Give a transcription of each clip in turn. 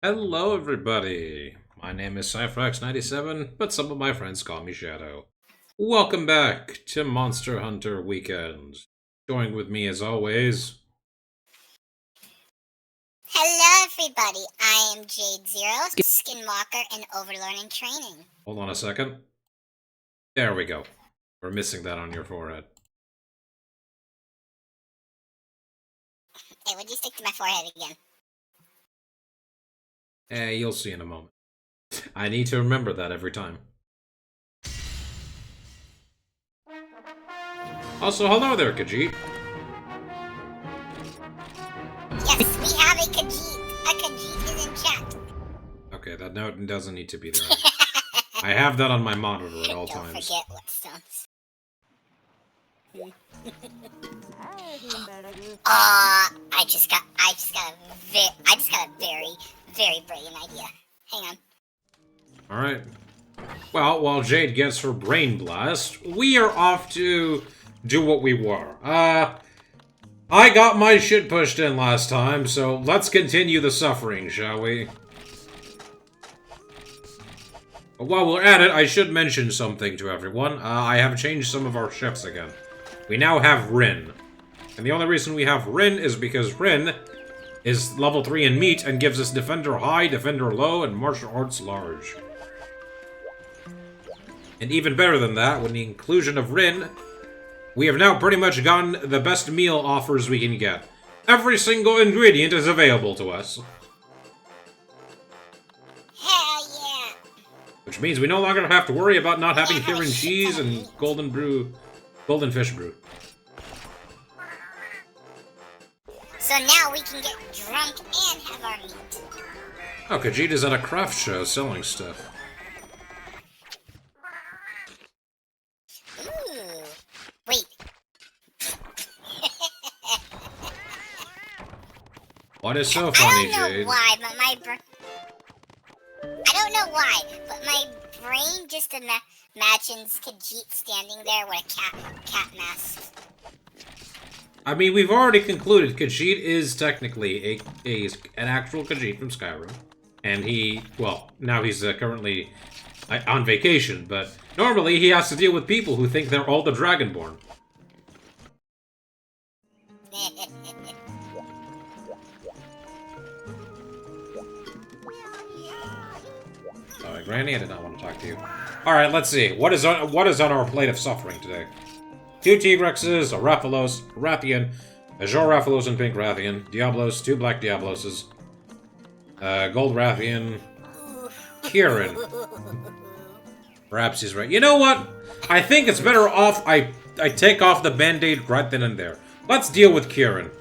Hello everybody, my name is Cyphrax97, but some of my friends call me Shadow. Welcome back to Monster Hunter Weekend. Joined with me as always... Hello everybody, I am Jade Zero, Skinwalker and Overlearning Training. Hold on a second. There we go. We're missing that on your forehead. Hey, would you stick to my forehead again? You'll see in a moment. I need to remember that every time. Also, hello there, Khajiit. Yes, we have a Khajiit. A Khajiit is in chat. Okay, that note doesn't need to be there. I have that on my monitor at all times. Don't forget what stones. I just got a very brilliant idea. Hang on. Alright. Well, while Jade gets her brain blast, we are off to do what we were. I got my shit pushed in last time, so let's continue the suffering, shall we? But while we're at it, I should mention something to everyone. I have changed some of our ships again. We now have Rin. And the only reason we have Rin is because Rin is level 3 in meat and gives us Defender High, Defender Low, and Martial Arts Large. And even better than that, with the inclusion of Rin, we have now pretty much gotten the best meal offers we can get. Every single ingredient is available to us. Hell yeah! Which means we no longer have to worry about not having Kirin cheese and golden fish brew. So now we can get drunk and have our meat. Oh, Khajiit is at a craft show selling stuff. Ooh. Wait. What is so funny, Jade? I don't know why, but my brain just imagines Khajiit standing there with a cat mask. I mean, we've already concluded Khajiit is technically an actual Khajiit from Skyrim. And now he's currently on vacation, but normally he has to deal with people who think they're all the Dragonborn. Sorry, Granny, I did not want to talk to you. Alright, let's see. What is on our plate of suffering today? 2 T-Rexes, a Rathalos, a Rathian, a Azure Rathalos and Pink Rathian, Diablos, 2 Black Diabloses, Gold Rathian, Kirin. Perhaps he's right. You know what? I think it's better off I take off the Band-Aid right then and there. Let's deal with Kirin.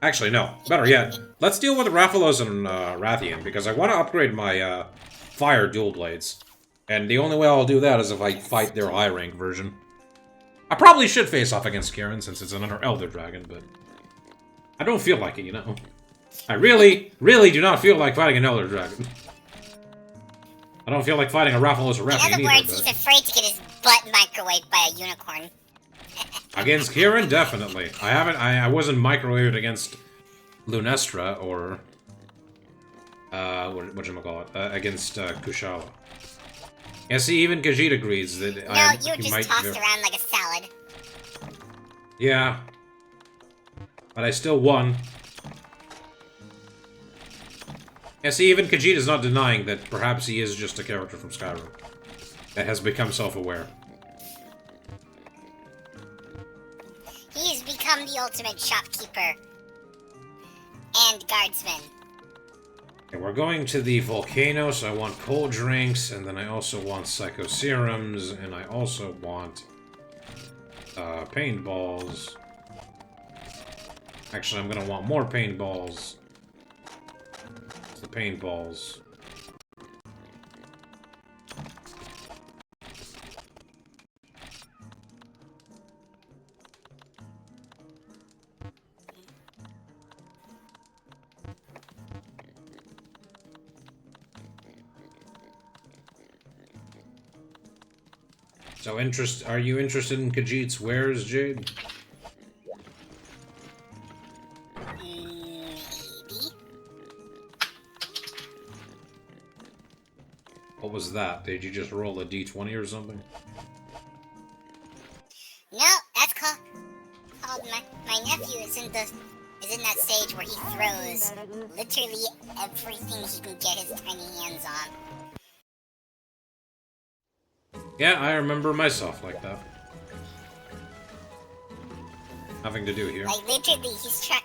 Actually, no. Better yet. Let's deal with Rathalos and Rathian, because I want to upgrade my Fire Dual Blades. And the only way I'll do that is if I fight their high rank version. I probably should face off against Kieran since it's another Elder Dragon, but I don't feel like it, you know? I really, really do not feel like fighting an Elder Dragon. I don't feel like fighting a Rathalos or Rathian In other words, he's afraid to get his butt microwaved by a unicorn. Against Kieran, definitely. I wasn't microwaved against Lunestra or whatchamacallit, against Kushala. Yeah, see, even Khajiit agrees that no, you were just tossed around like a salad. Yeah. But I still won. Yeah, see, even Khajiit is not denying that perhaps he is just a character from Skyrim that has become self-aware. He has become the ultimate shopkeeper and guardsman. Okay, we're going to the volcano, so I want cold drinks, and then I also want psycho serums, and I also want paintballs. Actually, I'm gonna want more paintballs. It's the paintballs. So, are you interested in Khajiit's wares, Jade? Maybe. What was that? Did you just roll a d20 or something? No, that's called my nephew is in that stage where he throws literally everything he can get his tiny hands on. Yeah, I remember myself like that. Nothing to do here. Like literally, he's tried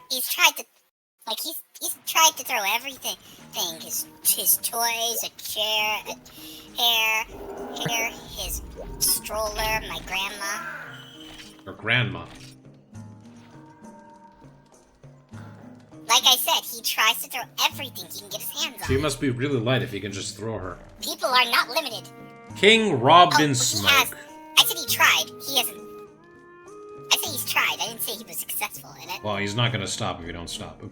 to throw everything. His toys, a chair, a hair, his stroller, my grandma. Your grandma. Like I said, he tries to throw everything he can get his hands on. She must be really light if he can just throw her. People are not limited. King Robin Smoke. I said he tried. He hasn't. I said he's tried. I didn't say he was successful in it. Well, he's not gonna stop if you don't stop him.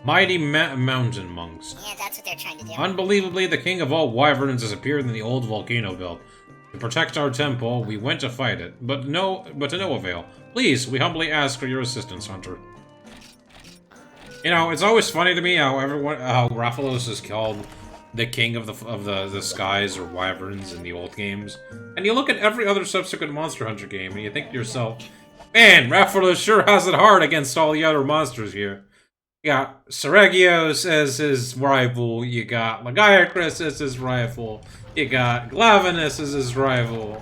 Mighty Mountain Monks. Yeah, that's what they're trying to do. Unbelievably, the king of all wyverns has appeared in the old volcano belt. To protect our temple, we went to fight it, but to no avail. Please, we humbly ask for your assistance, Hunter. You know, it's always funny to me how Rathalos is called the king of the skies or wyverns in the old games. And you look at every other subsequent Monster Hunter game and you think to yourself, man, Rathalos sure has it hard against all the other monsters here. You got Seregios as his rival, you got Lagiacrus as his rival, you got Glavenus as his rival.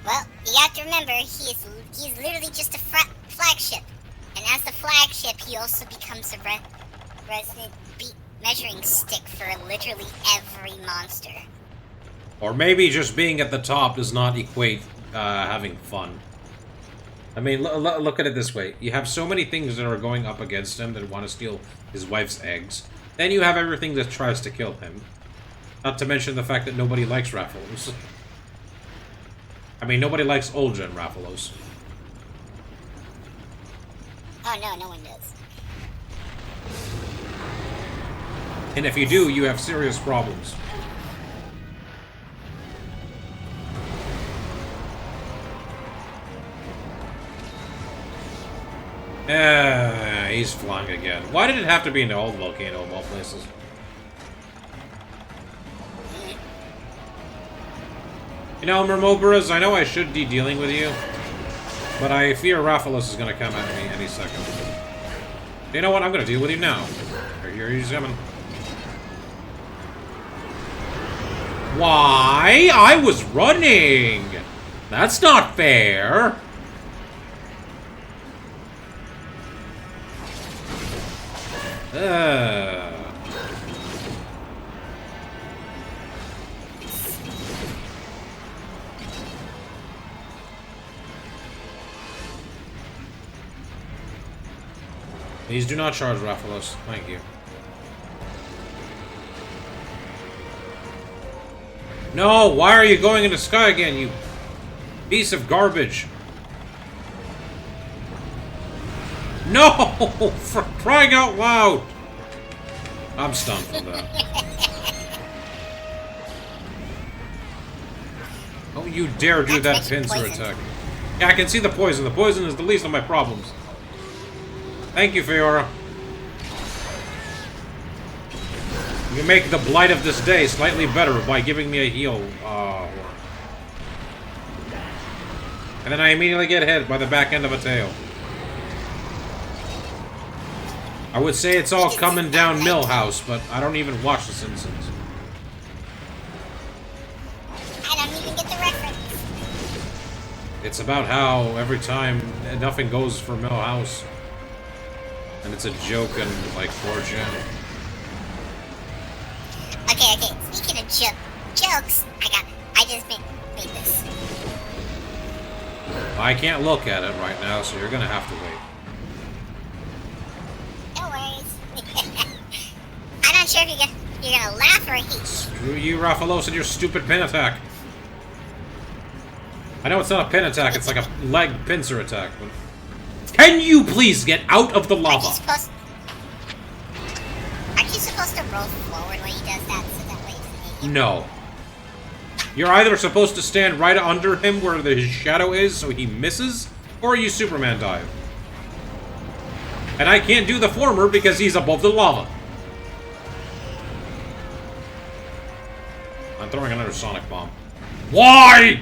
Well, you have to remember, he's literally just a flagship. And as the flagship, he also becomes a resident measuring stick for literally every monster. Or maybe just being at the top does not equate having fun. I mean, look at it this way. You have so many things that are going up against him that want to steal his wife's eggs. Then you have everything that tries to kill him. Not to mention the fact that nobody likes Rathalos. I mean, nobody likes Ulja and Rathalos. Oh no, no one does. And if you do, you have serious problems. He's flying again. Why did it have to be in the old volcano of all places? You know, Mermobaras, I know I should be dealing with you, but I fear Rathalos is going to come at me any second. You know what? I'm going to deal with you now. Here he's coming. Why? I was running! That's not fair! Please do not charge Rathalos. Thank you. No, why are you going into sky again, you piece of garbage? No! For crying out loud! I'm stunned from that. Oh, you dare do that pincer attack. Yeah, I can see the poison. The poison is the least of my problems. Thank you, Fiora. You make the blight of this day slightly better by giving me a heal. And then I immediately get hit by the back end of a tail. I would say it's all coming down Millhouse, but I don't even watch The Simpsons. I don't even get the reference. It's about how every time nothing goes for Millhouse. And it's a joke and like 4chan. Okay. Speaking of jokes, I just made this. I can't look at it right now, so you're gonna have to wait. No worries. I'm not sure if you're gonna laugh or hate. Screw you, Rathalos, and your stupid pin attack. I know it's not a pin attack, it's like a leg pincer attack. But... Can you please get out of the lava? Aren't you supposed to roll forward when he does that so that way he doesn't hit you? No. You're either supposed to stand right under him where his shadow is so he misses, or you Superman dive. And I can't do the former because he's above the lava. I'm throwing another sonic bomb. Why?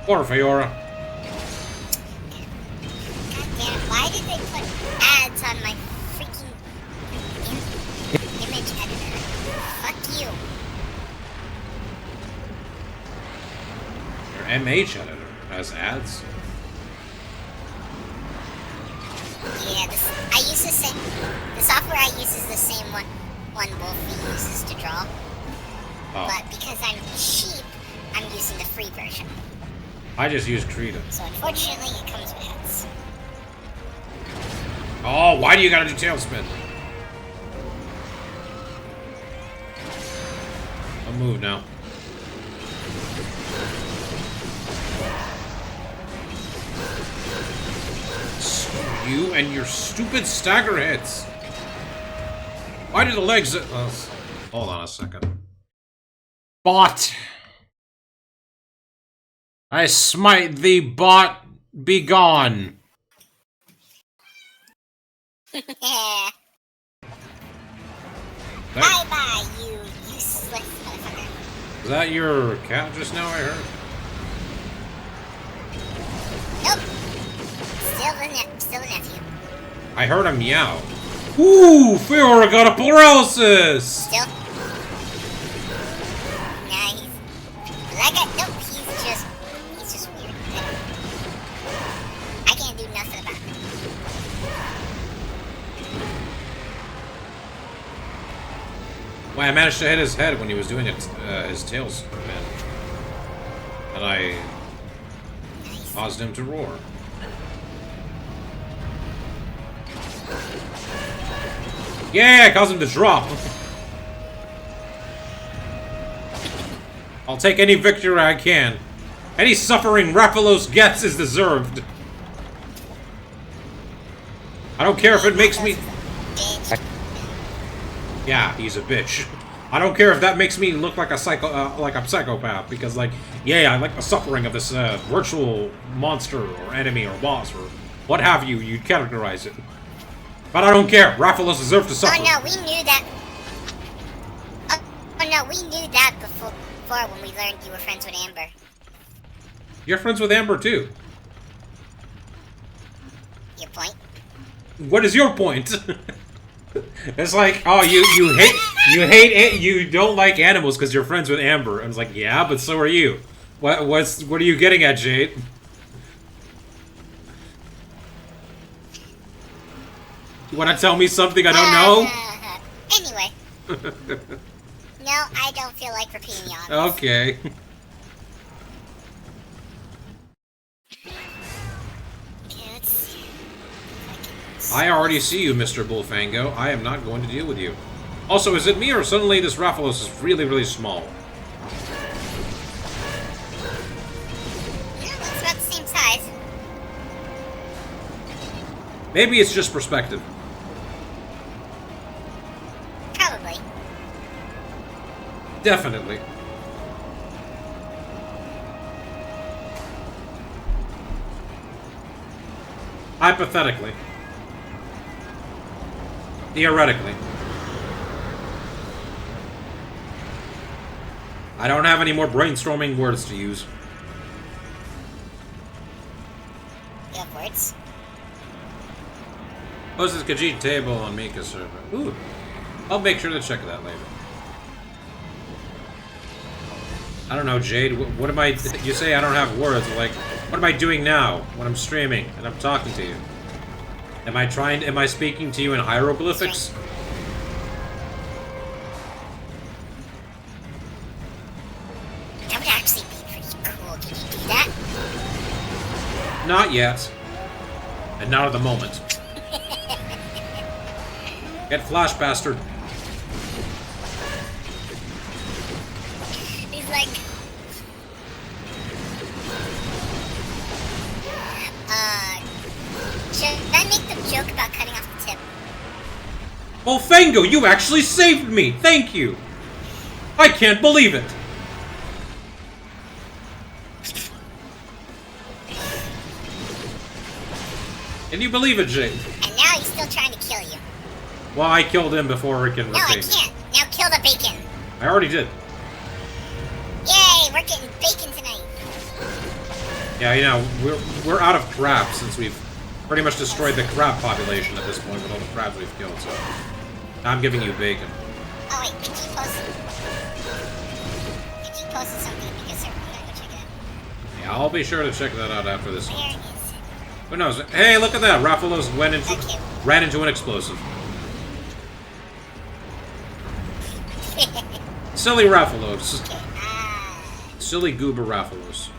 Poor Fiora. Goddamn, why did they put ads on my freaking image editor? Fuck you. Your MH editor has ads? Yeah, I use the same. The software I use is the same one Wolfie uses to draw. Oh. But because I'm cheap, I'm using the free version. I just use Krita. So unfortunately, it comes with ads. Oh, why do you gotta do tailspin? I'll move now. Screw you and your stupid stagger hits. Why did the legs... hold on a second. Bot! I smite thee, bot! Be gone! Bye-bye, you useless motherfucker. Is that your cat just now, I heard? Nope. Still the nephew. I heard a meow. Ooh, Fiora got a paralysis! Still? Nah, nope, he's just weird. I can't do nothing about it. Well, I managed to hit his head when he was doing it, his tail spin. And I caused him to roar. Yeah, I caused him to drop. I'll take any victory I can. Any suffering Rathalos gets is deserved. I don't care if it makes me... Yeah, he's a bitch. I don't care if that makes me look like a psychopath, because, like, yeah, I like the suffering of this virtual monster or enemy or boss or what have you. You'd categorize it, but I don't care. Rathalos deserves to suffer. Oh no, we knew that. Oh no, we knew that before when we learned you were friends with Amber. You're friends with Amber too. Your point? What is your point? It's like, oh, you don't like animals because you're friends with Amber. And it's like, yeah, but so are you. What are you getting at, Jade? You want to tell me something I don't know? Anyway. No, I don't feel like repeating the honors. Okay. Okay, let's see if I can I already see you, Mr. Bullfango. I am not going to deal with you. Also, is it me or suddenly this Rathalos is really, really small? Yeah, it's about the same size. Maybe it's just perspective. Probably. Definitely. Hypothetically. Theoretically. I don't have any more brainstorming words to use. You have words? Post this Khajiit table on Mika's server. Ooh. I'll make sure to check that later. I don't know, Jade. What am I... You say I don't have words. Like, what am I doing now when I'm streaming and I'm talking to you? Am I speaking to you in hieroglyphics? That would actually be pretty cool. Can you do that? Not yet. And not at the moment. Get flash, bastard. He's like... should I make the joke about cutting off the tip? Oh, Fango, you actually saved me! Thank you! I can't believe it! Can you believe it, Jade? And now he's still trying to kill you. Well, I killed him before Rick can No, I repay me. can't. Now kill the bacon. I already did. Yay, we're getting bacon tonight. Yeah, you know, we're out of crab since we've pretty much destroyed the crab population at this point with all the crabs we've killed, so... Now I'm giving you bacon. Oh wait, Khajiit posted something to make a server. I'm gonna go check it out. Yeah, I'll be sure to check that out after this one. Where is Who knows? Hey, look at that! Rathalos Thank you. ran into an explosive. it? Silly Rathalos. Okay, Silly goober Rathalos.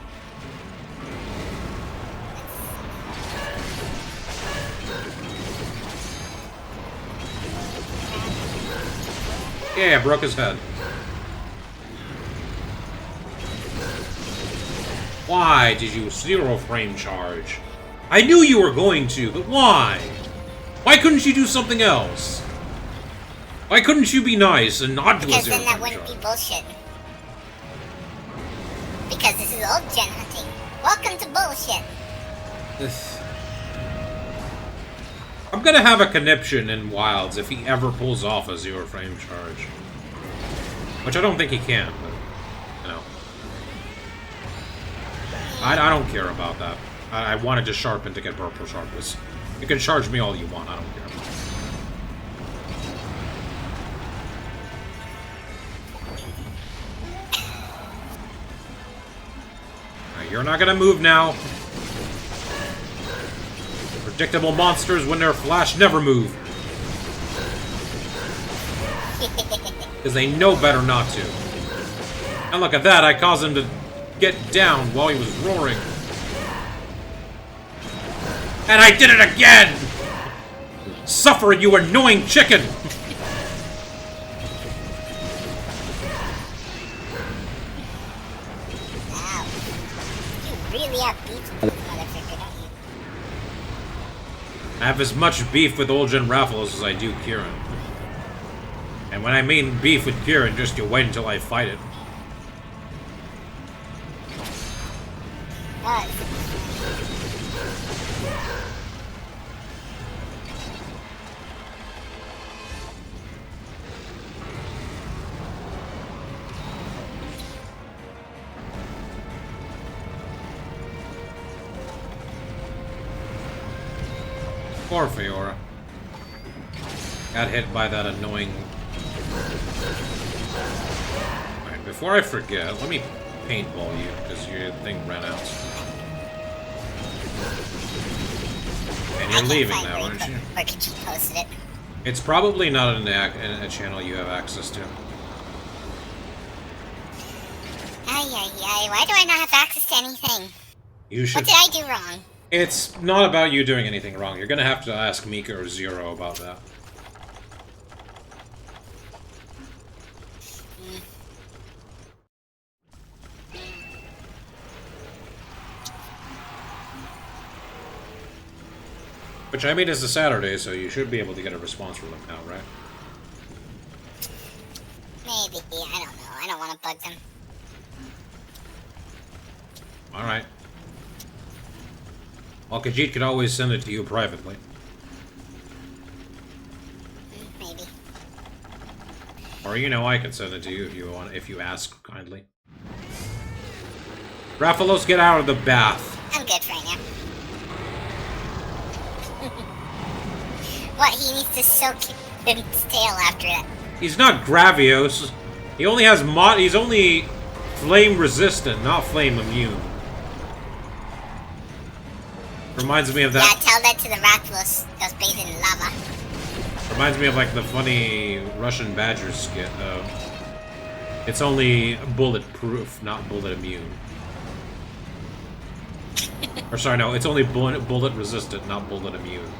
Yeah, broke his head. Why did you zero frame charge? I knew you were going to, but why? Why couldn't you do something else? Why couldn't you be nice and not do a because zero then that frame wouldn't be charge? bullshit. Because this is old gen hunting. Welcome to bullshit. I'm gonna have a conniption in Wilds if he ever pulls off a zero frame charge. Which I don't think he can, but, you know. I don't care about that. I wanted to sharpen to get purple sharpness. You can charge me all you want, I don't care. Alright, you're not gonna move now. Predictable monsters, when they're flash, never move. Because they know better not to. And look at that, I caused him to get down while he was roaring. And I did it again! Suffer, you annoying chicken! Wow. You really have beef with this motherfucker, don't you? I have as much beef with old Gen Raffles as I do Kieran. And when I mean beef with Kieran, just you wait until I fight it. Poor Fiora. Got hit by that annoying... Alright, before I forget, let me paintball you, because your thing ran out. And you're leaving now, aren't you? Or could you post it? It's probably not in a channel you have access to. Ay, ay, ay. Why do I not have access to anything? You should... What did I do wrong? It's not about you doing anything wrong. You're gonna have to ask Mika or Zero about that. Which, I mean, is a Saturday, so you should be able to get a response from them now, right? Maybe. I don't know. I don't want to bug them. Alright. Well, Khajiit could always send it to you privately. Maybe. Or, you know, I could send it to you if you ask kindly. Raphalos, get out of the bath. I'm good right now. What? He needs to soak his tail after that. He's not Gravios. He only has he's only flame resistant, not flame immune. Reminds me of that. Yeah, tell that to the Rathalos. Goes bathed in lava. Reminds me of like the funny Russian Badger skit. It's only bulletproof, not bullet immune. Or sorry, no, it's only bullet resistant, not bullet immune.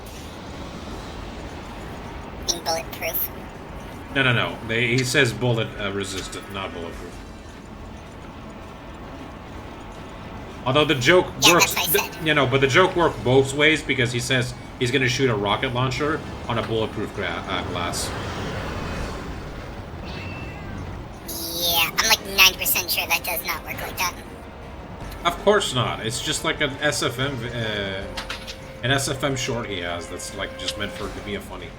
Being bulletproof. No. He says bullet resistant, not bulletproof. Although the joke works, but the joke worked both ways because he says he's going to shoot a rocket launcher on a bulletproof glass. Yeah, I'm like 9% sure that does not work like that. Of course not. It's just like an SFM short he has that's like just meant for it to be a funny.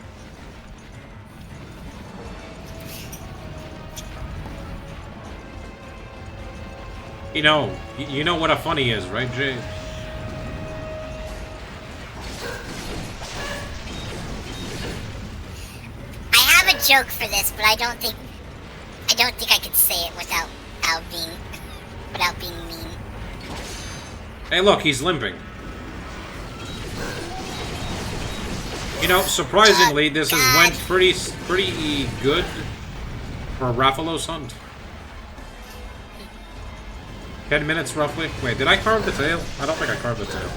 You know what a funny is, right, Jay? I have a joke for this, but I don't think I could say it without being mean. Hey, look, he's limping. You know, surprisingly, this has went pretty good for a Raphalos hunt. 10 minutes, roughly. Wait, did I carve the tail? I don't think I carved the tail.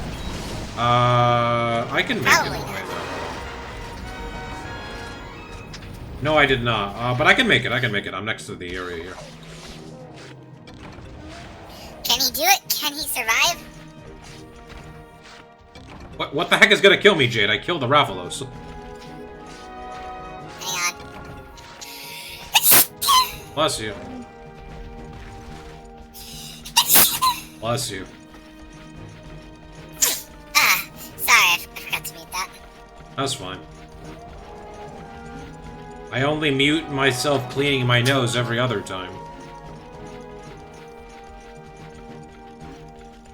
I can make Probably it. not. No, I did not. But I can make it. I'm next to the area here. Can he do it? Can he survive? What the heck is gonna kill me, Jade? I killed the Raphalos. Hang on. Bless you. Bless you. Sorry, I forgot to mute that. That's fine. I only mute myself cleaning my nose every other time.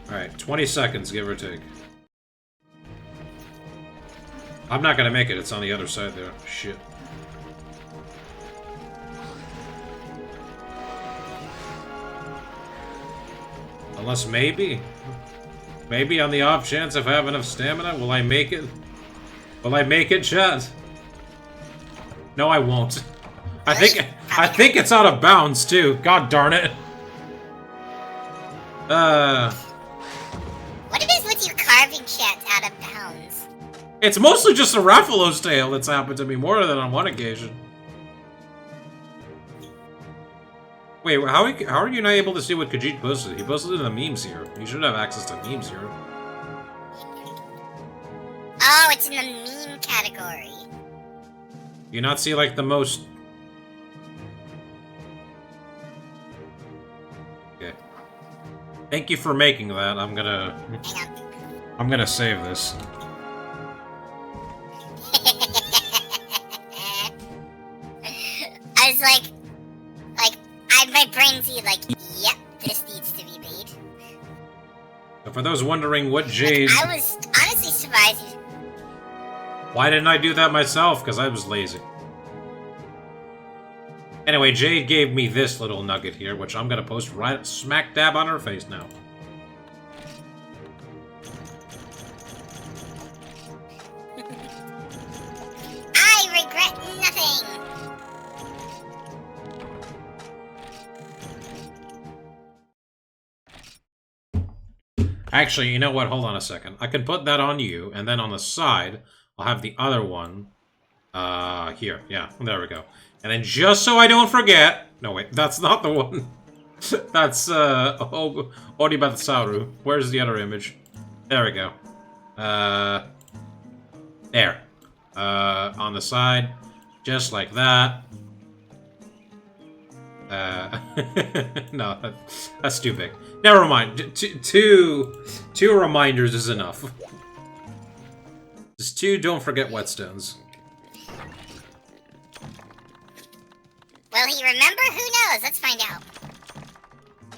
Alright, 20 seconds, give or take. I'm not gonna make it, it's on the other side there. Shit. Unless maybe on the off chance if I have enough stamina, will I make it? Will I make it, chat? No, I won't. I think it's out of bounds too. God darn it. What if it's with you carving chat out of bounds? It's mostly just a Raphalos tail that's happened to me more than on one occasion. Wait, how are you not able to see what Khajiit posted? He posted it in the memes here. You should have access to memes here. Oh, it's in the meme category. You not see like the most... Okay. Thank you for making that. I'm gonna save this. I was like, my brain's like, yep, this needs to be made. So for those wondering what Jade... I was honestly surprised. Why didn't I do that myself? Because I was lazy. Anyway, Jade gave me this little nugget here, which I'm gonna post right smack dab on her face now. I regret nothing. Actually, you know what? Hold on a second. I can put that on you, and then on the side, I'll have the other one. Here. Yeah, there we go. And then just so I don't forget... No, wait, that's not the one. That's, Odibatsaru. Where's the other image? There we go. There. On the side. Just like that. No, that's too big. Never mind. Two reminders is enough. Just two don't forget whetstones. Will he remember? Who knows? Let's find out. I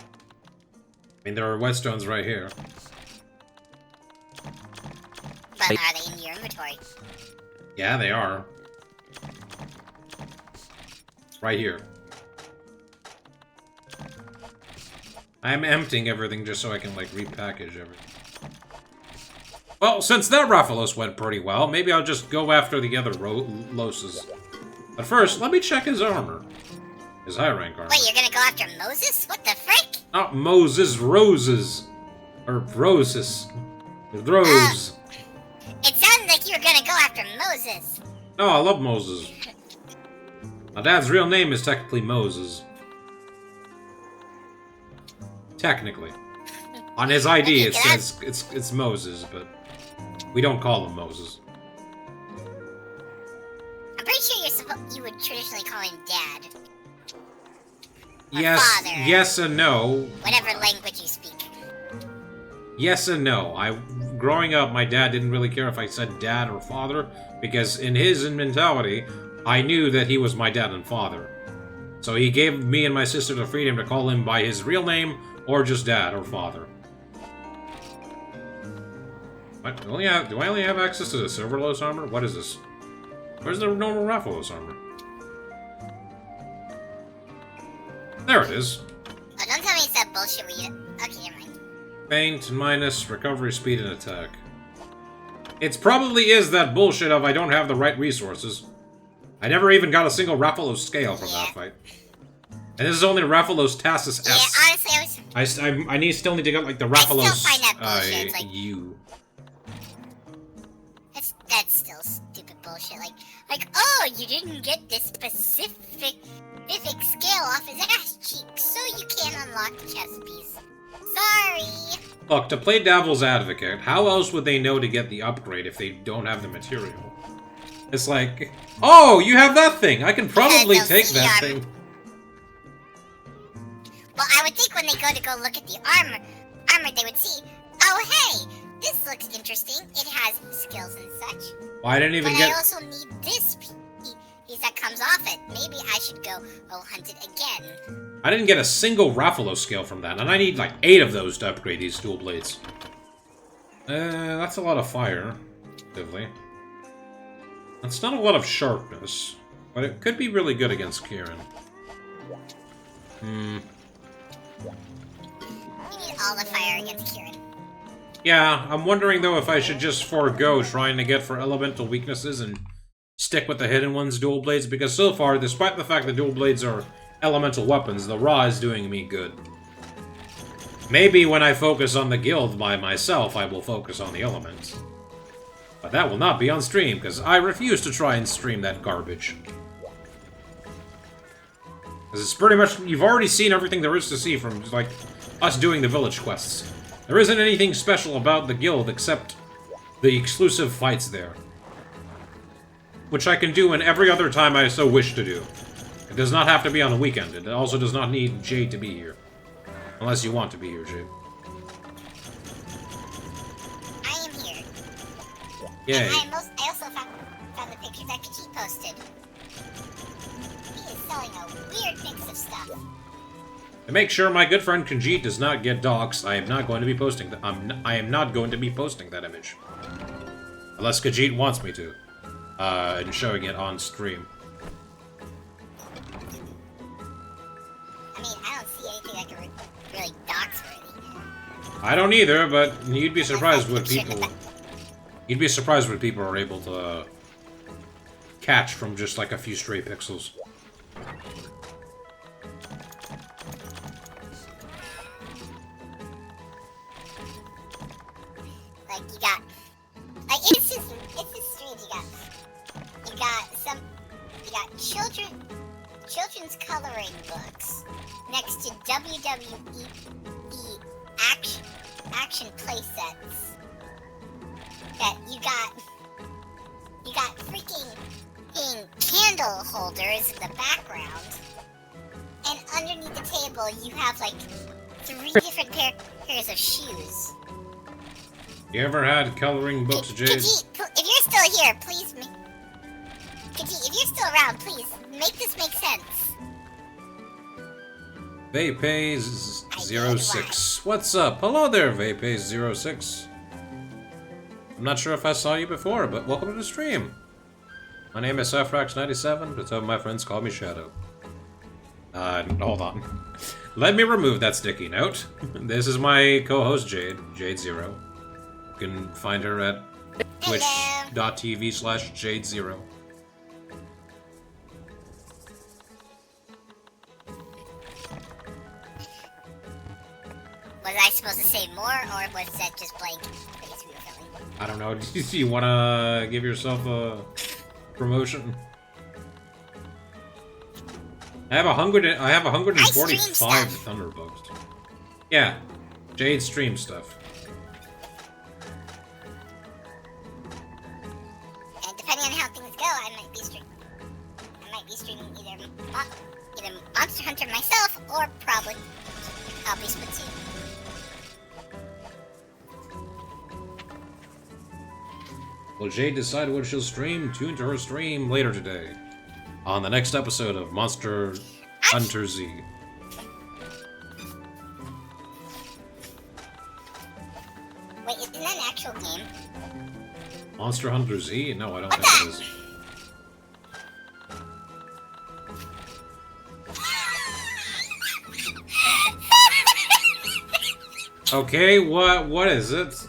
mean, there are whetstones right here. But are they in your inventory? Yeah, they are. Right here. I'm emptying everything just so I can, like, repackage everything. Well, since that Rathalos went pretty well, maybe I'll just go after the other Loses. But first, let me check his armor. His high rank armor. Wait, you're gonna go after Moses? What the frick? Not Moses, Roses. Or Roses. Rose. It sounded like you were gonna go after Moses. No, I love Moses. My dad's real name is technically Moses. Technically. On his ID it says it's Moses, but we don't call him Moses. I'm pretty sure you would traditionally call him Dad. Or Yes, father, yes and no. whatever language you speak. Yes and no. Growing up, my dad didn't really care if I said dad or father, because in his mentality, I knew that he was my dad and father. So he gave me and my sister the freedom to call him by his real name, or just dad or father. What? Do I only have access to the Silverlos armor? What is this? Where's the normal Rathalos armor? There it is. Oh, don't tell me it's that bullshit where you... Okay, never mind. Faint minus recovery speed and attack. It probably is that bullshit of I don't have the right resources. I never even got a single Rathalos scale from that fight. And this is only Rathalos Tassus S. Yeah, honestly, I still need to get like the Rathalos I still find that bullshit. It's like, U. That's still stupid bullshit. Like, oh, you didn't get this specific scale off his ass cheek, so you can't unlock the chest piece. Sorry. Look, to play devil's advocate, how else would they know to get the upgrade if they don't have the material? It's like, oh, you have that thing. I can probably take that thing. Well, I would think when they go look at the armor, they would see, oh, hey, this looks interesting. It has skills and such. Well, I didn't even but get... I also need this piece that comes off it. Maybe I should go hunt it again. I didn't get a single Rathalos scale from that, and I need like 8 of those to upgrade these dual blades. That's a lot of fire, relatively. That's not a lot of sharpness, but it could be really good against Kieran. You need all the fire against Kieran. Yeah, I'm wondering though if I should just forego trying to get for elemental weaknesses and stick with the Hidden One's dual blades, because so far, despite the fact that dual blades are elemental weapons, the Raw is doing me good. Maybe when I focus on the guild by myself, I will focus on the elements. But that will not be on stream, because I refuse to try and stream that garbage. Because it's pretty much, you've already seen everything there is to see from, like, us doing the village quests. There isn't anything special about the guild except the exclusive fights there. Which I can do in every other time I so wish to do. It does not have to be on a weekend. It also does not need Jade to be here. Unless you want to be here, Jade. I am here. Yay. And I also found the picture that Khajiit posted. He is selling a weird mix of stuff. To make sure my good friend Khajiit does not get doxxed, I am not going to be posting that. I am not going to be posting that image. Unless Khajiit wants me to. And showing it on stream. I mean, I don't see anything that can really dox worthy. I don't either, but you'd be surprised what people... You'd be surprised what people are able to catch from just like a few stray pixels. you got, like, it's just strange. You got children's coloring books next to WWE action play sets. That you got freaking candle holders in the background, and underneath the table you have like 3 different pairs of shoes. You ever had coloring books, Jade? If you're still here, please if you're still around, please make this make sense. Vapeaze06. What's up? Hello there, Vapeaze06. I'm not sure if I saw you before, but welcome to the stream. My name is Safrax97, but some of my friends call me Shadow. Hold on. Let me remove that sticky note. This is my co-host Jade, Jade0. You can find her at twitch.tv/Jade0. Was I supposed to say more, or was that just blank? I don't know. Do you want to give yourself a promotion? I have 145 Thunderbugs. Yeah, Jade stream stuff. And depending on how things go, I might be streaming either Monster Hunter myself, or probably Splatoon. Will Jade decide what she'll stream? Tune to her stream later today, on the next episode of Monster Hunter Z. Wait, isn't that an actual game? Monster Hunter Z? No, I don't think it is. Okay, what is it?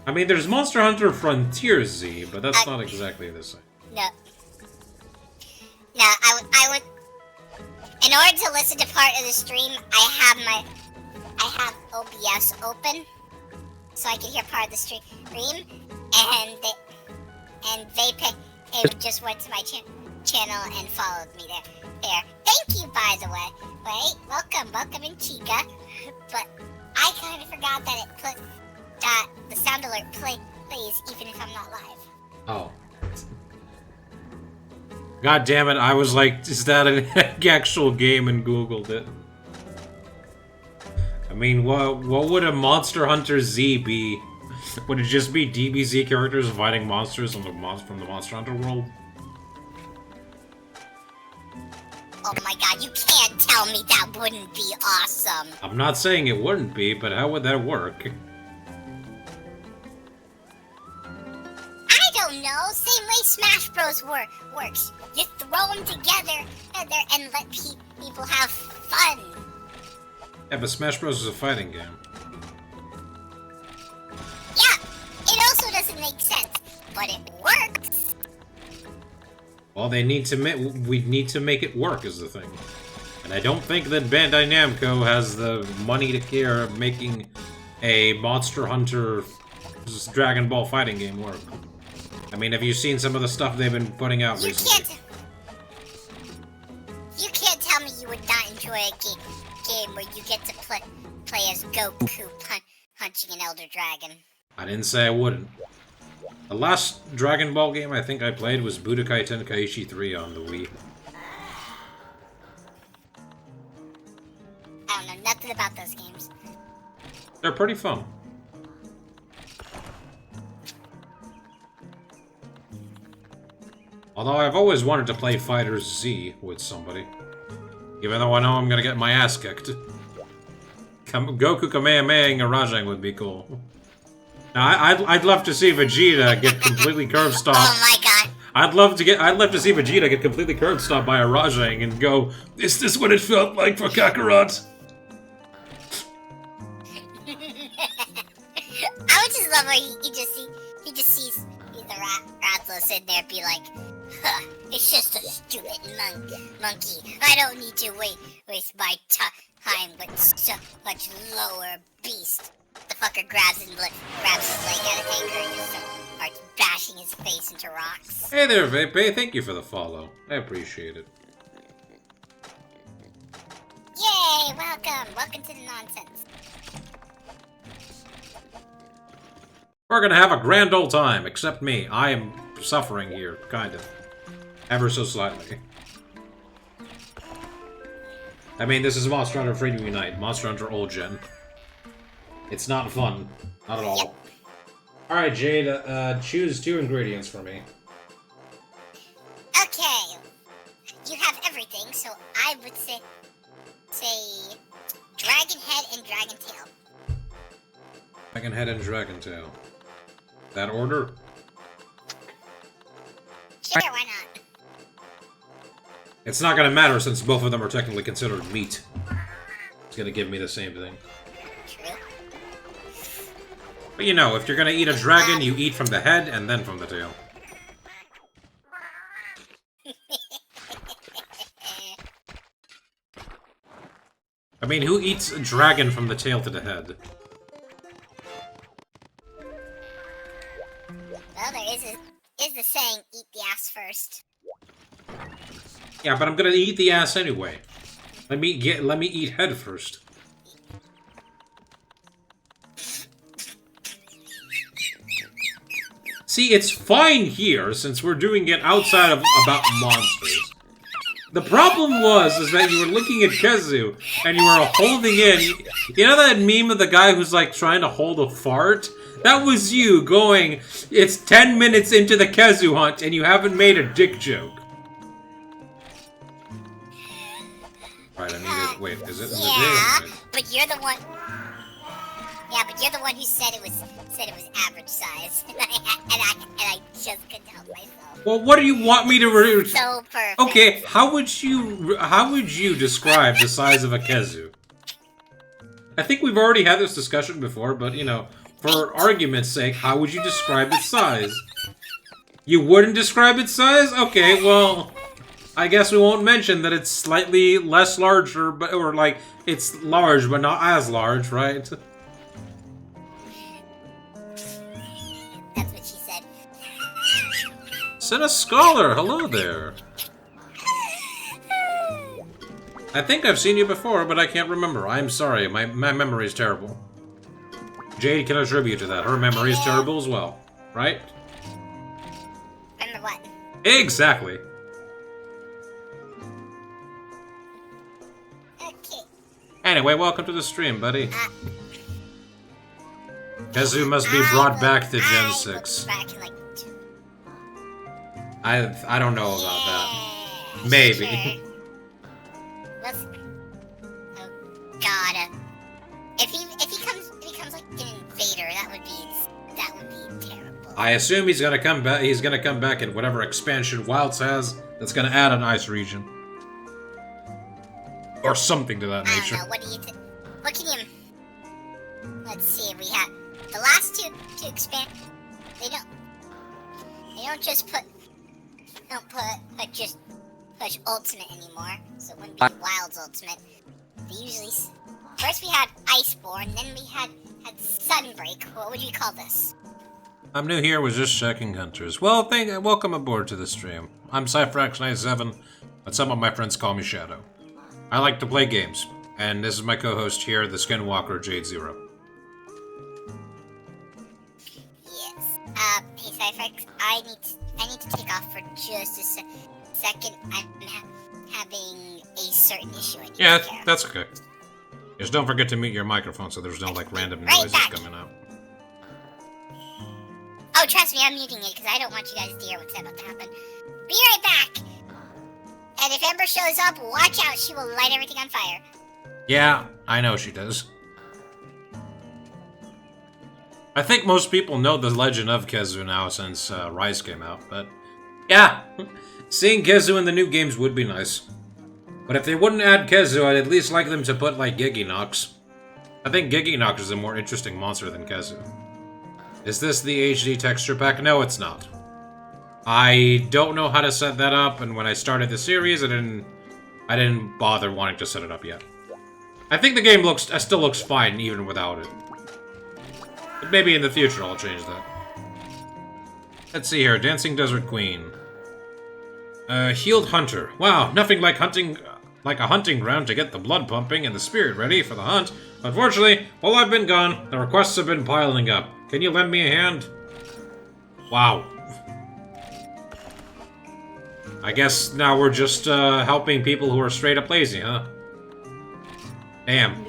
I mean, there's Monster Hunter Frontier Z, but that's not exactly the same. No, I would. In order to listen to part of the stream, I have OBS open, so I can hear part of the stream. And Vape just went to my channel and followed me there. Thank you, by the way. Wait, welcome in Chica. But I kind of forgot that the sound alert plays even if I'm not live. Oh. God damn it, I was like, is that an actual game, and Googled it. I mean, what would a Monster Hunter Z be? Would it just be DBZ characters fighting monsters from the Monster Hunter world? Oh my god, you can't tell me that wouldn't be awesome. I'm not saying it wouldn't be, but how would that work? I don't know. Same way Smash Bros. Works. You throw them together and let people have fun. Yeah, but Smash Bros. Is a fighting game. Yeah, it also doesn't make sense, but it works. Well, we need to make it work is the thing. And I don't think that Bandai Namco has the money to care making a Monster Hunter Dragon Ball fighting game work. I mean, have you seen some of the stuff they've been putting out recently? You can't tell me you would not enjoy a game where you get to play as Goku punching an Elder Dragon. I didn't say I wouldn't. The last Dragon Ball game I think I played was Budokai Tenkaichi 3 on the Wii. I don't know nothing about those games. They're pretty fun. Although I've always wanted to play Fighters Z with somebody. Even though I know I'm gonna get my ass kicked. Goku Kamehameha Rajang would be cool. Now, I'd love to see Vegeta get completely curb stomped. Oh my god. I'd love to see Vegeta get completely curb stomped by a Rajang and go, is this what it felt like for Kakarot? I would just love where he just sees the Rathalos sitting there be like, it's just a stupid monkey. I don't need to waste my I'm but so much lower beast. The fucker grabs his leg out of anger and just starts bashing his face into rocks. Hey there, Vape. Thank you for the follow. I appreciate it. Yay! Welcome! Welcome to the nonsense. We're gonna have a grand old time, except me. I am suffering here, kind of. Ever so slightly. I mean, this is Monster Hunter Freedom Unite, Monster Hunter Old Gen. It's not fun. Not at all. Yep. Alright, Jade, choose 2 ingredients for me. Okay. You have everything, so I would say dragon head and dragon tail. Dragon Head and Dragon Tail. That order? Sure, why not? It's not gonna matter since both of them are technically considered meat. It's gonna give me the same thing. True. But you know, if you're gonna eat a dragon, you eat from the head and then from the tail. I mean, who eats a dragon from the tail to the head? Well, there is the saying, eat the ass first. Yeah, but I'm gonna eat the ass anyway. Let me eat head first. See, it's fine here since we're doing it outside of about monsters. The problem is that you were looking at Kezu and you were holding in. You know that meme of the guy who's like trying to hold a fart? That was you going, it's 10 minutes into the Kezu hunt and you haven't made a dick joke. Alright, I need to wait, is it? Yeah, but you're the one. Yeah, but you're the one who said it was average size, and I just couldn't help myself. Well, what do you want me to So perfect. Okay, how would you describe the size of a Kezu? I think we've already had this discussion before, but you know, for argument's sake, how would you describe its size? You wouldn't describe its size? Okay, well, I guess we won't mention that it's slightly less larger, or like, it's large, but not as large, right? That's what she said. Send a scholar, hello there. I think I've seen you before, but I can't remember. I'm sorry, my memory is terrible. Jade can attribute to that. Her memory is terrible as well, right? Remember what? Exactly. Okay. Anyway, welcome to the stream, buddy. Kezu must be brought back to Gen 6. Back in, like, I don't know about that. Maybe. Sure. Let's. Oh God. If he becomes like an invader, that would be terrible. I assume he's gonna come back. He's gonna come back in whatever expansion Wilds has. That's gonna add an ice region, or something to that I nature. don't know. What do you think? What can you? Let's see. We have the last two to expand. They don't just put just push ultimate anymore. So it wouldn't be Wild's ultimate. They usually first we had Iceborne, then we had Sunbreak. What would you call this? I'm new here. Was just checking hunters. Well, welcome aboard to the stream. I'm Cyphrax97, but some of my friends call me Shadow. I like to play games, and this is my co-host here, the Skinwalker Jade Zero. Yes. Hey Cyphex, I need to take off for just a second. I'm having a certain issue I need to Yeah, take care of. that's okay. Just don't forget to mute your microphone so there's no like random Right noises back. coming out. Oh, trust me, I'm muting it because I don't want you guys to hear what's about to happen. Be right back. And if Ember shows up, watch out. She will light everything on fire. Yeah, I know she does. I think most people know the legend of Kezu now since Rise came out, but yeah, seeing Kezu in the new games would be nice. But if they wouldn't add Kezu, I'd at least like them to put like Giginox. I think Giginox is a more interesting monster than Kezu. Is this the HD texture pack? No, it's not. I don't know how to set that up, and when I started the series, I didn't bother wanting to set it up yet. I think the game still looks fine even without it. But maybe in the future I'll change that. Let's see here. Dancing Desert Queen. Healed Hunter. Wow, nothing like hunting... like a hunting ground to get the blood pumping and the spirit ready for the hunt. Unfortunately, while I've been gone, the requests have been piling up. Can you lend me a hand? Wow. I guess now we're just helping people who are straight up lazy, huh? Damn.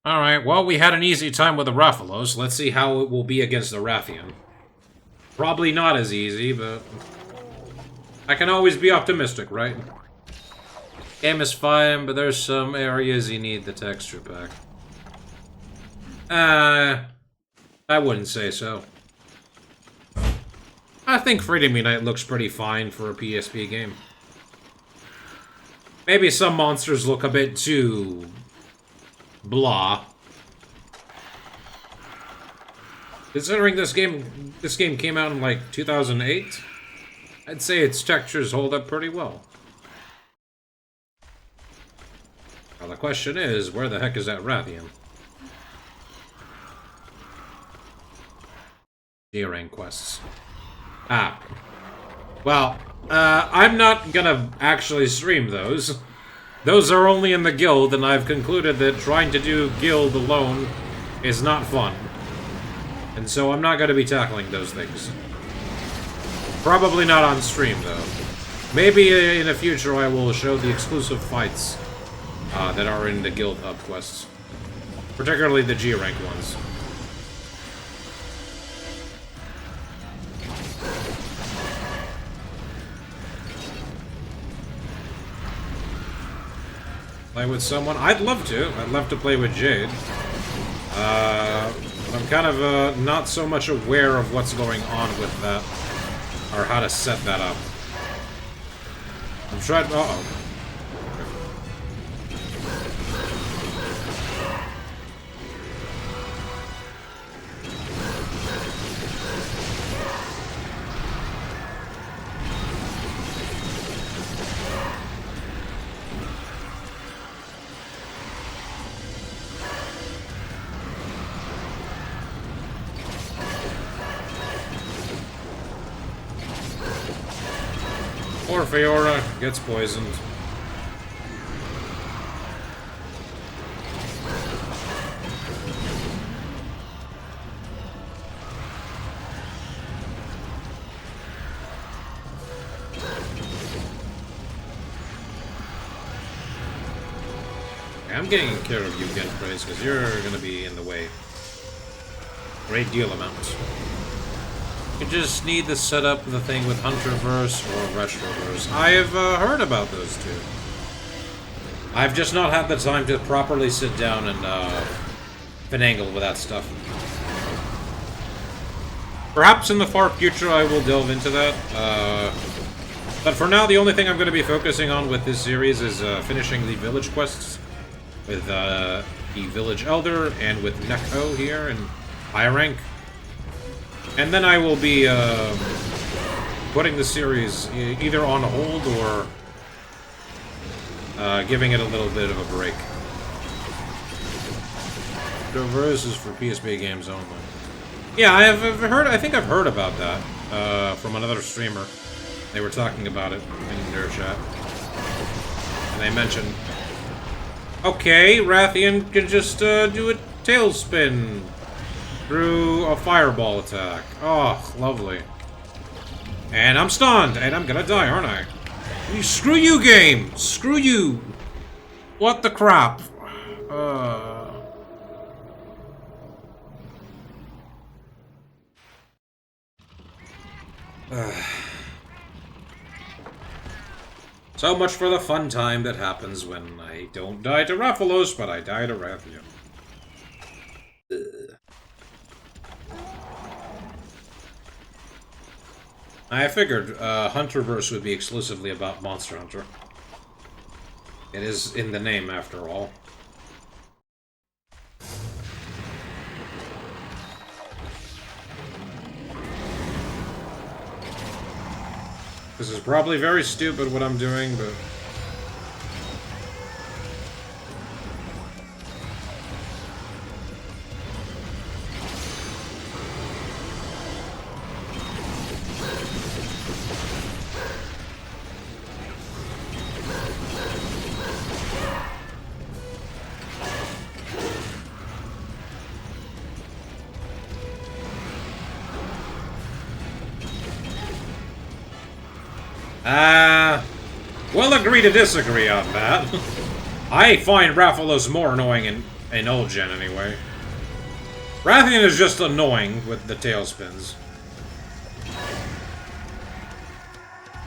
Alright, well, we had an easy time with the Rathalos. Let's see how it will be against the Rathian. Probably not as easy, but... I can always be optimistic, right? Game is fine, but there's some areas you need the texture pack. I wouldn't say so. I think Freedom Unite looks pretty fine for a PSP game. Maybe some monsters look a bit too... blah. Considering this game came out in like 2008, I'd say its textures hold up pretty well. Now the question is, where the heck is that Rathian? G-rank quests. Ah. Well, I'm not gonna actually stream those. Those are only in the guild, and I've concluded that trying to do guild alone is not fun. And so I'm not going to be tackling those things. Probably not on stream, though. Maybe in the future I will show the exclusive fights that are in the guild hub quests. Particularly the G-rank ones. Play with someone? I'd love to. I'd love to play with Jade. I'm kind of not so much aware of what's going on with that. Or how to set that up. I'm trying... Uh-oh. Or Fiora gets poisoned. I'm getting care of you, Genpraise, because you're gonna be in the way. Great deal amount. You just need to set up the thing with Hunterverse or Retroverse. I have heard about those two. I've just not had the time to properly sit down and finagle with that stuff. Perhaps in the far future I will delve into that. But for now, the only thing I'm going to be focusing on with this series is finishing the village quests with the village elder and with Neko here in high rank. And then I will be putting the series either on hold or giving it a little bit of a break. Reverse is for PSP games only. Yeah, I think I've heard about that from another streamer. They were talking about it in their chat. And they mentioned, okay, Rathian can just do a tailspin through a fireball attack. Oh, lovely. And I'm stunned, and I'm gonna die, aren't I? Screw you, game! Screw you! What the crap? So much for the fun time that happens when I don't die to Rathalos, but I die to Rathian. I figured Hunterverse would be exclusively about Monster Hunter. It is in the name, after all. This is probably very stupid what I'm doing, but... we'll agree to disagree on that. I find Rathalos more annoying in old gen, anyway. Rathian is just annoying with the tailspins.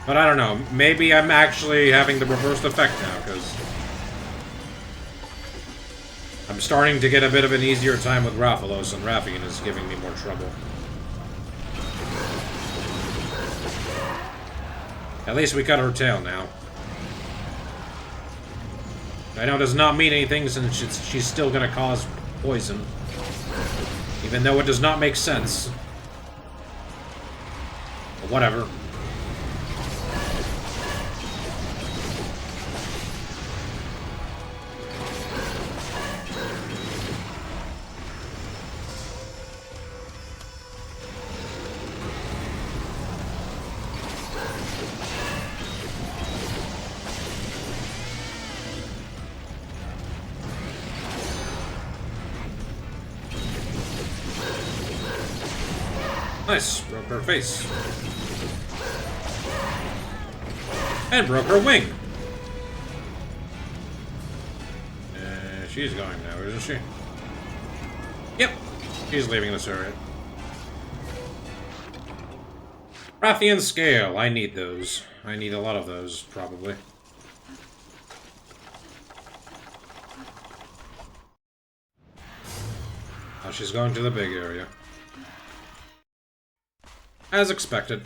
But I don't know, maybe I'm actually having the reversed effect now, because... I'm starting to get a bit of an easier time with Rathalos, and Rathian is giving me more trouble. At least we cut her tail now. I know it does not mean anything since she's still gonna cause poison. Even though it does not make sense. But whatever. Nice, broke her face. And broke her wing. She's going now, isn't she? Yep, she's leaving this area. Rathian scale, I need those. I need a lot of those, probably. Now she's going to the big area. As expected.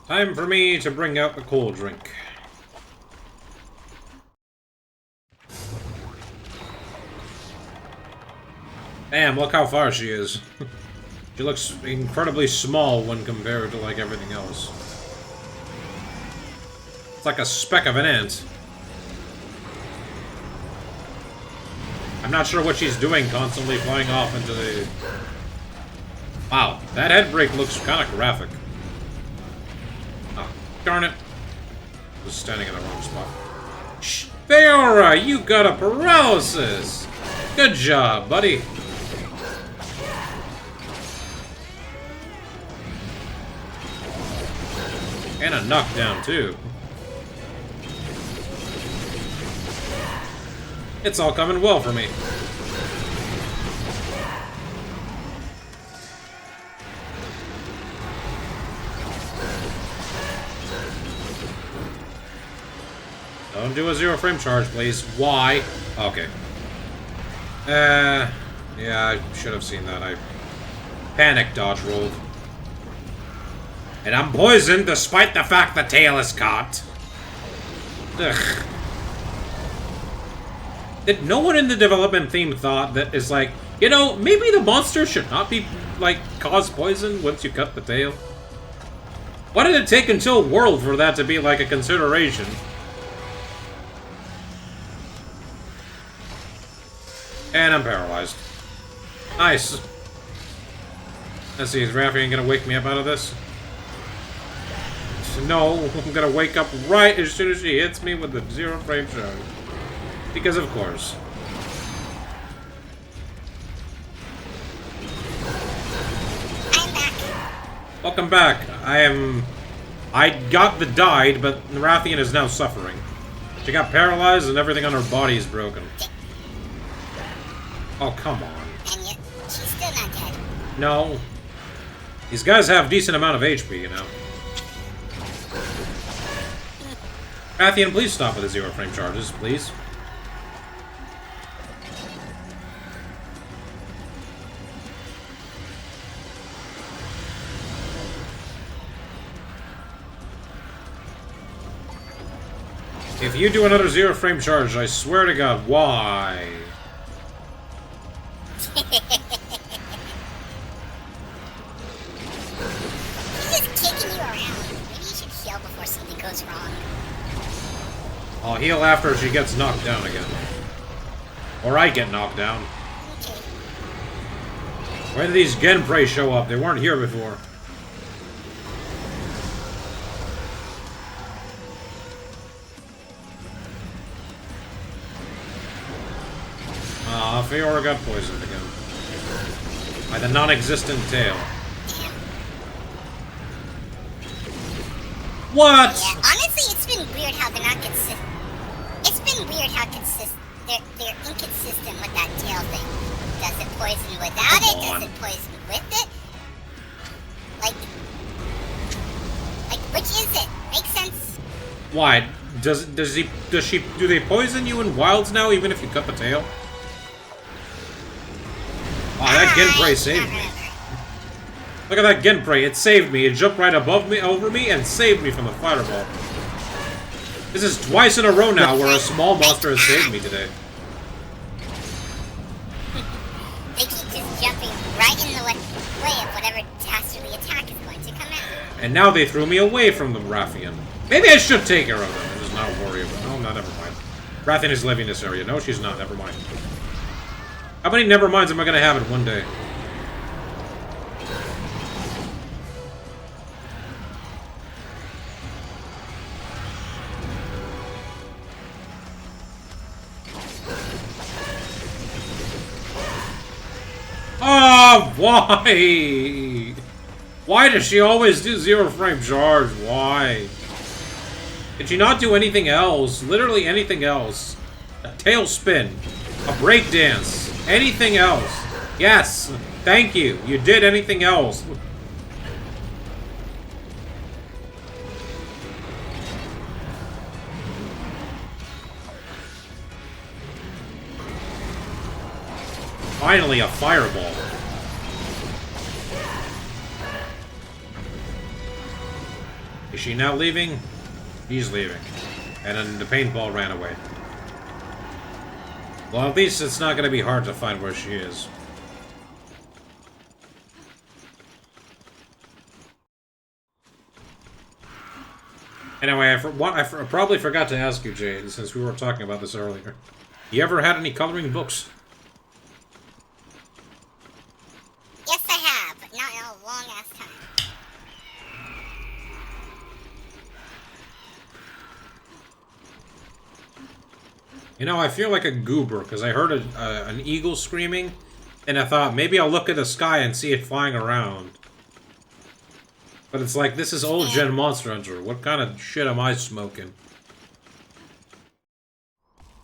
Time for me to bring out the cold drink. Damn, look how far she is. She looks incredibly small when compared to, like, everything else. It's like a speck of an ant. I'm not sure what she's doing, constantly flying off into the... Wow, that head break looks kind of graphic. Oh, darn it. I was standing in the wrong spot. Shh! Theora, you got a paralysis! Good job, buddy. And a knockdown, too. It's all coming well for me. Don't do a 0 frame charge, please. Why? Okay. Yeah, I should have seen that. I panic dodge rolled. And I'm poisoned despite the fact the tail is caught. Ugh. That no one in the development team thought that is like, you know, maybe the monster should not be, like, cause poison once you cut the tail? Why did it take until World for that to be, like, a consideration? And I'm paralyzed. Nice. Let's see, is Rathian gonna wake me up out of this? No, I'm gonna wake up right as soon as she hits me with the 0 frame charge. Because of course. I'm back. Welcome back. I got the died, but Rathian is now suffering. She got paralyzed and everything on her body is broken. Oh, come on. And yet, she's still not dead. No. These guys have decent amount of HP, you know. Rathian, please stop with the 0 frame charges, please. If you do another 0 frame charge, I swear to God, why? He's just kicking you around. Maybe you should heal before something goes wrong. I'll heal after she gets knocked down again. Or I get knocked down. Okay. Why did these Genprey show up? They weren't here before. Ah, Fiora got poisoned again. By the non-existent tail. What? Yeah, honestly, it's been weird how they're not consistent. It's been weird how they're inconsistent with that tail thing. Does it poison without it? Does it poison with it? Like, which is it? Makes sense. Why? Do they poison you in wilds now, even if you cut the tail? Oh, that Genprey saved me. Look at that Genprey, it saved me. It jumped right above me, over me, and saved me from the fireball. This is twice in a row now where a small monster has saved me today. They keep just jumping right in the way of whatever dastardly attack is going to come out. And now they threw me away from the Rathian. Maybe I should take care of them and just not worry about it. No, never mind. Rathian is living in this area. No, she's not. Never mind. How many never minds am I going to have in one day? Oh, why? Why does she always do 0 frame charge? Why? Did she not do anything else? Literally anything else. A tail spin. A break dance. Anything else. Yes. Thank you. You did anything else. Finally, a fireball. Is she now leaving? She's leaving. And then the paintball ran away. Well, at least it's not going to be hard to find where she is. Anyway, I probably forgot to ask you, Jade, since we were talking about this earlier. You ever had any coloring books? Yes, I have, but not in a long-ass time. You know, I feel like a goober, because I heard an eagle screaming, and I thought, maybe I'll look at the sky and see it flying around. But it's like, this is old-gen Monster Hunter. What kind of shit am I smoking?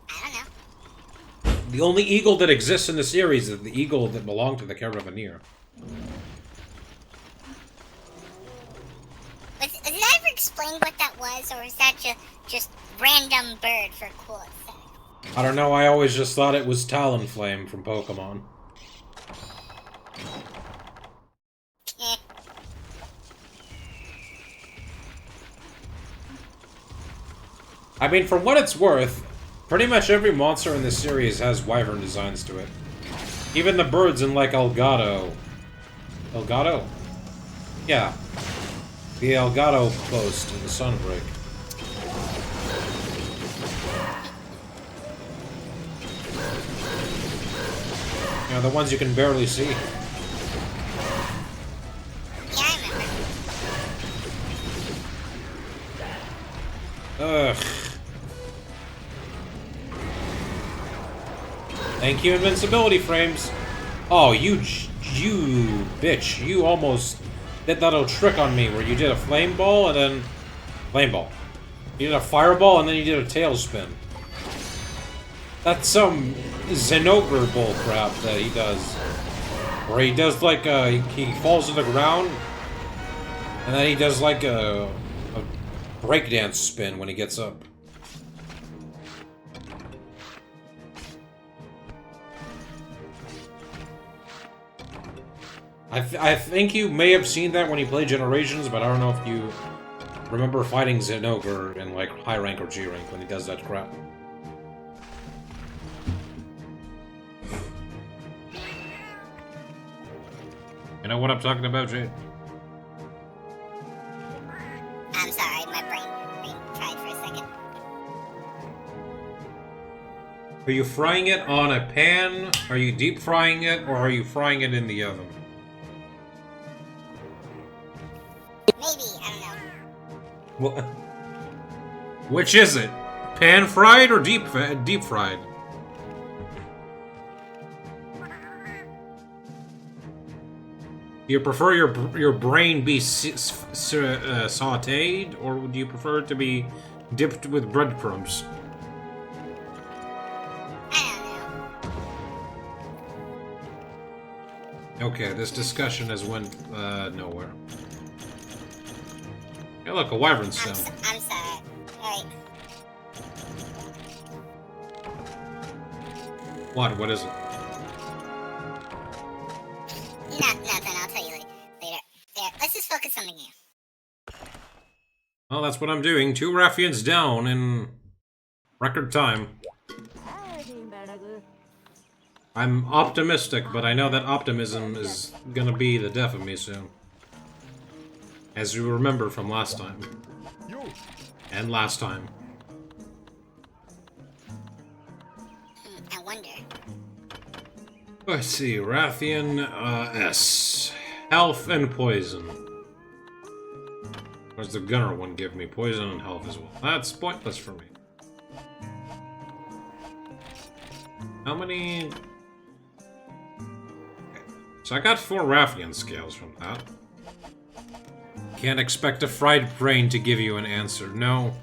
I don't know. The only eagle that exists in the series is the eagle that belonged to the Caravaneer. Was it ever explained what that was, or is that just random bird for cool effect? I don't know, I always just thought it was Talonflame from Pokemon. I mean, for what it's worth, pretty much every monster in this series has wyvern designs to it. Even the birds in, like, Elgato. Elgato? Yeah. The Elgato Post in the Sunbreak. You know, the ones you can barely see. Yeah, I remember. Ugh. Thank you, invincibility frames. Oh, you bitch. You almost did that little trick on me where you did a flame ball and then... Flame ball. You did a fireball and then you did a tailspin. That's some Xenogre bull crap that he does. Where he does like he falls to the ground and then he does like a breakdance spin when he gets up. I think you may have seen that when you played Generations, but I don't know if you Remember fighting Zinogre in, like, high rank or G rank when he does that crap. You know what I'm talking about, Jade? I'm sorry, my brain fried for a second. Are you frying it on a pan? Are you deep frying it? Or are you frying it in the oven? Maybe, I don't know. Well, which is it? Pan fried or deep fried? Do you prefer your brain be sautéed, or would you prefer it to be dipped with breadcrumbs? I don't know. Okay, this discussion has went nowhere. Hey, look, a wyvern stone. I'm sorry. Alright. What is it? Nothing, I'll tell you later. There, let's just focus on the game. Well, that's what I'm doing. 2 Raffians down in record time. I'm optimistic, but I know that optimism is gonna be the death of me soon. As you remember from last time. And last time. I wonder. Let's see, Rathian, S. Health and poison. Or does the gunner one give me poison and health as well? That's pointless for me. How many... Okay. So I got 4 Rathian scales from that. Can't expect a fried brain to give you an answer, no.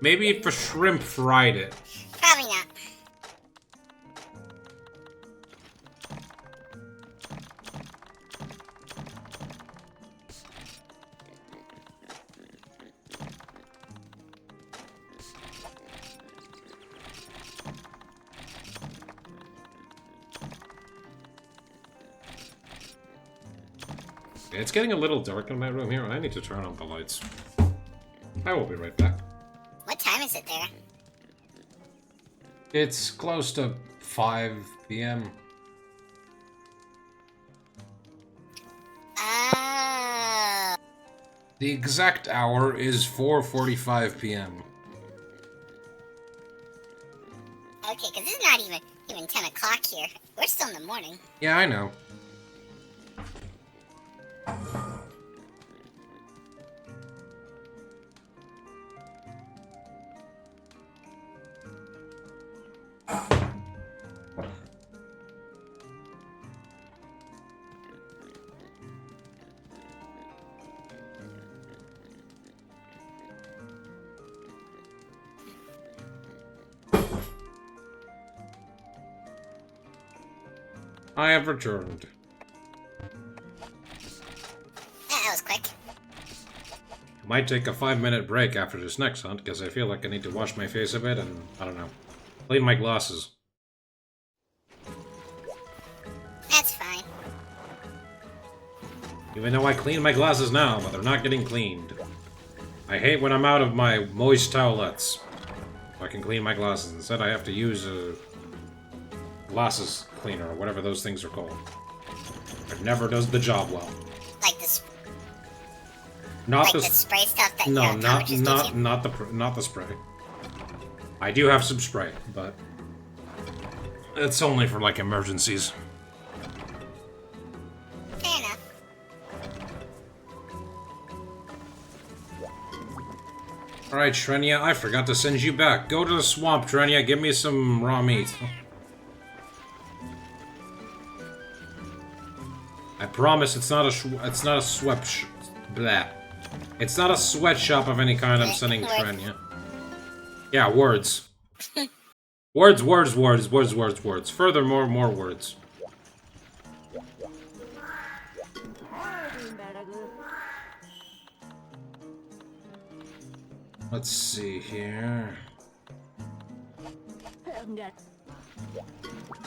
Maybe if a shrimp fried it. Probably not. It's getting a little dark in my room here. I need to turn on the lights. I will be right back. What time is it there? It's close to 5 p.m. Oh. The exact hour is 4:45 p.m. Okay, because it's not even 10 o'clock here. We're still in the morning. Yeah, I know. I have returned. That was quick. I might take a 5-minute break after this next hunt, because I feel like I need to wash my face a bit and, I don't know, clean my glasses. That's fine. Even though I clean my glasses now, but they're not getting cleaned. I hate when I'm out of my moist towelettes. So I can clean my glasses. Instead, I have to use a glasses cleaner, or whatever those things are called. It never does the job well. Like the Not the spray stuff that no, your not optometrist gives you? not the spray. I do have some spray, but it's only for like emergencies. Fair enough. Alright, Shrenya, I forgot to send you back. Go to the swamp, Shrenya, give me some raw meat. I promise it's not a blah. It's not a sweatshop of any kind I'm sending Shrenya. Yeah, words. Words. Furthermore, more words. Let's see here.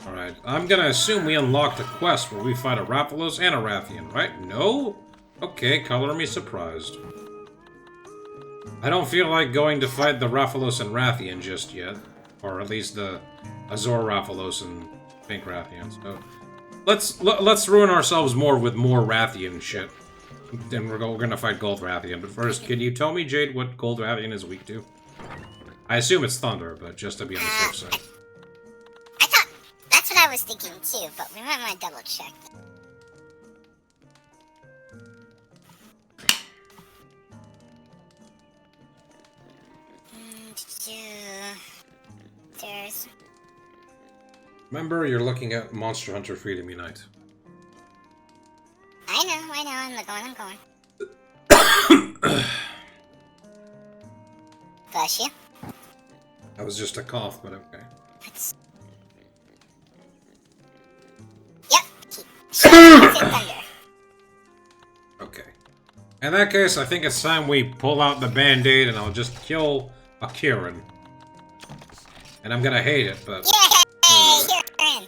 Alright, I'm gonna assume we unlocked a quest where we fight a Rathalos and a Rathian, right? No? Okay, color me surprised. I don't feel like going to fight the Rathalos and Rathian just yet. Or at least the Azor Rathalos and Pink Rathian. So let's ruin ourselves more with more Rathian shit. Then we're gonna fight Gold Rathian. But first, can you tell me, Jade, what Gold Rathian is weak to? I assume it's Thunder, but just to be on the safe side. I thought that's what I was thinking too, but we might want to double check. There's. Remember, you're looking at Monster Hunter Freedom Unite. I know, I'm going. Bless you. That was just a cough, but okay. Yep. Thunder. Okay. In that case, I think it's time we pull out the Band-Aid and I'll just kill a Kieran. And I'm gonna hate it, but... Yay! Kieran!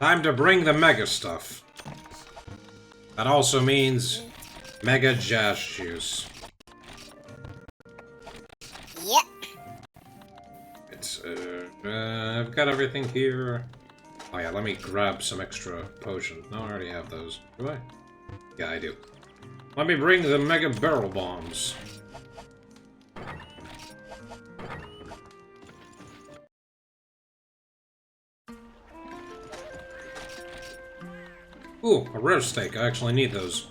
Time to bring the Mega stuff. That also means Mega Jazz Juice. Yep. It's, I've got everything here. Oh yeah, let me grab some extra potions. No, I already have those. Do I? Yeah, I do. Let me bring the Mega Barrel Bombs. Ooh, a rare steak. I actually need those.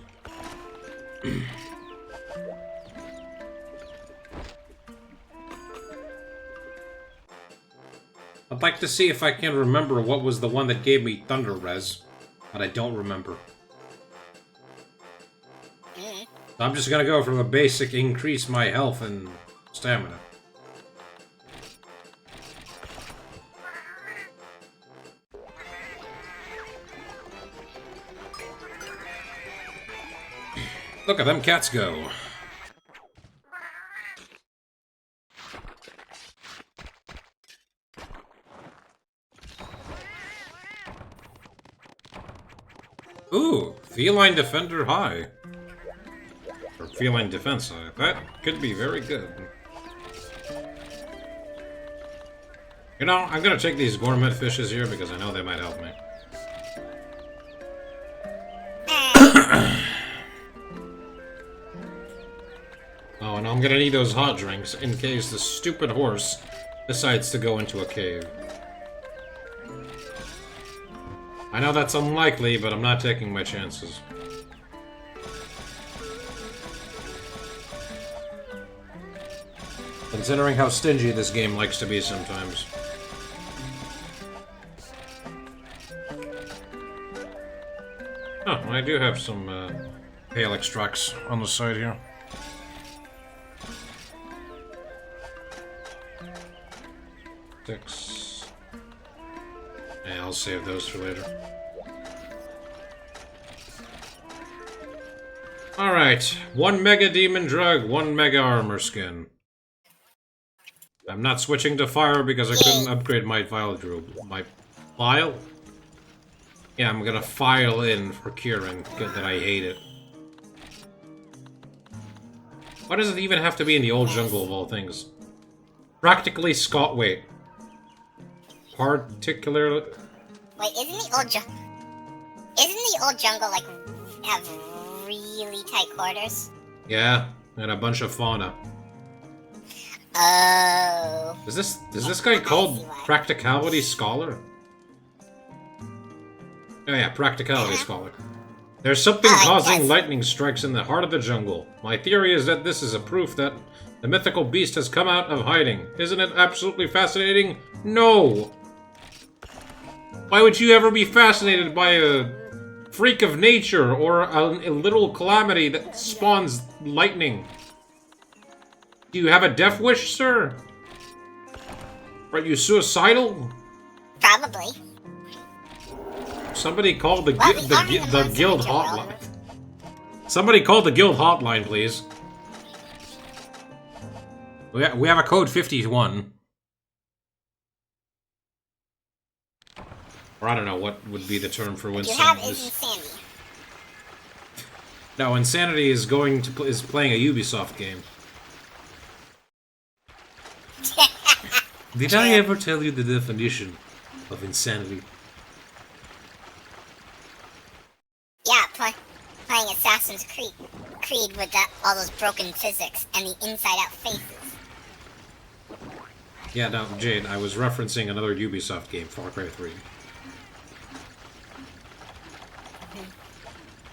I'd like to see if I can remember what was the one that gave me Thunder Res, but I don't remember. So I'm just gonna go for the basic increase my health and stamina. Look at them cats go. Ooh, Feline Defender High. Or Feline Defense High. That could be very good. You know, I'm gonna take these gourmet fishes here because I know they might help me. Oh, and I'm gonna need those hot drinks in case the stupid horse decides to go into a cave. I know that's unlikely, but I'm not taking my chances. Considering how stingy this game likes to be sometimes. Oh, I do have some pale extracts on the side here. Six. Yeah, I'll save those for later. Alright, one Mega Demon Drug, one Mega Armor Skin. I'm not switching to Fire because I couldn't upgrade my Vile Drew. My File? Yeah, I'm gonna file in for Kieran, that I hate it. Why does it even have to be in the old jungle of all things? Practically Scott. Wait. Particularly. Wait, isn't the old jungle like have really tight quarters? Yeah, and a bunch of fauna. Oh. Is this guy called Practicality Scholar? Oh yeah, Practicality Scholar. There's something causing lightning strikes in the heart of the jungle. My theory is that this is a proof that the mythical beast has come out of hiding. Isn't it absolutely fascinating? No! Why would you ever be fascinated by a freak of nature or a little calamity that spawns lightning? Do you have a death wish, sir? Are you suicidal? Probably. Somebody call the guild hotline. Somebody call the guild hotline, please. We have a code 51. Or I don't know what would be the term for when What you have someone is insanity. No, Insanity is is playing a Ubisoft game. Did I ever tell you the definition of insanity? Yeah, playing Assassin's Creed with all those broken physics and the inside-out faces. Yeah, no, Jade, I was referencing another Ubisoft game, Far Cry 3.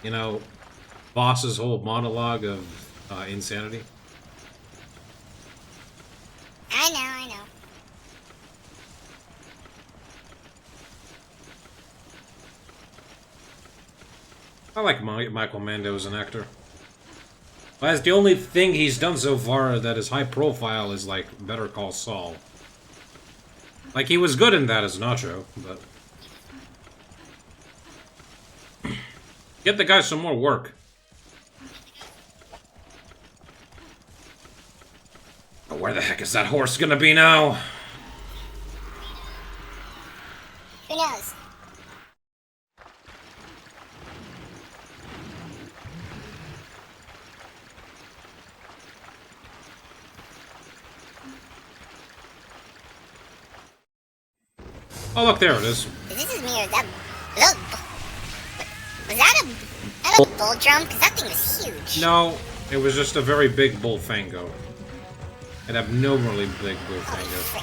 You know, Boss's whole monologue of insanity. I know. I like Michael Mando as an actor. But that's the only thing he's done so far that is high profile is, like, Better Call Saul. Like, he was good in that as Nacho, but... Get the guy some more work. Oh, where the heck is that horse gonna be now? Who knows? Oh, look, there it is. This is me or that... Look! Was that a bull drum? Because that thing was huge. No, it was just a very big bullfango. An abnormally big bullfango.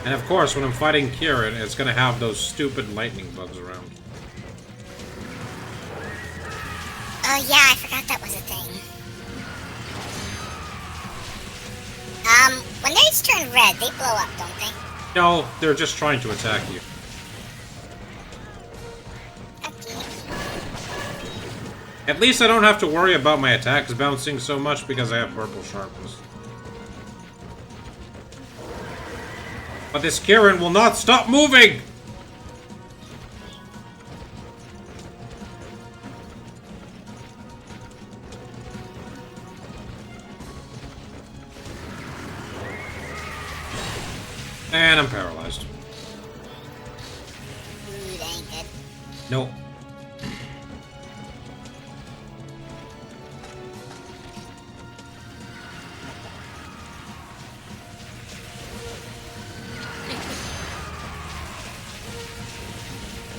And of course, when I'm fighting Kieran, it's gonna have those stupid lightning bugs around. Oh yeah, I forgot that was a thing. When they turn red, they blow up, don't they? No, they're just trying to attack you. Okay. At least I don't have to worry about my attacks bouncing so much because I have purple sharpness. But this Kieran will not stop moving! And I'm paralyzed. Ooh, that ain't good. Nope.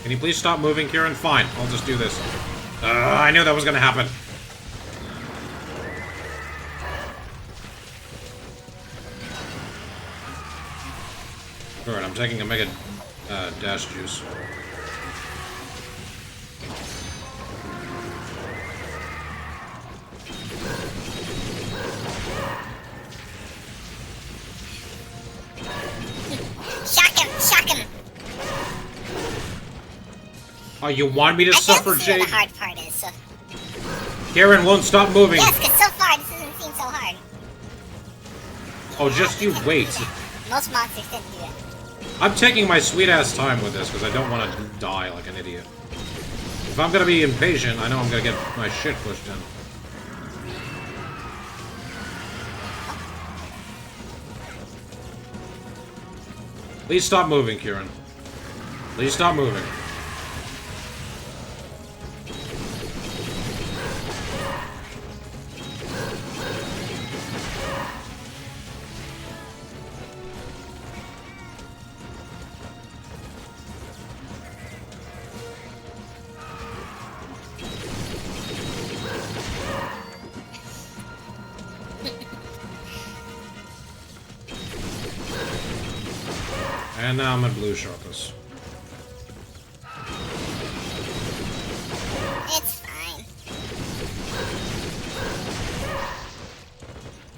Can you please stop moving, Kieran? Fine, I'll just do this. I knew that was gonna happen. Alright, I'm taking a Mega Dash Juice. Shock him! Oh, you want me to suffer, see Jade? what the hard part is, so... Kieran won't stop moving! Yes, because so far this doesn't seem so hard. Oh, just you wait. Most monsters didn't do it. I'm taking my sweet-ass time with this, because I don't want to die like an idiot. If I'm gonna be impatient, I know I'm gonna get my shit pushed in. Please stop moving, Kieran. Please stop moving. And now I'm at blue sharpness. It's fine.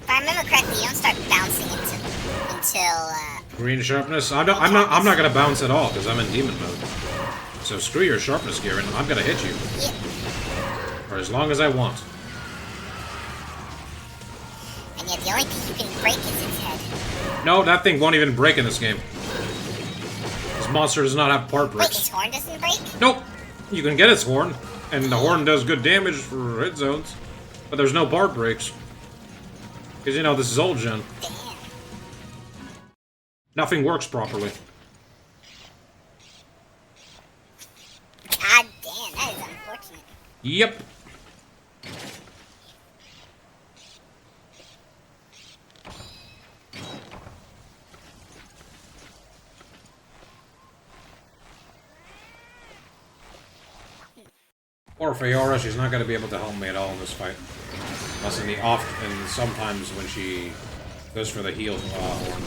If I remember correctly, you don't start bouncing until Green sharpness? I'm not gonna bounce at all because I'm in demon mode. So screw your sharpness, Kieran. I'm gonna hit you. Yeah. For as long as I want. And yet the only thing you can break is its head. No, that thing won't even break in this game. This monster does not have part Wait, breaks. its horn doesn't break? Nope. You can get its horn, and the horn does good damage for hit zones, but there's no part breaks. Because, you know, this is old gen. Damn. Nothing works properly. God damn, that is unfortunate. Yep. Poor Fiora, she's not going to be able to help me at all in this fight. Unless in the off, and sometimes when she goes for the heal horn.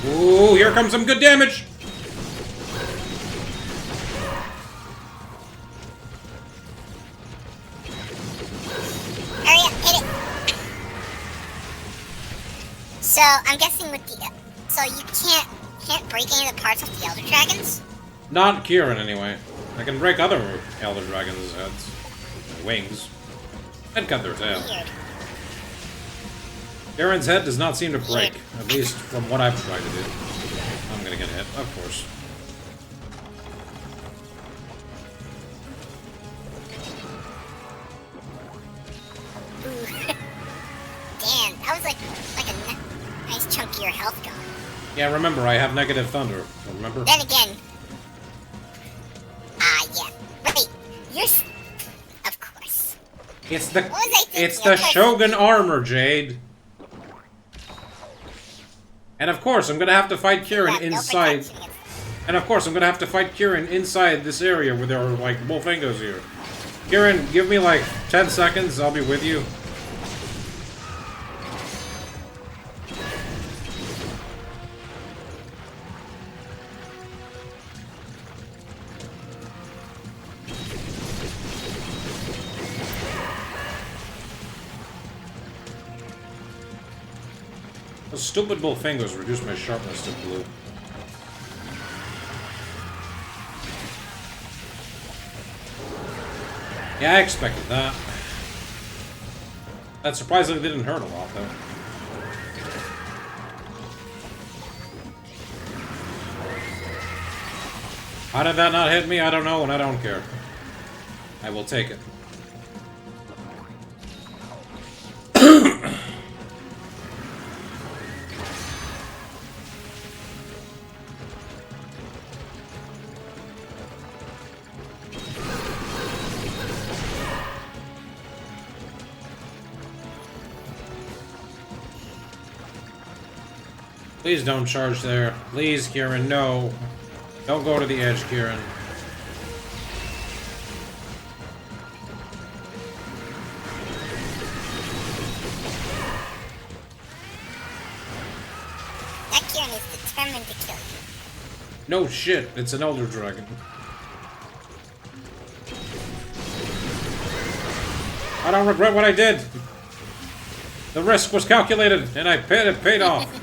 Ooh, here comes some good damage! Hurry up, hit it! So, I'm guessing with the... So you can't break any of the parts of the Elder Dragons? Not Kieran, anyway. I can break other Elder Dragons' heads. Wings. I'd cut their tail. Weird. Kieran's head does not seem to break, at least from what I've tried to do. I'm gonna get hit, of course. Ooh. Damn, that was like a nice chunk of your health gone. Yeah, remember, I have negative thunder. Remember? Then again... yeah. Wait, of course. It's the... What was I thinking? It's the Of course. Shogun armor, Jade. And of course, I'm gonna have to fight Kieran Yeah, no inside... protection against- And of course, I'm gonna have to fight Kieran inside this area where there are, like, Wolfangos here. Kieran, give me, like, 10 seconds, I'll be with you. Those stupid Wolfangos reduce my sharpness to blue. Yeah, I expected that. That surprisingly didn't hurt a lot, though. How did that not hit me? I don't know, and I don't care. I will take it. Please don't charge there. Please, Kieran, no. Don't go to the edge, Kieran. That Kieran is determined to kill you. No shit, it's an Elder Dragon. I don't regret what I did. The risk was calculated, and it paid off.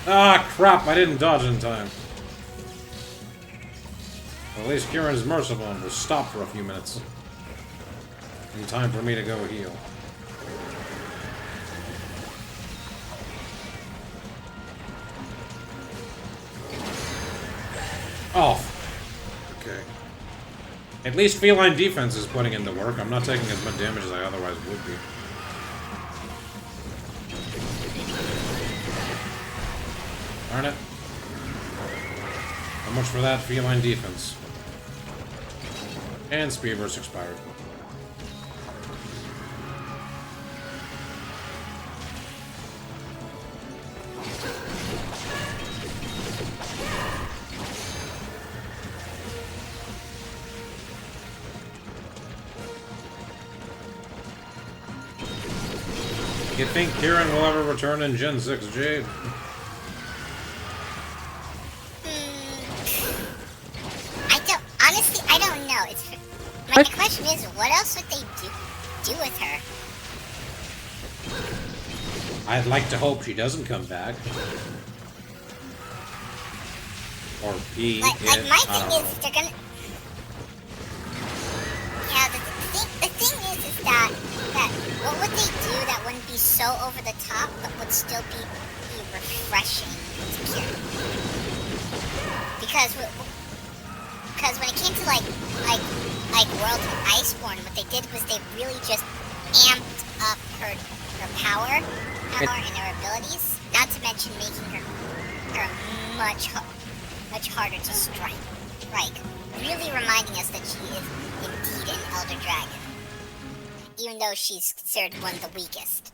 Ah, crap, I didn't dodge in time. Well, at least Kieran is merciful and will stop for a few minutes. In time for me to go heal. Oh. Okay. At least feline defense is putting in the work. I'm not taking as much damage as I otherwise would be. Darn it. How much for that feline defense? And speed burst expired. You think Kieran will ever return in Gen 6, Jade? Honestly, I don't know. The question is, what else would they do with her? I'd like to hope she doesn't come back. Or P. Like my thing is, they're gonna... Yeah, the thing is that what would they do that wouldn't be so over the top, but would still be refreshing to Kieran? Because like World of Iceborne. What they did was they really just amped up her power and her abilities. Not to mention making her much harder to strike. Really reminding us that she is indeed an Elder Dragon, even though she's considered one of the weakest.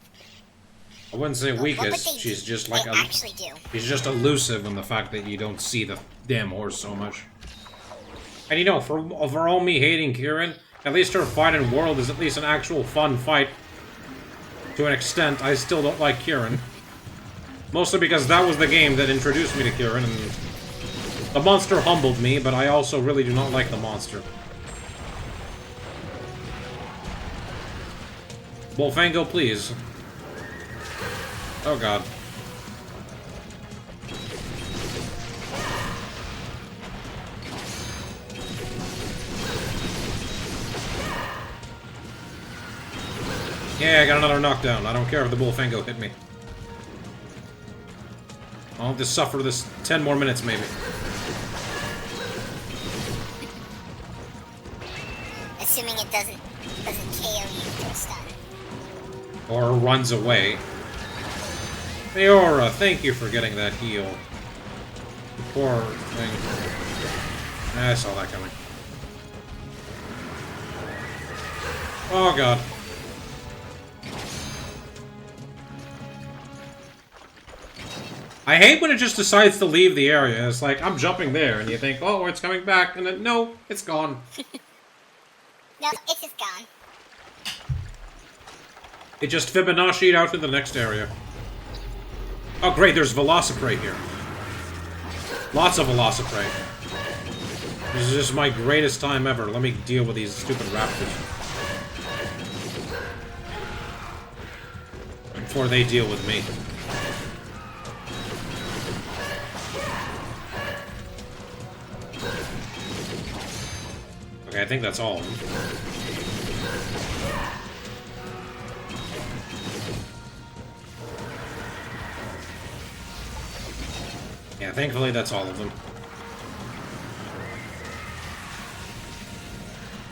I wouldn't say weakest. She's just like actually do. She's just elusive in the fact that you don't see the damn horse so much. And you know, for all me hating Kieran, at least her fight in World is at least an actual fun fight. To an extent, I still don't like Kieran. Mostly because that was the game that introduced me to Kieran, and the monster humbled me, but I also really do not like the monster. Wolfango, please. Oh god. Yeah, I got another knockdown. I don't care if the Bullfango hit me. I'll just suffer this 10 more minutes, maybe. Assuming it doesn't KO you for a stun. Or runs away. Leora, thank you for getting that heal. The poor thing. I saw that coming. Oh god. I hate when it just decides to leave the area. It's like, I'm jumping there, and you think, oh, it's coming back, and then, no, it's gone. No, it's just gone. It just Fibonacci'd out to the next area. Oh, great, there's Velociprey here. Lots of Velociprey. This is just my greatest time ever. Let me deal with these stupid raptors. Before they deal with me. Okay, I think that's all of them. Yeah, thankfully that's all of them.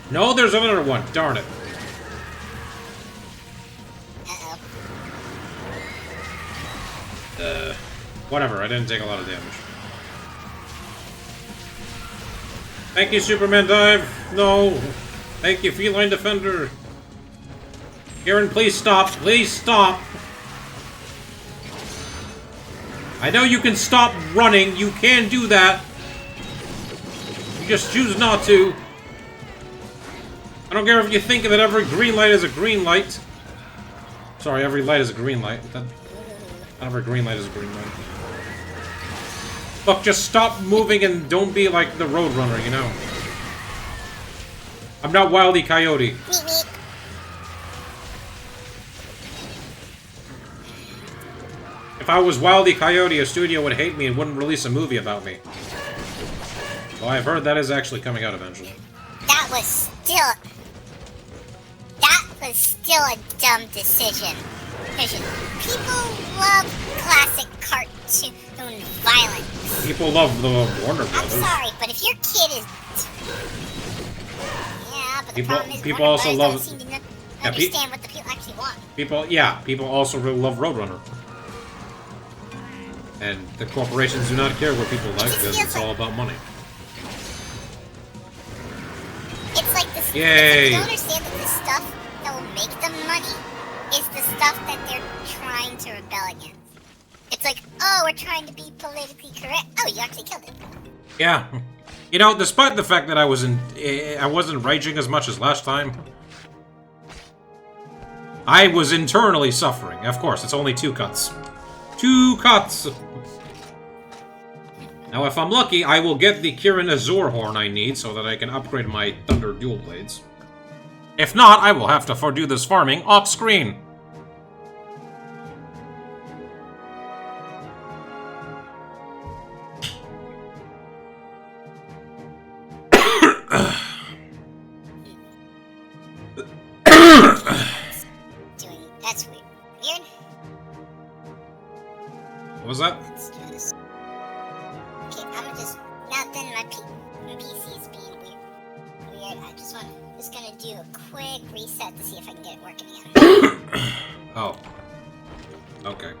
No, there's another one. Darn it. Whatever, I didn't take a lot of damage. Thank you, Superman Dive! No! Thank you, Feline Defender! Kieran, please stop! Please stop! I know you can stop running, you can do that! You just choose not to. I don't care if you think that every green light is a green light. Sorry, every light is a green light. Not every green light is a green light. Look, just stop moving and don't be like the Roadrunner, you know? I'm not Wile E. Coyote. If I was Wile E. Coyote, a studio would hate me and wouldn't release a movie about me. Well, I've heard that is actually coming out eventually. That was still a dumb decision. People love classic cartoon violence. People love the Warner Brothers. I'm sorry, but if your kid is... Yeah, but the problem is people Warner also Brothers love... doesn't seem to understand what the people actually want. People also really love Roadrunner. And the corporations do not care what people like because it's all about money. It's like this. Yay! You don't understand that the stuff that will make them money is the stuff that they're trying to rebel against. It's like, oh, we're trying to be politically correct. Oh, you actually killed it. Yeah. You know, despite the fact that I wasn't raging as much as last time, I was internally suffering. Of course, it's only 2 cuts. 2 cuts! Now, if I'm lucky, I will get the Kirin Azure Horn I need so that I can upgrade my Thunder Dual Blades. If not, I will have to do this farming off-screen. That's weird. Weird? What was that? Let's do this. Okay, I'm just... Now then, my PC is being weird. I just gonna do a quick reset to see if I can get it working again. Oh. Okay.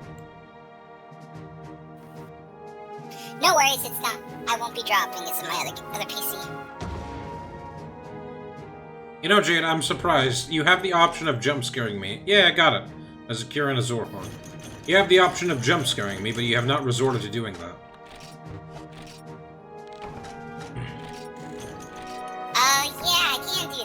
No worries, it's not. I won't be dropping. It's in my other PC. You know, Jade, I'm surprised. You have the option of jump scaring me. Yeah, I got it. As a Kira and a Zorhorn. You have the option of jump scaring me, but you have not resorted to doing that. Yeah, I can do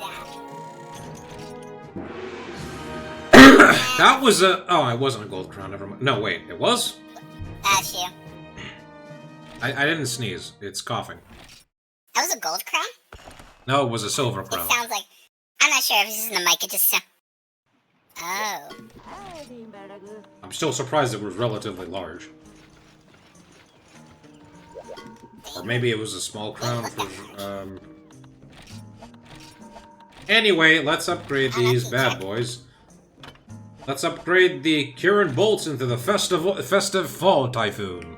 that. That was a... Oh, it wasn't a gold crown, never mind. No, wait, it was? That's you. I didn't sneeze. It's coughing. That was a gold crown? No, it was a silver crown. It sounds like... I'm not sure if this is in the mic, it just sounds... Oh. I'm still surprised it was relatively large. Or maybe it was a small crown for, Anyway, let's upgrade these bad boys. Let's upgrade the Kirin bolts into the festive fall typhoon.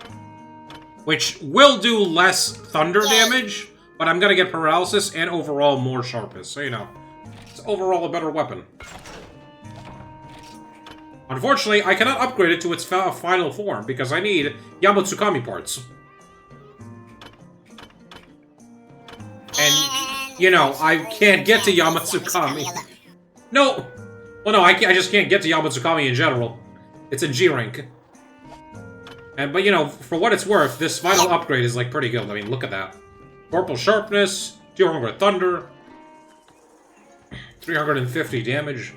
Which will do less thunder damage, but I'm gonna get paralysis and overall more sharpness, so you know. It's overall a better weapon. Unfortunately, I cannot upgrade it to its final form, because I need Yamatsukami parts. And, you know, I can't get to Yamatsukami. No! Well, no, I just can't get to Yamatsukami in general. It's in G rank. But, you know, for what it's worth, this final upgrade is, like, pretty good. I mean, look at that. Purple Sharpness, 200 Thunder, 350 damage.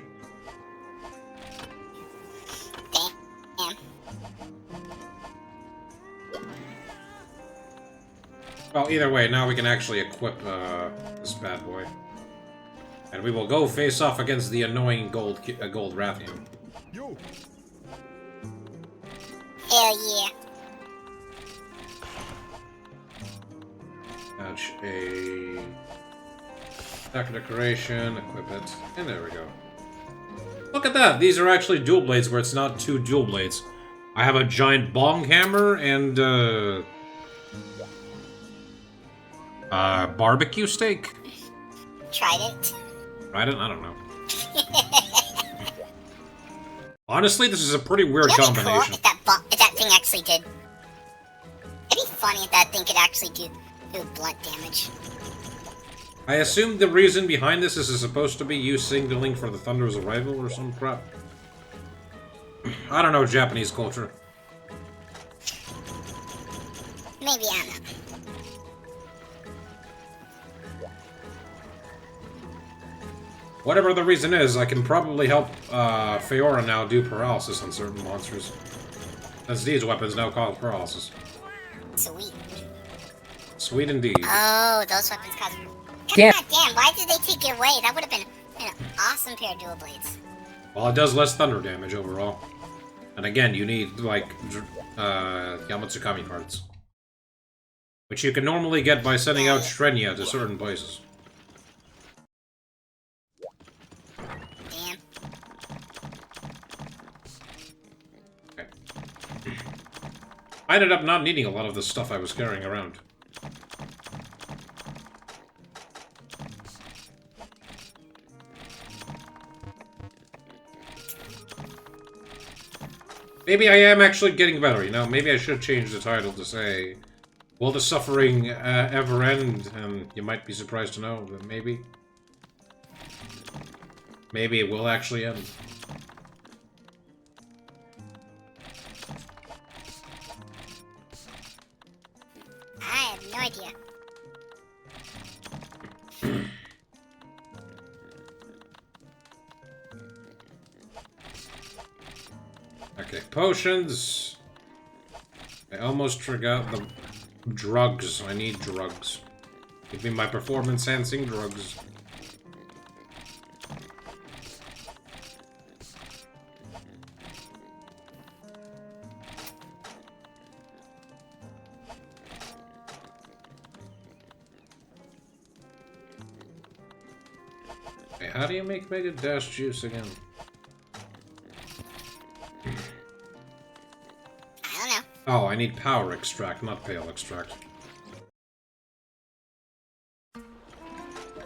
Well, either way, now we can actually equip this bad boy. And we will go face off against the annoying gold Rathian. Yo. Hell yeah. Attach a stack decoration, equip it, and there we go. Look at that! These are actually dual blades where it's not two dual blades. I have a giant bong hammer and barbecue steak? Tried it. Tried it? I don't know. Honestly, this is a pretty weird combination. Cool if that thing actually did. It'd be funny if that thing could actually do blunt damage. I assume the reason behind this is supposed to be you signaling for the Thunder's arrival or some crap. I don't know Japanese culture. Maybe, I don't know. Whatever the reason is, I can probably help Feora now do paralysis on certain monsters. As these weapons now cause paralysis. Sweet. Sweet indeed. Oh, those weapons cause... Damn. God damn, why did they take it away? That would have been an awesome pair of dual blades. Well, it does less thunder damage overall. And again, you need, like, Yamatsukami parts. Which you can normally get by sending out Shrenya to certain places. Damn. Okay. I ended up not needing a lot of the stuff I was carrying around. Maybe I am actually getting better, you know? Maybe I should change the title to say, will the suffering ever end? And you might be surprised to know that maybe. Maybe it will actually end. I have no idea. Okay, potions. I almost forgot the drugs. I need drugs. Give me my performance-enhancing drugs. Okay, how do you make Mega Dash juice again? Oh, I need power extract, not pale extract.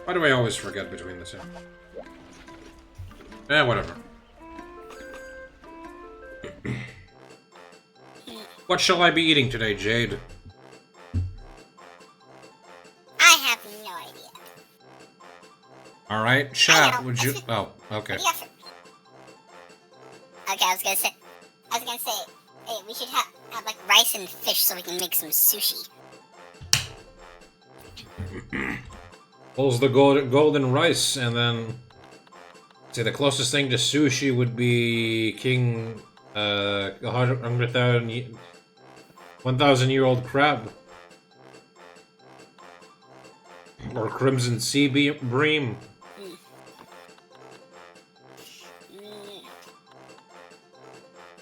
Why do I always forget between the two? Eh, whatever. What shall I be eating today, Jade? I have no idea. Alright, chat, would you... Oh, okay. Okay, I was gonna say, hey, we should have like rice and fish so we can make some sushi. Pulls the golden rice, and then... Say the closest thing to sushi would be King... 1,000-year-old crab. Or Crimson Sea Bream.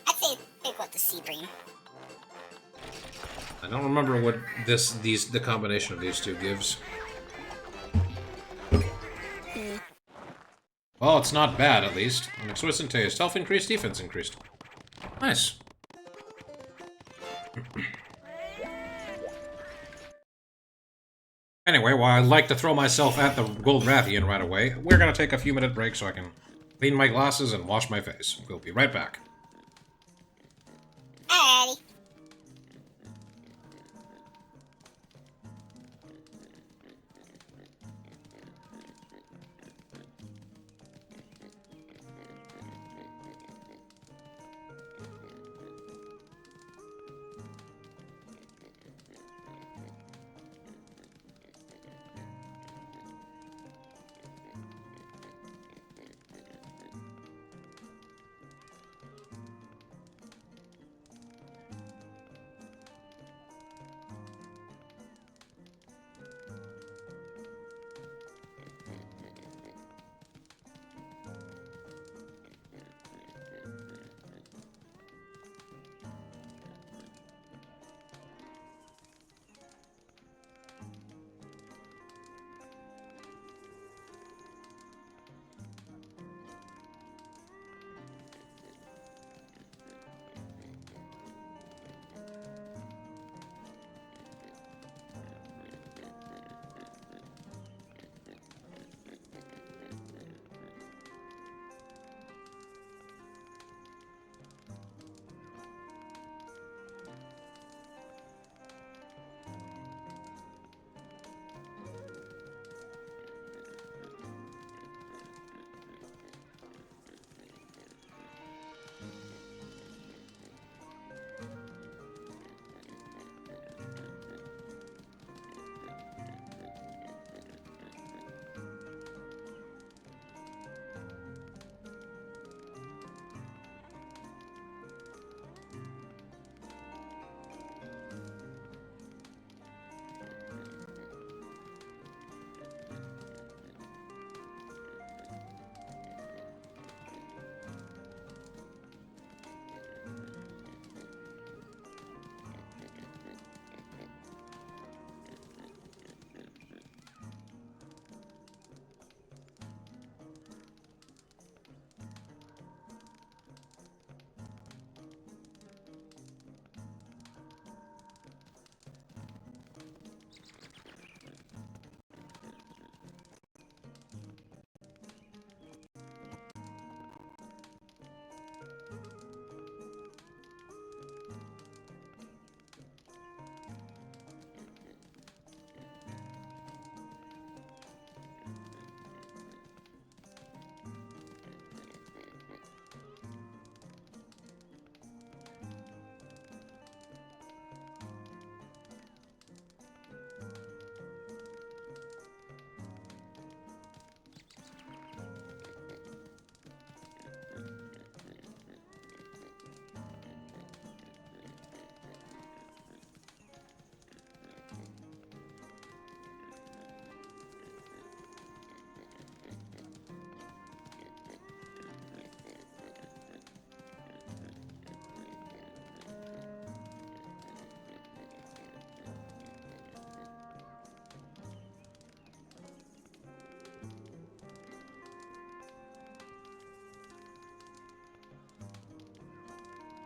I'd say pick what the sea bream. I don't remember what the combination of these two gives. Well, it's not bad, at least. Mixed Swiss and taste. Health increased, defense increased. Nice. Anyway, while I'd like to throw myself at the Gold Rathian right away, we're gonna take a few-minute break so I can clean my glasses and wash my face. We'll be right back. Alrighty.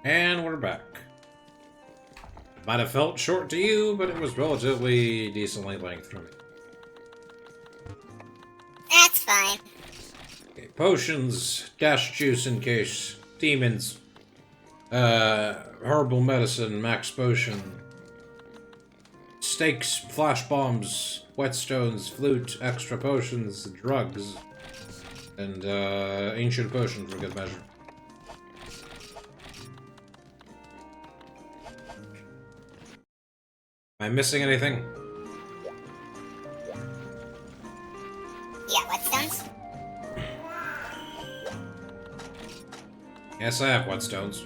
And we're back. It might have felt short to you, but it was relatively decently length for me. fine. Okay, potions, dash juice in case, demons, herbal medicine, max potion, stakes, flash bombs, whetstones, flute, extra potions, drugs, and ancient potion for good measure. Am I missing anything? Yeah, whetstones? Yes, I have whetstones.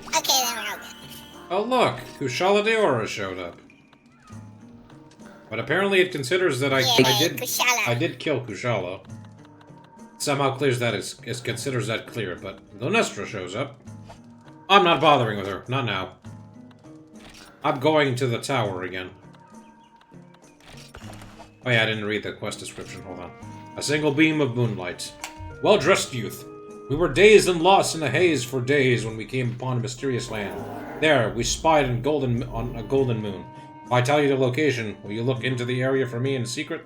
Okay, then we're all good. Oh look, Kushala Deora showed up. But apparently it considers that I did kill Kushala. Somehow clears that it considers that clear, but Lunestra shows up. I'm not bothering with her, not now. I'm going to the tower again. Oh yeah, I didn't read the quest description, hold on. A single beam of moonlight. Well-dressed youth. We were dazed and lost in a haze for days when we came upon a mysterious land. There, we spied on a golden moon. If I tell you the location, will you look into the area for me in secret?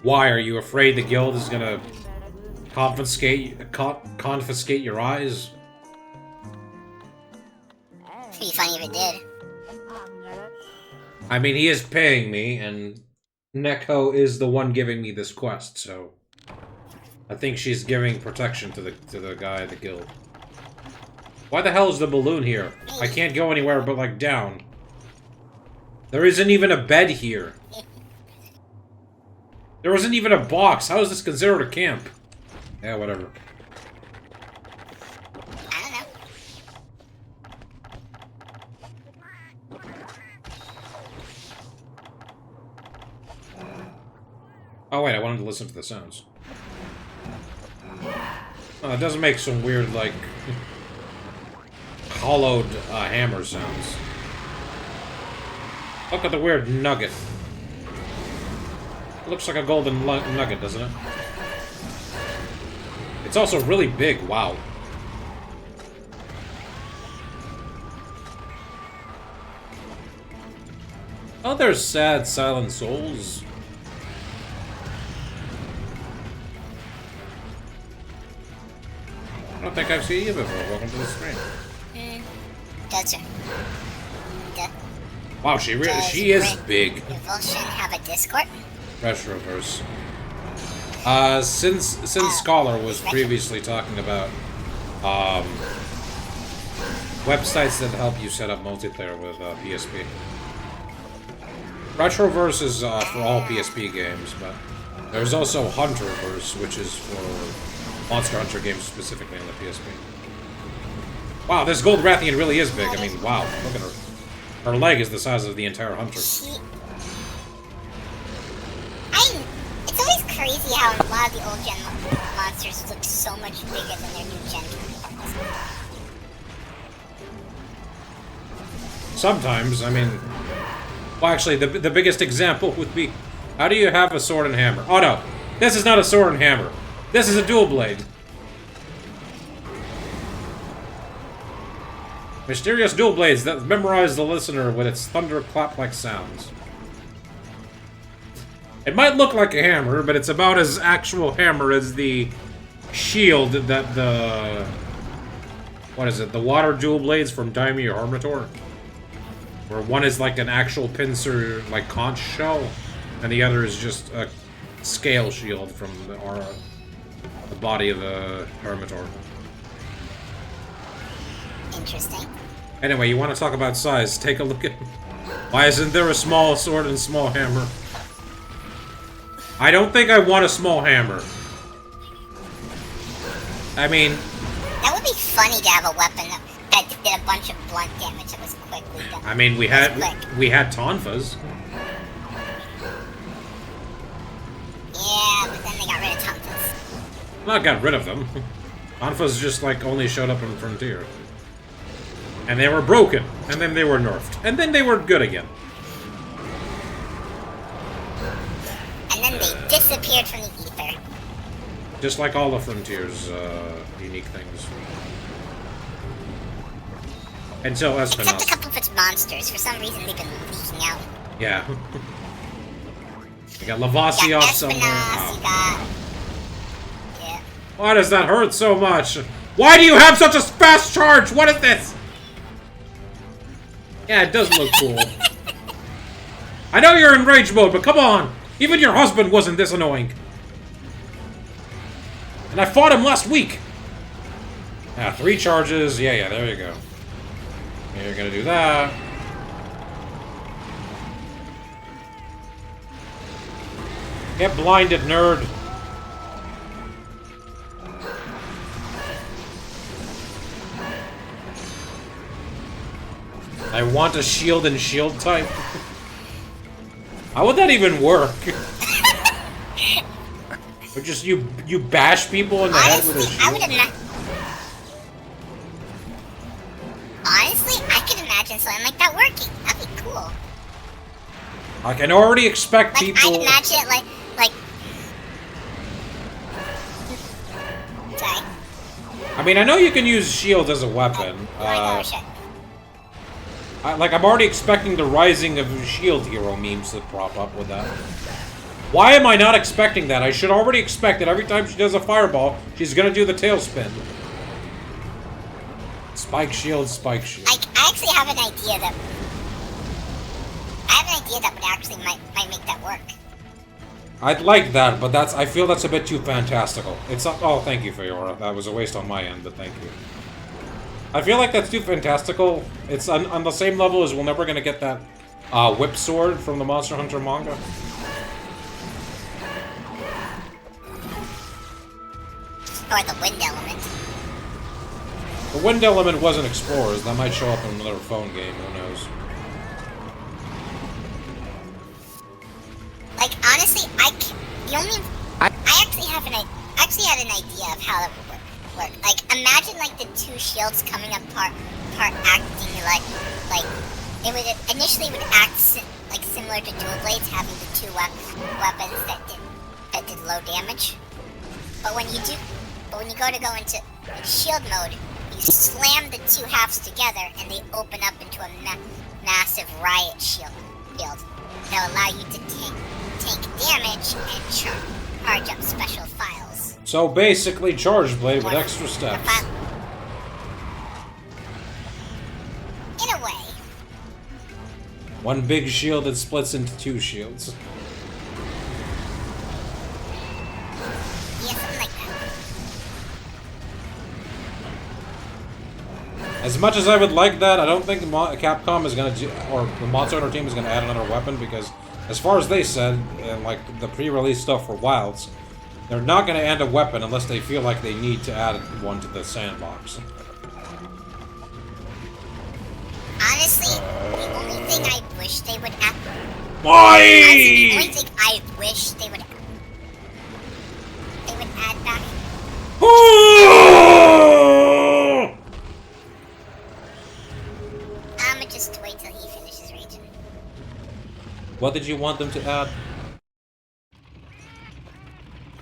Why, are you afraid the guild is gonna confiscate your eyes? It'd be funny if it did. I mean, he is paying me, and Neko is the one giving me this quest, so I think she's giving protection to the guy at the guild. Why the hell is the balloon here? I can't go anywhere but, like, down. There isn't even a bed here. There wasn't even a box. How is this considered a camp? Yeah, whatever. I don't know. Oh wait, I wanted to listen to the sounds. Oh, it doesn't make some weird, like, hollowed hammer sounds. Look at the weird nugget. It looks like a golden nugget, doesn't it? It's also really big, wow. Oh, there's sad, silent souls. I don't think I've seen you before. Welcome to the stream. Gotcha. Wow, she is big. Revulsion have a Discord? Retroverse. Since Scholar was previously talking about websites that help you set up multiplayer with PSP. Retroverse is for all PSP games, but there's also Hunterverse, which is for Monster Hunter games specifically on the PSP. Wow, this Gold Rathian really is big. I mean, wow, look at her. Her leg is the size of the entire Hunter. It's always crazy how a lot of the old gen monsters look so much bigger than their new gen counterparts. Sometimes, I mean... Well, actually, the biggest example would be... How do you have a sword and hammer? Oh, no. This is not a sword and hammer. This is a dual blade. Mysterious dual blades that memorize the listener with its thunderclap-like sounds. It might look like a hammer, but it's about as actual hammer as the shield that the... What is it? The water dual blades from Daimyo Armator? Where one is like an actual pincer, like, conch shell, and the other is just a scale shield from the body of the Armator. Interesting. Anyway, you want to talk about size, take a look at... Why isn't there a small sword and small hammer? I don't think I want a small hammer. I mean... That would be funny to have a weapon that did a bunch of blunt damage that was quickly done. I mean, we had Tonfas. Yeah, but then they got rid of Tonfas. Not got rid of them. Tonfas just, like, only showed up in Frontier. And they were broken, and then they were nerfed, and then they were good again. And then they disappeared from the ether. Just like all the Frontier's unique things. Until Espinosa. Except a couple of its monsters. For some reason, they've been leaking out. Yeah. You got Lavasioff somewhere. You got... Yeah. Why does that hurt so much? Why do you have such a fast charge? What is this? Yeah, it does look cool. I know you're in rage mode, but come on! Even your husband wasn't this annoying. And I fought him last week! Yeah, 3 charges. Yeah, there you go. Yeah, you're gonna do that. Get blinded, nerd. I want a shield and shield type. How would that even work? Or just you bash people in the head with a shield? I would imagine. Honestly, I can imagine something like that working. That'd be cool. I can already expect people. I imagine it like. Sorry. I mean, I know you can use shields as a weapon. I'm already expecting the rising of shield hero memes to prop up with that. Why am I not expecting that? I should already expect that every time she does a fireball, she's gonna do the tailspin. Spike shield, spike shield. I actually have an idea that... would actually might make that work. I'd like that, but I feel that's a bit too fantastical. It's not... Oh, thank you, Fiora. That was a waste on my end, but thank you. I feel like that's too fantastical. It's on the same level as we're never gonna get that whip sword from the Monster Hunter manga. Or the wind element. The wind element wasn't Explorers. That might show up in another phone game. Who knows? Like, honestly, I actually had an idea of how that would work. Like, imagine like the 2 shields coming apart acting like it would initially act similar to dual blades, having the 2 weapons that did low damage. But when you go into shield mode, you slam the 2 halves together, and they open up into a massive riot shield. That'll allow you to take damage and charge up special files. So basically, Charge Blade with extra steps. In a way. One big shield that splits into 2 shields. Yeah, something like that. As much as I would like that, I don't think Capcom is gonna do, or the Monster Hunter team is gonna add another weapon, because as far as they said, in like the pre-release stuff for Wilds, they're not gonna add a weapon unless they feel like they need to add one to the sandbox. Honestly, the only thing I wish they would add... Why? Honestly, the only thing I wish they would add back... I'ma just wait till he finishes raging. What did you want them to add?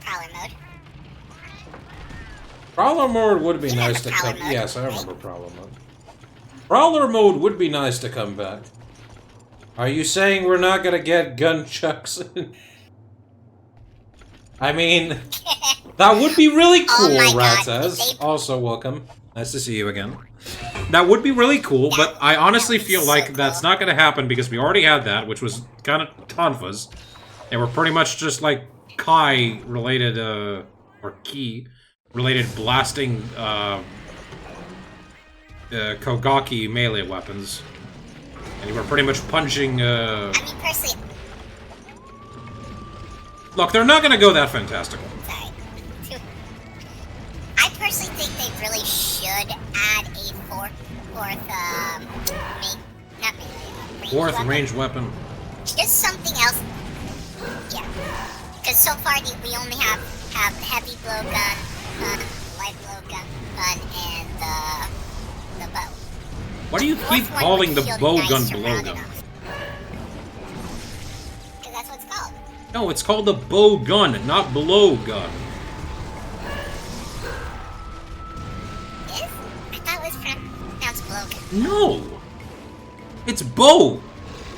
Prowler mode. Prowler mode would be nice to come... Yes, I remember Prowler mode. Prowler mode would be nice to come back. Are you saying we're not gonna get gunchucks? I mean, that would be really cool, Rat says. Also, welcome. Nice to see you again. That would be really cool, but I honestly feel like that's not gonna happen because we already had that, which was kind of Tonfas. They were pretty much just like Kai-related, or Ki-related blasting, Kogaki melee weapons. And you were pretty much punching, I mean, personally... Look, they're not gonna go that fantastical. Sorry. I personally think they really should add a fourth range weapon. Just something else. Yeah. Because so far we only have heavy blowgun, light blowgun, and the bow. Why do you keep calling the bowgun blowgun? Because that's what it's called. No, it's called the bowgun, not blowgun. Is? I thought it was pronounced blowgun. No! It's bow!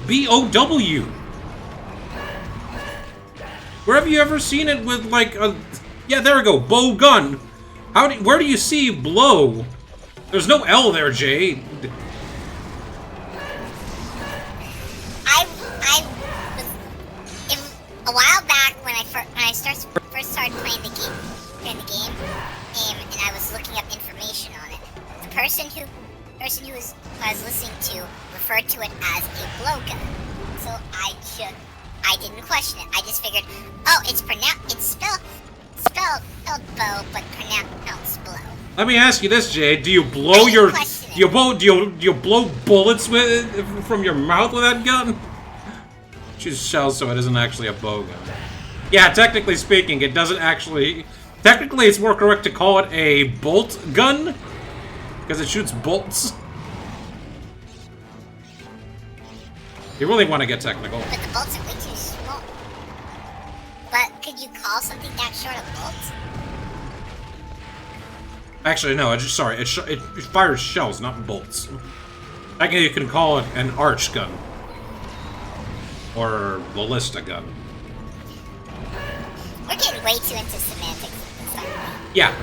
B-O-W! Where have you ever seen it with, like, a... Yeah, there we go, bow gun. Where do you see blow? There's no L there, Jay. I was a while back when I first started playing the game, and I was looking up information on it. The person who I was listening to referred to it as a blow gun. So I didn't question it. I just figured, oh, it's spelled bow, but pronounced blow. Let me ask you this, Jay. Do you blow do you blow bullets from your mouth with that gun? She's shells, so it isn't actually a bow gun. Yeah, technically speaking, it doesn't actually... Technically, it's more correct to call it a bolt gun, because it shoots bolts. You really want to get technical. But the bolts are way too small. But could you call something that short a bolt? Actually, no. It fires shells, not bolts. Technically, you can call it an arch gun. Or ballista gun. We're getting way too into semantics at this time. Yeah.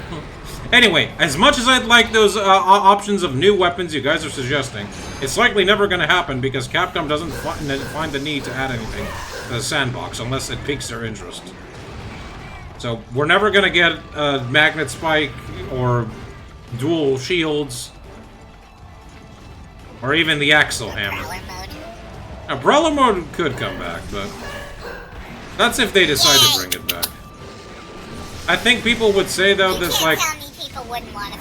Anyway, as much as I'd like those options of new weapons you guys are suggesting, it's likely never going to happen because Capcom doesn't find the need to add anything to the sandbox unless it piques their interest. So we're never going to get a magnet spike or dual shields or even the axle hammer. Brawler mode. Now, Brawler mode could come back, but that's if they decide to bring it back. I think people would say though this like. Tell me people wouldn't want to.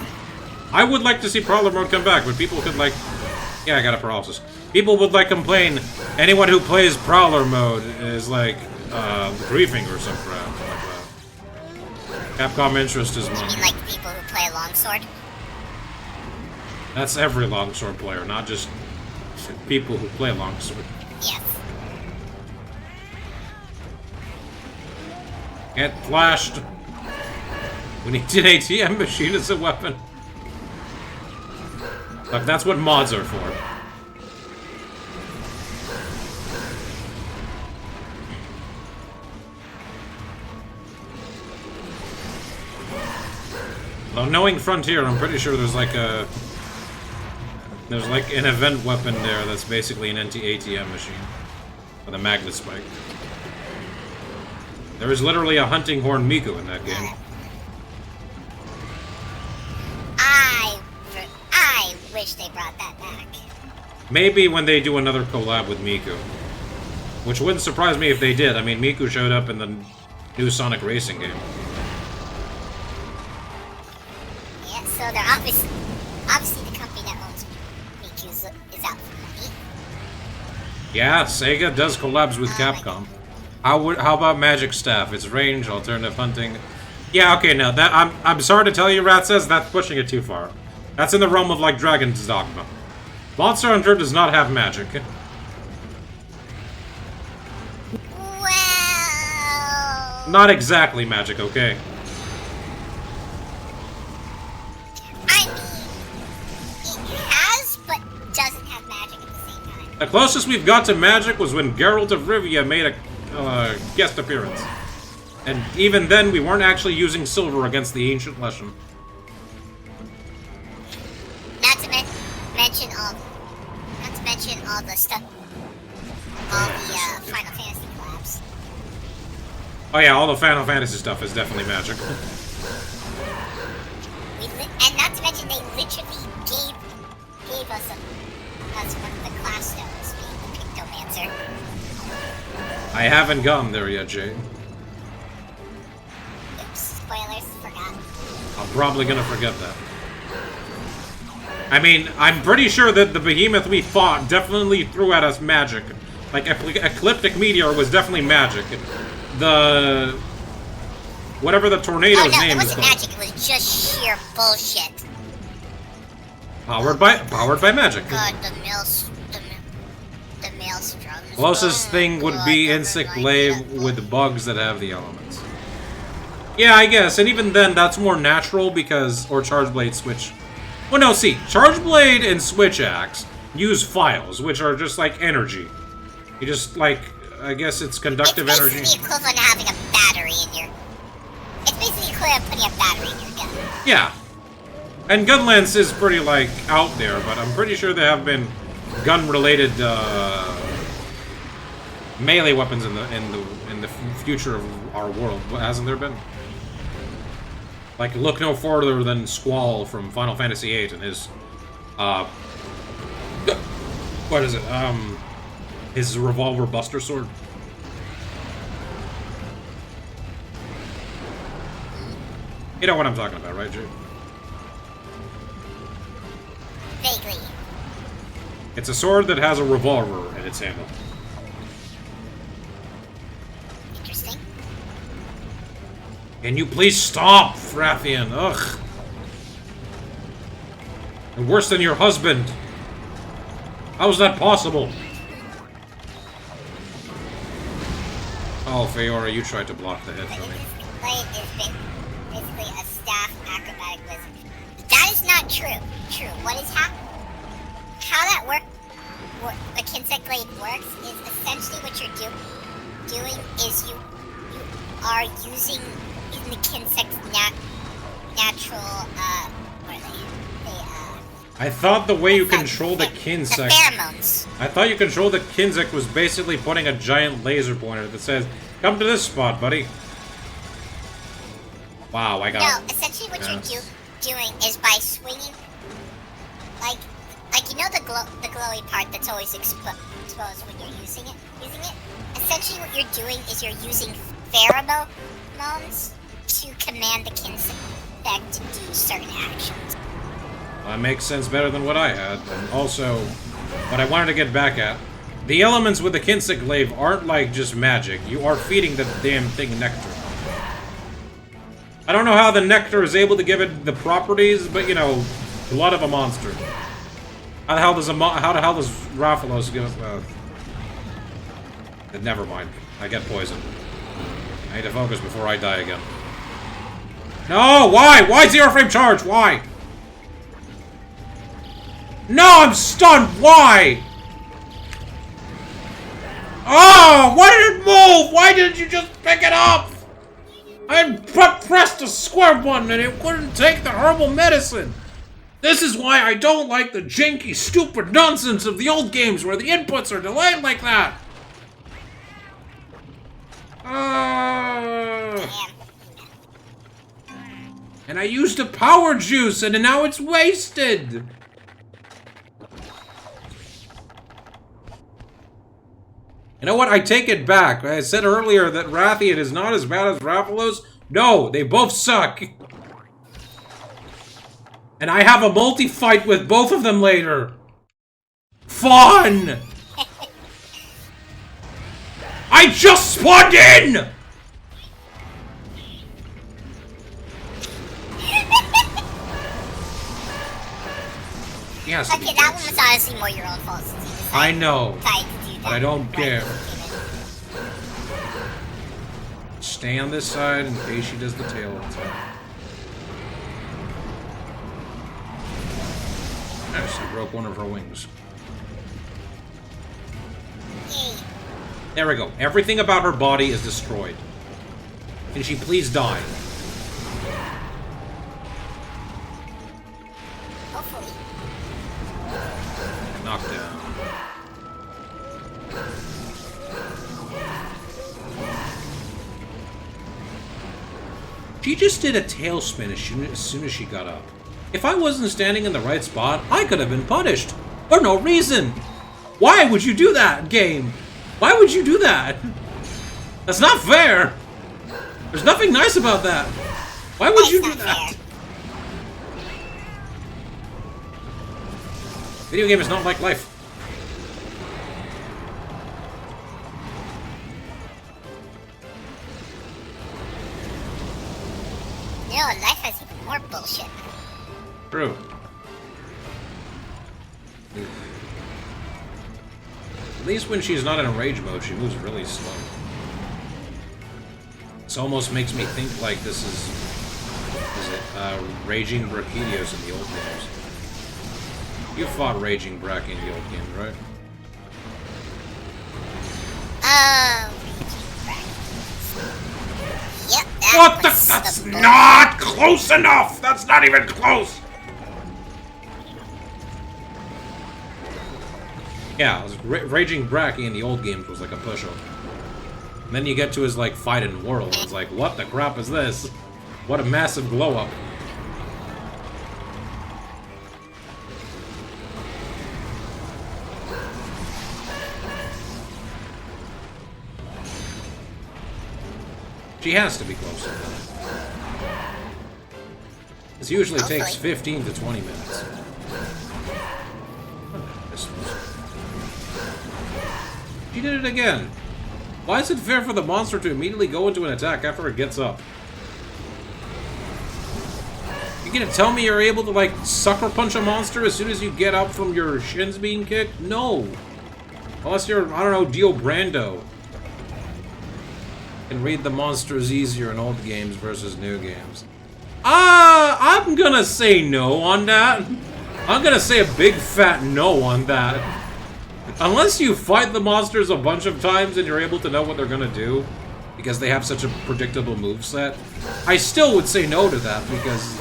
I would like to see Brawler mode come back, but people could like. Yeah, I got a paralysis. People would like complain. Anyone who plays Brawler mode is like griefing or some crap like that. Capcom interest is You money. mean like people who play longsword? That's every longsword player, not just people who play longsword. Yes. Get flashed. We need an ATM machine as a weapon. Look, that's what mods are for. Well, knowing Frontier, I'm pretty sure there's like an event weapon there that's basically an anti-ATM machine with a magnet spike. There is literally a hunting horn Miku in that game. I wish they brought that back. Maybe when they do another collab with Miku. Which wouldn't surprise me if they did. I mean, Miku showed up in the new Sonic Racing game. Yeah, so they're obviously the company that owns Miku is out for money. Yeah, Sega does collabs with Capcom. How about Magic Staff? It's range, alternative hunting. Yeah, okay, now that I'm sorry to tell you, Rat says that's pushing it too far. That's in the realm of like Dragon's Dogma. Monster Hunter does not have magic. Well, Not exactly magic, okay? I mean, it has, but doesn't have magic at the same time. The closest we've got to magic was when Geralt of Rivia made a guest appearance. And even then, we weren't actually using silver against the Ancient Leshen. Not to mention all the stuff, all the Final Fantasy collabs. Oh yeah, all the Final Fantasy stuff is definitely magic. And not to mention they literally gave us one of the class stones, being the Pictomancer. I haven't gotten there yet, Jay. Oops, spoilers, forgot. I'm probably gonna forget that. I mean, I'm pretty sure that the behemoth we fought definitely threw at us magic. Like, Ecliptic Meteor was definitely magic. The... whatever the tornado's name is it wasn't called. magic, it was just sheer bullshit. Powered by magic. God, the maelstrom. Closest thing would be Insect Glaive with bugs that have the elements. Yeah, I guess, and even then, that's more natural because... or Charge Blade Switch. Well, no, see, Charge Blade and Switch Axe use files, which are just like energy. You just, like, I guess it's conductive energy. It's basically equivalent to having a battery in your... It's basically equivalent to putting a battery in your gun. Yeah. And Gunlance is pretty, like, out there, but I'm pretty sure there have been gun-related, melee weapons in the future of our world. Hasn't there been? Like, look no further than Squall from Final Fantasy VIII and his, what is it? His revolver buster sword. You know what I'm talking about, right, Jay? Vaguely. It's a sword that has a revolver in its handle. Interesting. Can you please stop, Frathian? Ugh. And worse than your husband. How is that possible? Oh, Feora, you tried to block the hit for me. This blade is basically a staff acrobatic wizard. That is not true. What is how that the Kinsect blade works is essentially what you're doing is you are using the Kinsect's natural what are they? I thought the way you control the Kinsect... The pheromones. I thought you control the Kinsect was basically putting a giant laser pointer that says, "Come to this spot, buddy." Wow, I got... No, essentially what you're doing is by swinging, like you know the glowy part that's always exposed when you're using it. Essentially what you're doing is you're using pheromones to command the Kinsect to do certain actions. That makes sense better than what I had. And also, what I wanted to get back at, the elements with the Kinsect glaive aren't like just magic. You are feeding the damn thing nectar. I don't know how the nectar is able to give it the properties, but you know, blood of a monster. How the hell does Rathalos give us? Never mind. I get poisoned. I need to focus before I die again. No, why? Why zero frame charge? Why? No, I'm stunned. Why? Oh, why did it move? Why didn't you just pick it up? I pressed the square button and it wouldn't take the herbal medicine. This is why I don't like the janky, stupid nonsense of the old games where the inputs are delayed like that. And I used a power juice and now it's wasted. You know what? I take it back. I said earlier that Rathian is not as bad as Rathalos. No, they both suck. And I have a multi-fight with both of them later. Fun! I just spawned in! Yes. Okay, that one was honestly more your own fault. I know. But I don't care. Stay on this side in case she does the tail attack. Nice, I broke one of her wings. There we go. Everything about her body is destroyed. Can she please die? Hopefully. Knocked down. She just did a tailspin as soon as she got up. If I wasn't standing in the right spot, I could have been punished. For no reason. Why would you do that, game? Why would you do that? That's not fair. There's nothing nice about that. Why would you do that? Video game is not like life. No, life has even more bullshit. True. At least when she's not in rage mode, she moves really slow. This almost makes me think like this is Raging Brachiosaurus in the old games. You fought Raging Brack in the old games, right? Oh, yep, What the? That's not close enough! That's not even close! Yeah, Raging Bracky in the old games was like a push-up. And then you get to his, like, fight in World, and it's like, what the crap is this? What a massive glow-up. She has to be close. This usually takes 15 to 20 minutes. She did it again. Why is it fair for the monster to immediately go into an attack after it gets up? You gonna tell me you're able to, like, sucker punch a monster as soon as you get up from your shins being kicked? No. Unless you're, I don't know, Dio Brando. Can read the monsters easier in old games versus new games. I'm gonna say no on that. I'm gonna say a big fat no on that. Unless you fight the monsters a bunch of times and you're able to know what they're gonna do, because they have such a predictable moveset, I still would say no to that, because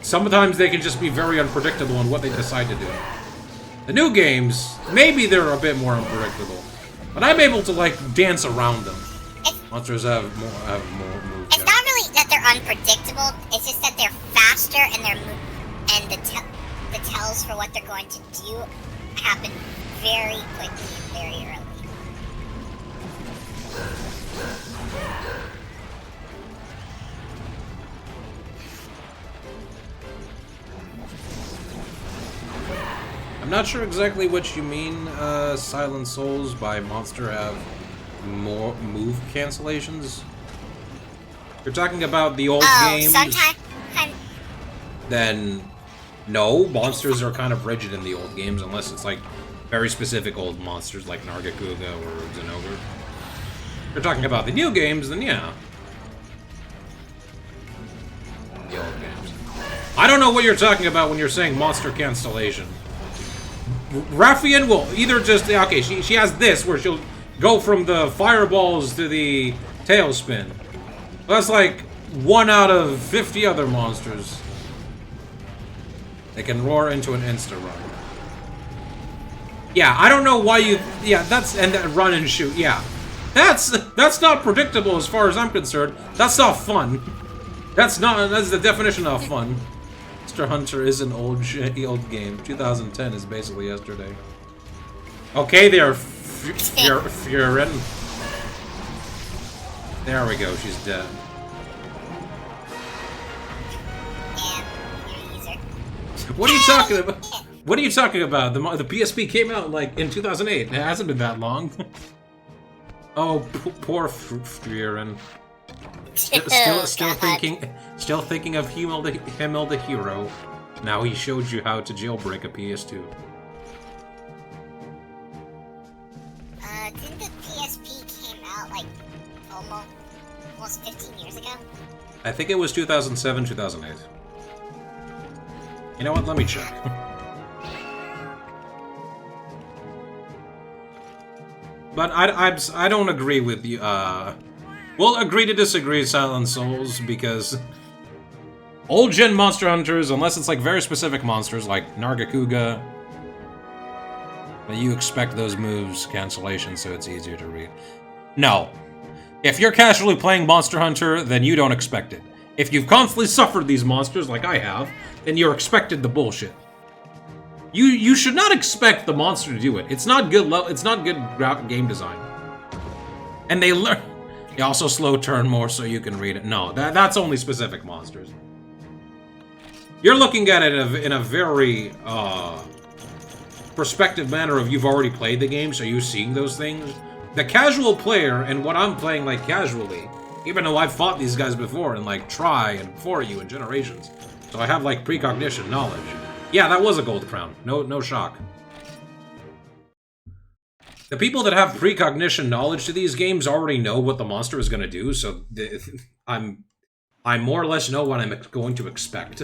sometimes they can just be very unpredictable in what they decide to do. The new games, maybe they're a bit more unpredictable, but I'm able to, like, dance around them. Monsters have more moves. It's not really that they're unpredictable. It's just that they're faster, and the tells for what they're going to do happen very quickly and very early. I'm not sure exactly what you mean, Silent Souls, by monster have more move cancellations. You're talking about the old games? Sometimes. Then, no, monsters are kind of rigid in the old games, unless it's like very specific old monsters like Nargacuga or Zenogre. If you're talking about the new games, then yeah. The old games. I don't know what you're talking about when you're saying monster cancellation. Raffian will either just... Okay, she has this, where she'll go from the fireballs to the tailspin. That's like 1 out of 50 other monsters. They can roar into an insta-run. Yeah, I don't know why you... Yeah, that's... And that run and shoot, yeah. That's not predictable as far as I'm concerned. That's not fun. That's the definition of fun. Monster Hunter is an old game. 2010 is basically yesterday. Okay, they're Furin. There we go, she's dead. What are you talking about? What are you talking about? The PSP came out like in 2008. It hasn't been that long. Oh, poor Furin. Still thinking of Himmel the hero. Now he showed you how to jailbreak a PS2. Didn't the PSP came out like almost 15 years ago? I think it was 2007, 2008. You know what? Let me check. But I don't agree with you. We'll agree to disagree, Silent Souls, because old gen Monster Hunters, unless it's like very specific monsters like Nargacuga, but you expect those moves cancellation, so it's easier to read. No. If you're casually playing Monster Hunter, then you don't expect it. If you've constantly suffered these monsters, like I have, then you're expected the bullshit. You should not expect the monster to do it. It's not good. It's not good game design. And they learn. They also slow turn more so you can read it. No, that's only specific monsters. You're looking at it in a very perspective manner of you've already played the game, so you're seeing those things. The casual player and what I'm playing like casually, even though I've fought these guys before and like Try and For You and Generations, so I have like precognition knowledge. Yeah, that was a gold crown. No shock. The people that have precognition knowledge to these games already know what the monster is going to do, so I more or less know what I'm going to expect.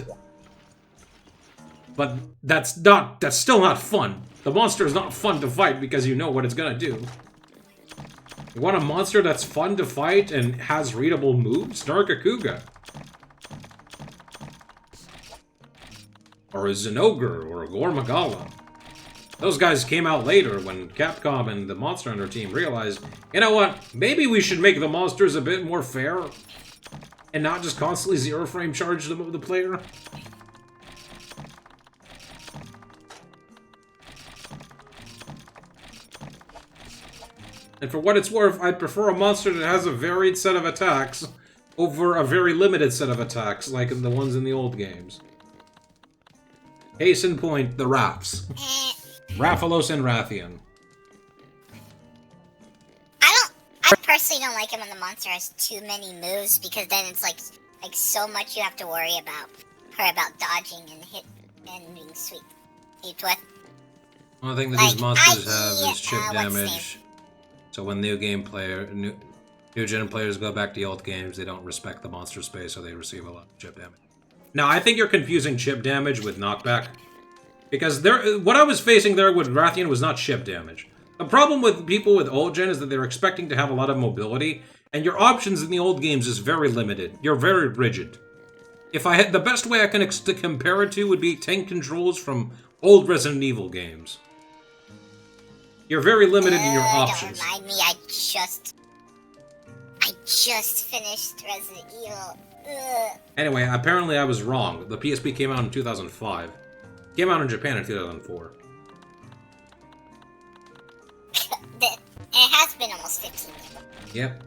But that's still not fun. The monster is not fun to fight because you know what it's going to do. You want a monster that's fun to fight and has readable moves? Nargacuga. Or a Zinogre, or a Gormagala. Those guys came out later when Capcom and the Monster Hunter team realized, you know what, maybe we should make the monsters a bit more fair, and not just constantly zero-frame charge the player. And for what it's worth, I prefer a monster that has a varied set of attacks over a very limited set of attacks, like the ones in the old games. Case in point, the Raps. Rathalos and Rathian. I personally don't like it when the monster has too many moves, because then it's like so much you have to worry about. About dodging and hit and being sweet. With. One thing that these monsters have is chip damage. So when new gen players go back to the old games, they don't respect the monster space, so they receive a lot of chip damage. Now, I think you're confusing chip damage with knockback. Because what I was facing there with Rathian was not chip damage. The problem with people with old gen is that they're expecting to have a lot of mobility, and your options in the old games is very limited. You're very rigid. If I had the best way I can compare it to would be tank controls from old Resident Evil games. You're very limited in your options. Don't remind me, I just finished Resident Evil. Ugh. Anyway, apparently I was wrong. The PSP came out in 2005. Came out in Japan in 2004. It has been almost 15 years. Yep.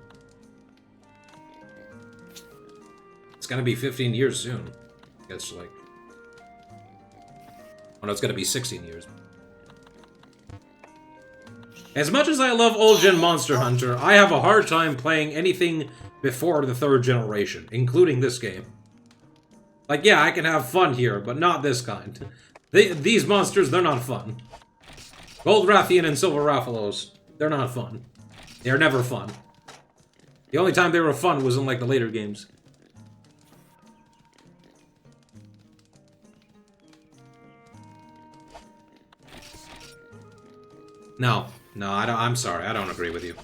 It's gonna be 15 years soon. It's like... Oh no, it's gonna be 16 years. As much as I love old-gen Monster Hunter, I have a hard time playing anything before the 3rd generation, including this game. Like, yeah, I can have fun here, but not this kind. These monsters, they're not fun. Gold Rathian and Silver Rathalos, they're not fun. They're never fun. The only time they were fun was in, like, the later games. No, I'm sorry. I don't agree with you.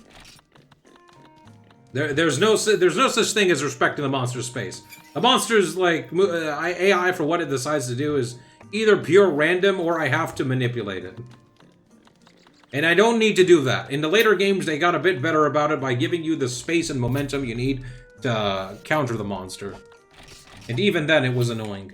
There's no such thing as respecting the monster space. The monster's like AI for what it decides to do is either pure random or I have to manipulate it. And I don't need to do that. In the later games, they got a bit better about it by giving you the space and momentum you need to counter the monster. And even then, it was annoying.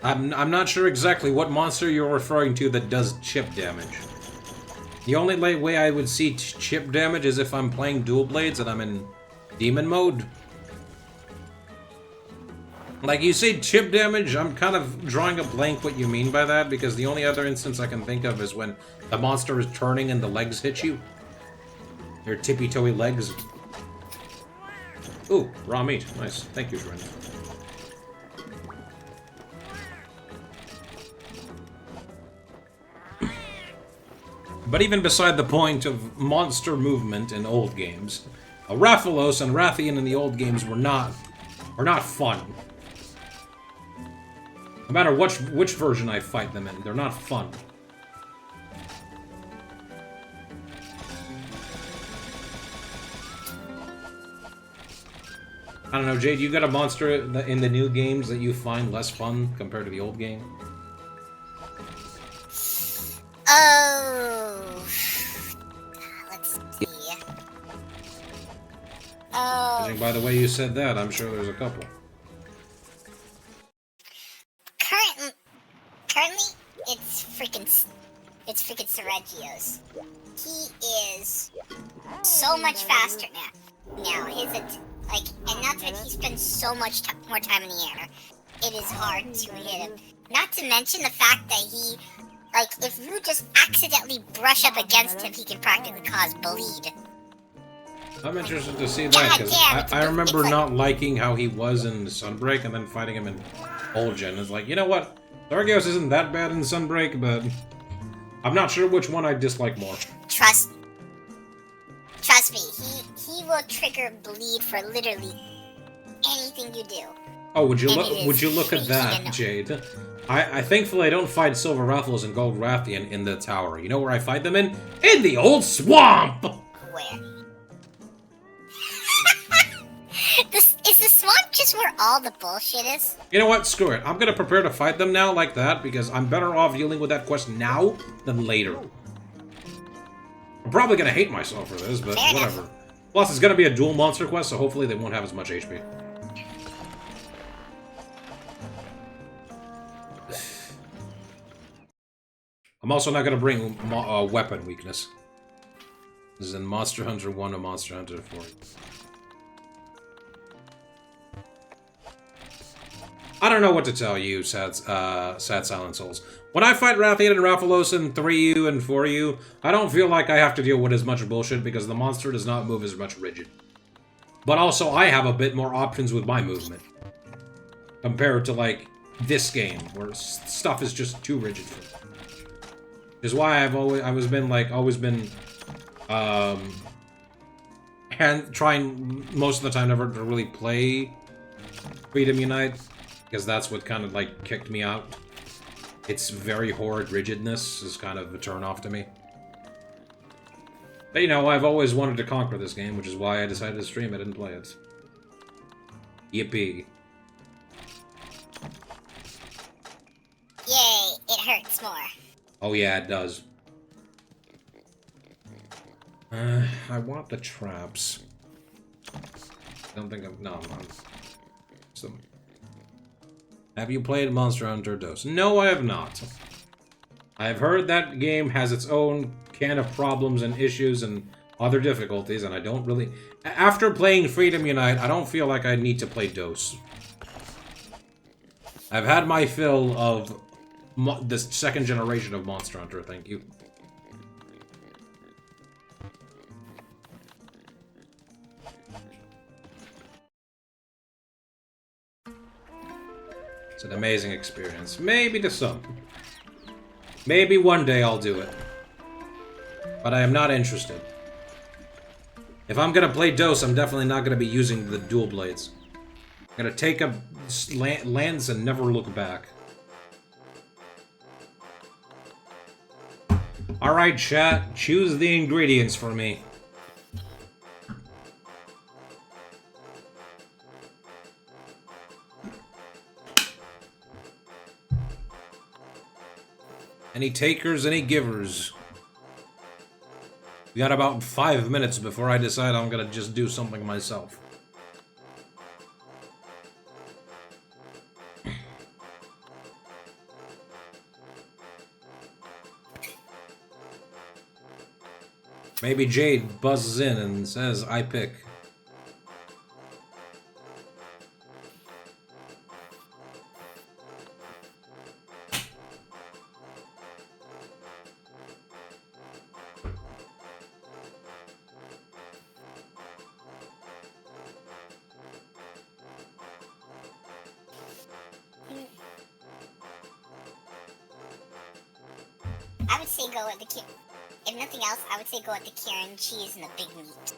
I'm not sure exactly what monster you're referring to that does chip damage. The only way I would see chip damage is if I'm playing dual blades and I'm in demon mode. Like, you say chip damage, I'm kind of drawing a blank what you mean by that, because the only other instance I can think of is when the monster is turning and the legs hit you. Their tippy-toey legs. Ooh, raw meat. Nice. Thank you, friend. But even beside the point of monster movement in old games, Rathalos and Rathian in the old games were not fun. No matter which version I fight them in, they're not fun. I don't know, Jade, you got a monster in the new games that you find less fun compared to the old game? Oh, let's see. Oh. Judging by the way you said that, I'm sure there's a couple. Currently, it's freaking Sergio's. He is so much faster now. And not that he spends so much more time in the air. It is hard to hit him. Not to mention the fact that he, if you just accidentally brush up against him, he can practically cause bleed. I'm interested to see that, because I remember not liking how he was in Sunbreak and then fighting him in Old Gen. It's like, you know what? Sargios isn't that bad in Sunbreak, but I'm not sure which one I dislike more. Trust me, he will trigger bleed for literally anything you do. Oh, would you look at that, Jade? I thankfully I don't fight Silver Rathalos and Gold Rathian in the tower. You know where I fight them in? In the old swamp! Where? Is the swamp just where all the bullshit is? You know what? Screw it. I'm gonna prepare to fight them now like that, because I'm better off dealing with that quest now than later. I'm probably gonna hate myself for this, but Fair whatever. enough. Plus, it's gonna be a dual monster quest, so hopefully they won't have as much HP. I'm also not gonna bring weapon weakness. This is in Monster Hunter 1 and Monster Hunter 4. I don't know what to tell you, sad Silent Souls. When I fight Rathian and Rathalos in 3U and 4U, I don't feel like I have to deal with as much bullshit because the monster does not move as much rigid. But also, I have a bit more options with my movement. Compared to, like, this game, where stuff is just too rigid for me. Is why I've always been trying most of the time never to really play Freedom Unite, because that's what kind of like kicked me out. Its very horrid rigidness is kind of a turn-off to me. But you know, I've always wanted to conquer this game, which is why I decided to stream it and play it. Yippee. Yay, it hurts more. Oh yeah, it does. I want the traps. I don't think I'm... No, I'm not. Have you played Monster Hunter DOS? No, I have not. I've heard that game has its own can of problems and issues and other difficulties, and I don't really... After playing Freedom Unite, I don't feel like I need to play DOS. I've had my fill of the second generation of Monster Hunter, thank you. It's an amazing experience. Maybe to some. Maybe one day I'll do it. But I am not interested. If I'm gonna play DOS, I'm definitely not gonna be using the dual blades. I'm gonna take up lands and never look back. Alright, chat. Choose the ingredients for me. Any takers, any givers? We got about 5 minutes before I decide I'm gonna just do something myself. Maybe Jade buzzes in and says, I pick. I would say go with the if nothing else, I would say go with the Karen cheese and the big meat.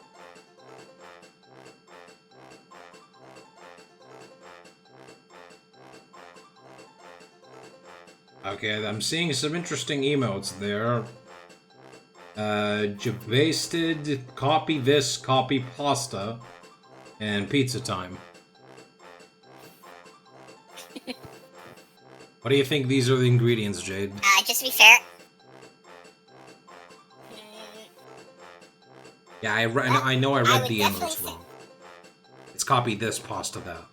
Okay, I'm seeing some interesting emotes there. Javasted, copy this, copy pasta, and pizza time. What do you think these are the ingredients, Jade? Just to be fair. Yeah, I know I read the definitely emotes wrong. It's copy this, pasta that.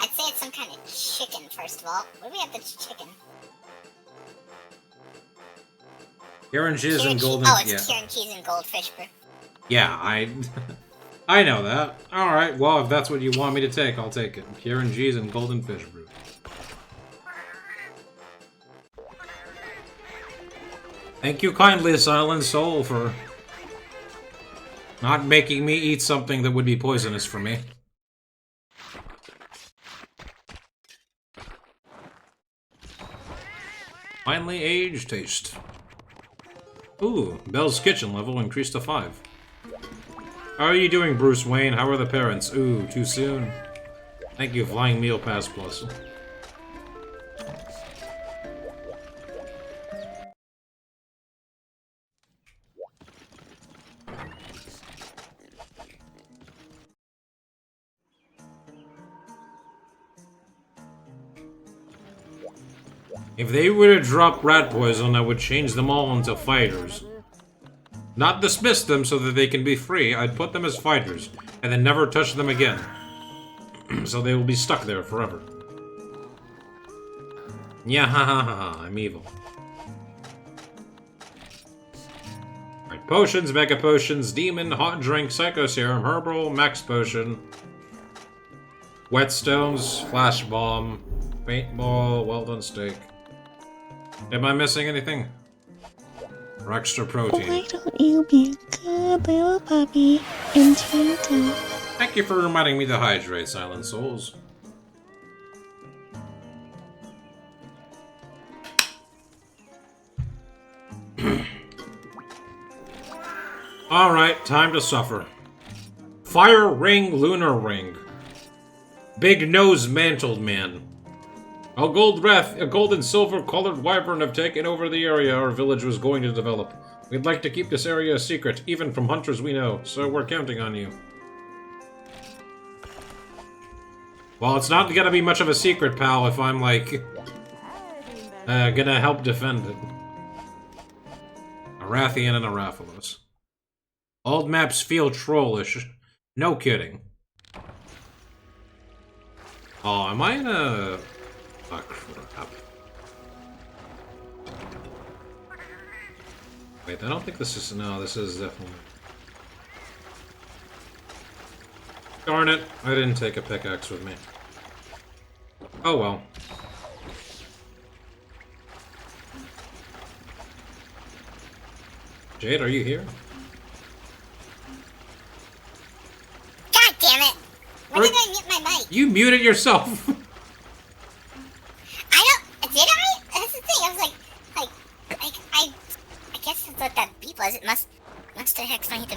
I'd say it's some kind of chicken, first of all. What do we have that's chicken? Karen cheese and golden... Oh, it's yeah. Karen cheese and goldfish brew. Yeah, I know that. Alright, well, if that's what you want me to take, I'll take it. Karen cheese and golden fish brew. Thank you kindly, Silent Soul, for not making me eat something that would be poisonous for me. Finely aged taste. Ooh, Belle's kitchen level increased to 5. How are you doing, Bruce Wayne? How are the parents? Ooh, too soon. Thank you, Flying Meal Pass Plus. If they were to drop rat poison, I would change them all into fighters. Not dismiss them so that they can be free, I'd put them as fighters, and then never touch them again. So they will be stuck there forever. Yeah, ha ha ha ha, I'm evil. Alright, potions, mega potions, demon, hot drink, psycho serum, herbal, max potion, whetstones, flash bomb, paintball, well done steak. Am I missing anything? Or extra protein? Why don't you be a good little puppy and take a... Thank you for reminding me to hydrate, Silent Souls. Alright, time to suffer. Fire ring, lunar ring. Big nose mantled man. A gold and silver colored wyvern have taken over the area our village was going to develop. We'd like to keep this area a secret, even from hunters we know, so we're counting on you. Well, it's not gonna be much of a secret, pal, if I'm, like, gonna help defend it. A Rathian and a Rathalos. Old maps feel trollish. No kidding. Oh, am I in a... Oh, crap. Wait, I don't think this is... No, this is definitely... Darn it, I didn't take a pickaxe with me. Oh well. Jade, are you here? God damn it! When did I mute my mic? You muted yourself! Did I? That's the thing. I was like, I guess that's what that beep was. It must have hit the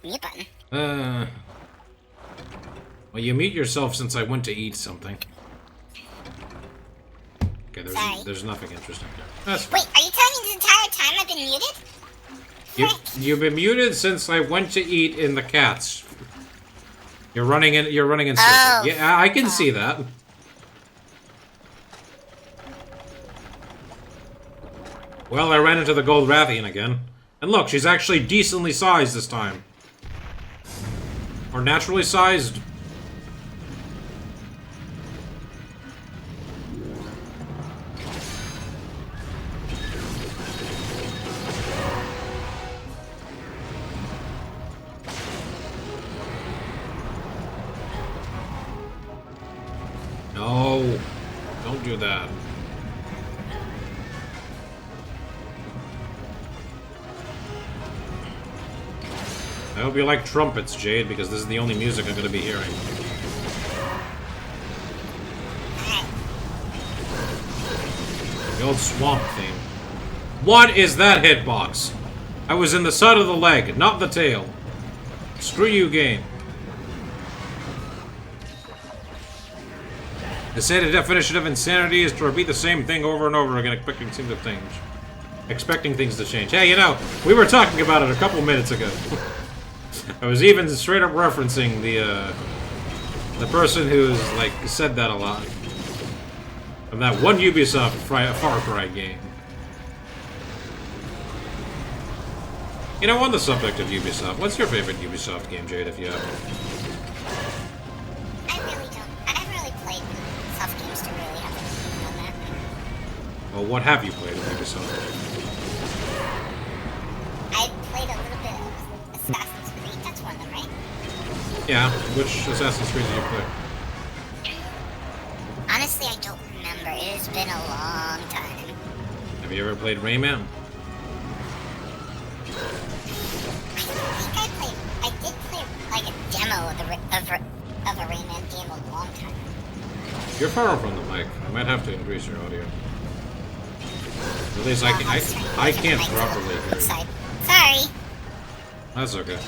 mute button. Well, you mute yourself since I went to eat something. Okay, there's nothing interesting there. That's fine. Wait, are you telling me the entire time I've been muted? You've been muted since I went to eat in the cats. You're running in circles. Oh. Yeah, I can see that. Well, I ran into the gold Rathian again. And look, she's actually decently sized this time. Or naturally sized. No, don't do that. I hope you like trumpets, Jade, because this is the only music I'm going to be hearing. The old swamp theme. What is that hitbox? I was in the side of the leg, not the tail. Screw you, game. They say the definition of insanity is to repeat the same thing over and over again, expecting things to change. Hey, you know, we were talking about it a couple minutes ago. I was even straight up referencing the person who's like said that a lot from that one Ubisoft Far Cry game. You know, on the subject of Ubisoft, what's your favorite Ubisoft game, Jade, if you have one? I really don't. I haven't really played soft games to really have an opinion on that. Well, what have you played with Ubisoft? I played a little bit of Assassin's Creed. That's one of them, right? Yeah, which Assassin's Creed did you play? Honestly, I don't remember. It has been a long time. Have you ever played Rayman? I did play like a demo of a Rayman game a long time ago. You're far from the mic. I might have to increase your audio. At least I can't properly hear you. Side. Sorry. That's okay.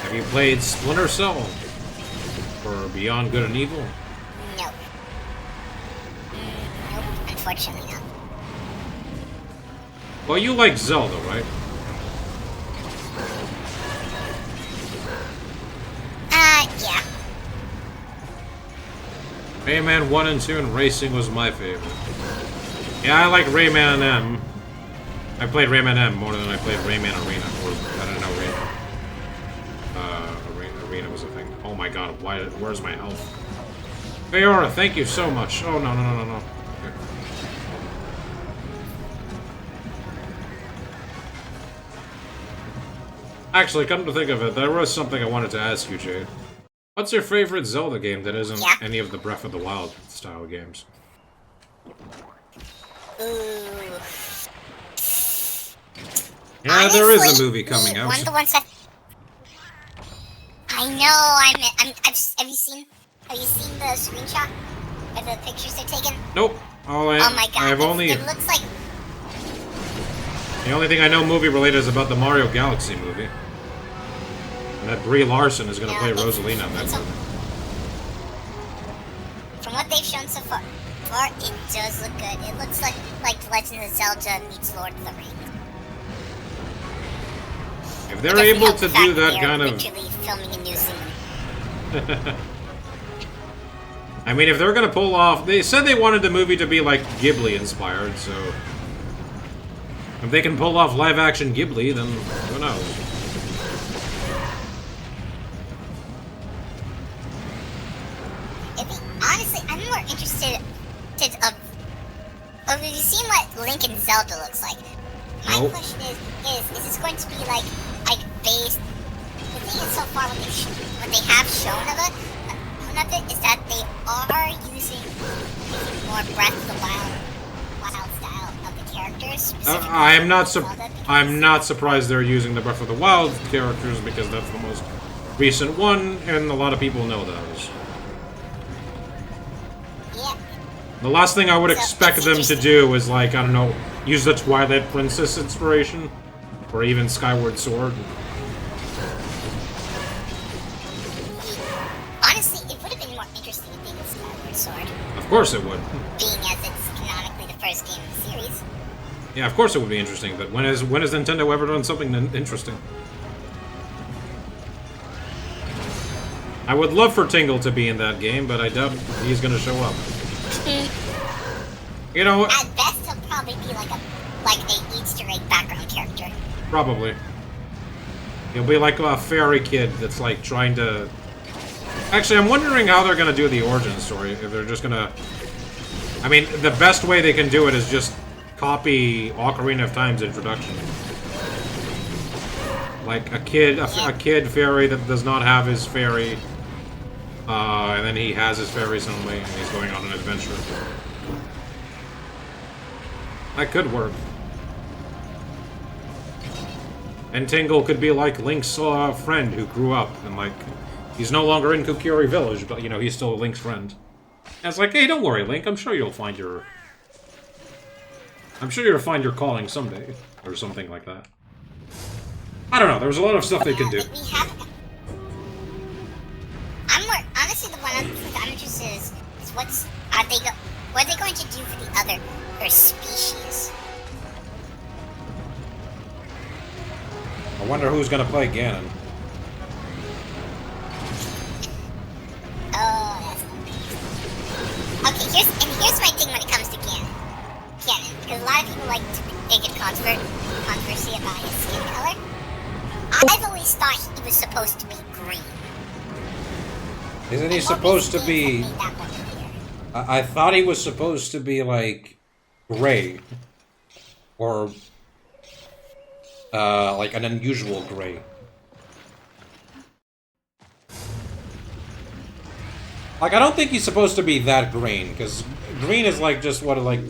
Have you played Splinter Cell? Or Beyond Good and Evil? Nope. Nope, unfortunately not. Well, you like Zelda, right? Yeah. Rayman 1 and 2 and Racing was my favorite. Yeah, I like Rayman M. I played Rayman M more than I played Rayman Arena. Or, I don't know, Arena was a thing. Oh my god, where's my health? Bayora, thank you so much. Oh, no. Okay. Actually, come to think of it, there was something I wanted to ask you, Jade. What's your favorite Zelda game that isn't any of the Breath of the Wild style games? Ooh. Yeah, Honestly, there is a movie coming out. One of the ones that I know. Have you seen the screenshot of the pictures they're taking? Nope. Oh my god! It looks like. The only thing I know movie related is about the Mario Galaxy movie. And that Brie Larson is going to play Rosalina in that movie. From what they've shown so far, it does look good. It looks like Legend of Zelda meets Lord of the Rings. If they're able to do that kind of... Literally filming in New Zealand. I mean, if they're going to pull off... They said they wanted the movie to be, like, Ghibli-inspired, so... If they can pull off live-action Ghibli, then who knows? Honestly, I'm more interested of have you seen what Link and Zelda looks like? My question is this going to be like based? The thing is, so far what they have shown of it is that they are using more Breath of the Wild style of the characters. I'm not surprised they're using the Breath of the Wild characters because that's the most recent one, and a lot of people know those. Yeah. The last thing I would expect them to do is, like, I don't know, use the Twilight Princess inspiration, or even Skyward Sword. Honestly, it would have been more interesting if they did Skyward Sword. Of course it would. Being as it's canonically the first game in the series. Yeah, of course it would be interesting, but when has Nintendo ever done something interesting? I would love for Tingle to be in that game, but I doubt he's gonna show up. You know, at best he'll probably be like a Easter egg background character. Probably. He'll be like a fairy kid that's like trying to... Actually, I'm wondering how they're gonna do the origin story. If they're just gonna... I mean, the best way they can do it is just copy Ocarina of Time's introduction. Like a kid fairy that does not have his fairy, and then he has his fairy suddenly, and he's going on an adventure. That could work. And Tingle could be like Link's friend who grew up, and like, he's no longer in Kokiri Village, but you know, he's still Link's friend. And it's like, hey, don't worry, Link, I'm sure you'll find your calling someday, or something like that. I don't know, there's a lot of stuff they could do. Honestly, the one I'm interested in is what are they going to do for the other species? I wonder who's gonna play Ganon. Oh, that's okay. Here's my thing when it comes to Ganon, because a lot of people like to make a controversy about his skin color. I've always thought he was supposed to be green. Isn't he supposed to be... I thought he was supposed to be, like, gray. Or, like an unusual gray. Like, I don't think he's supposed to be that green, because green is, like, just what, like...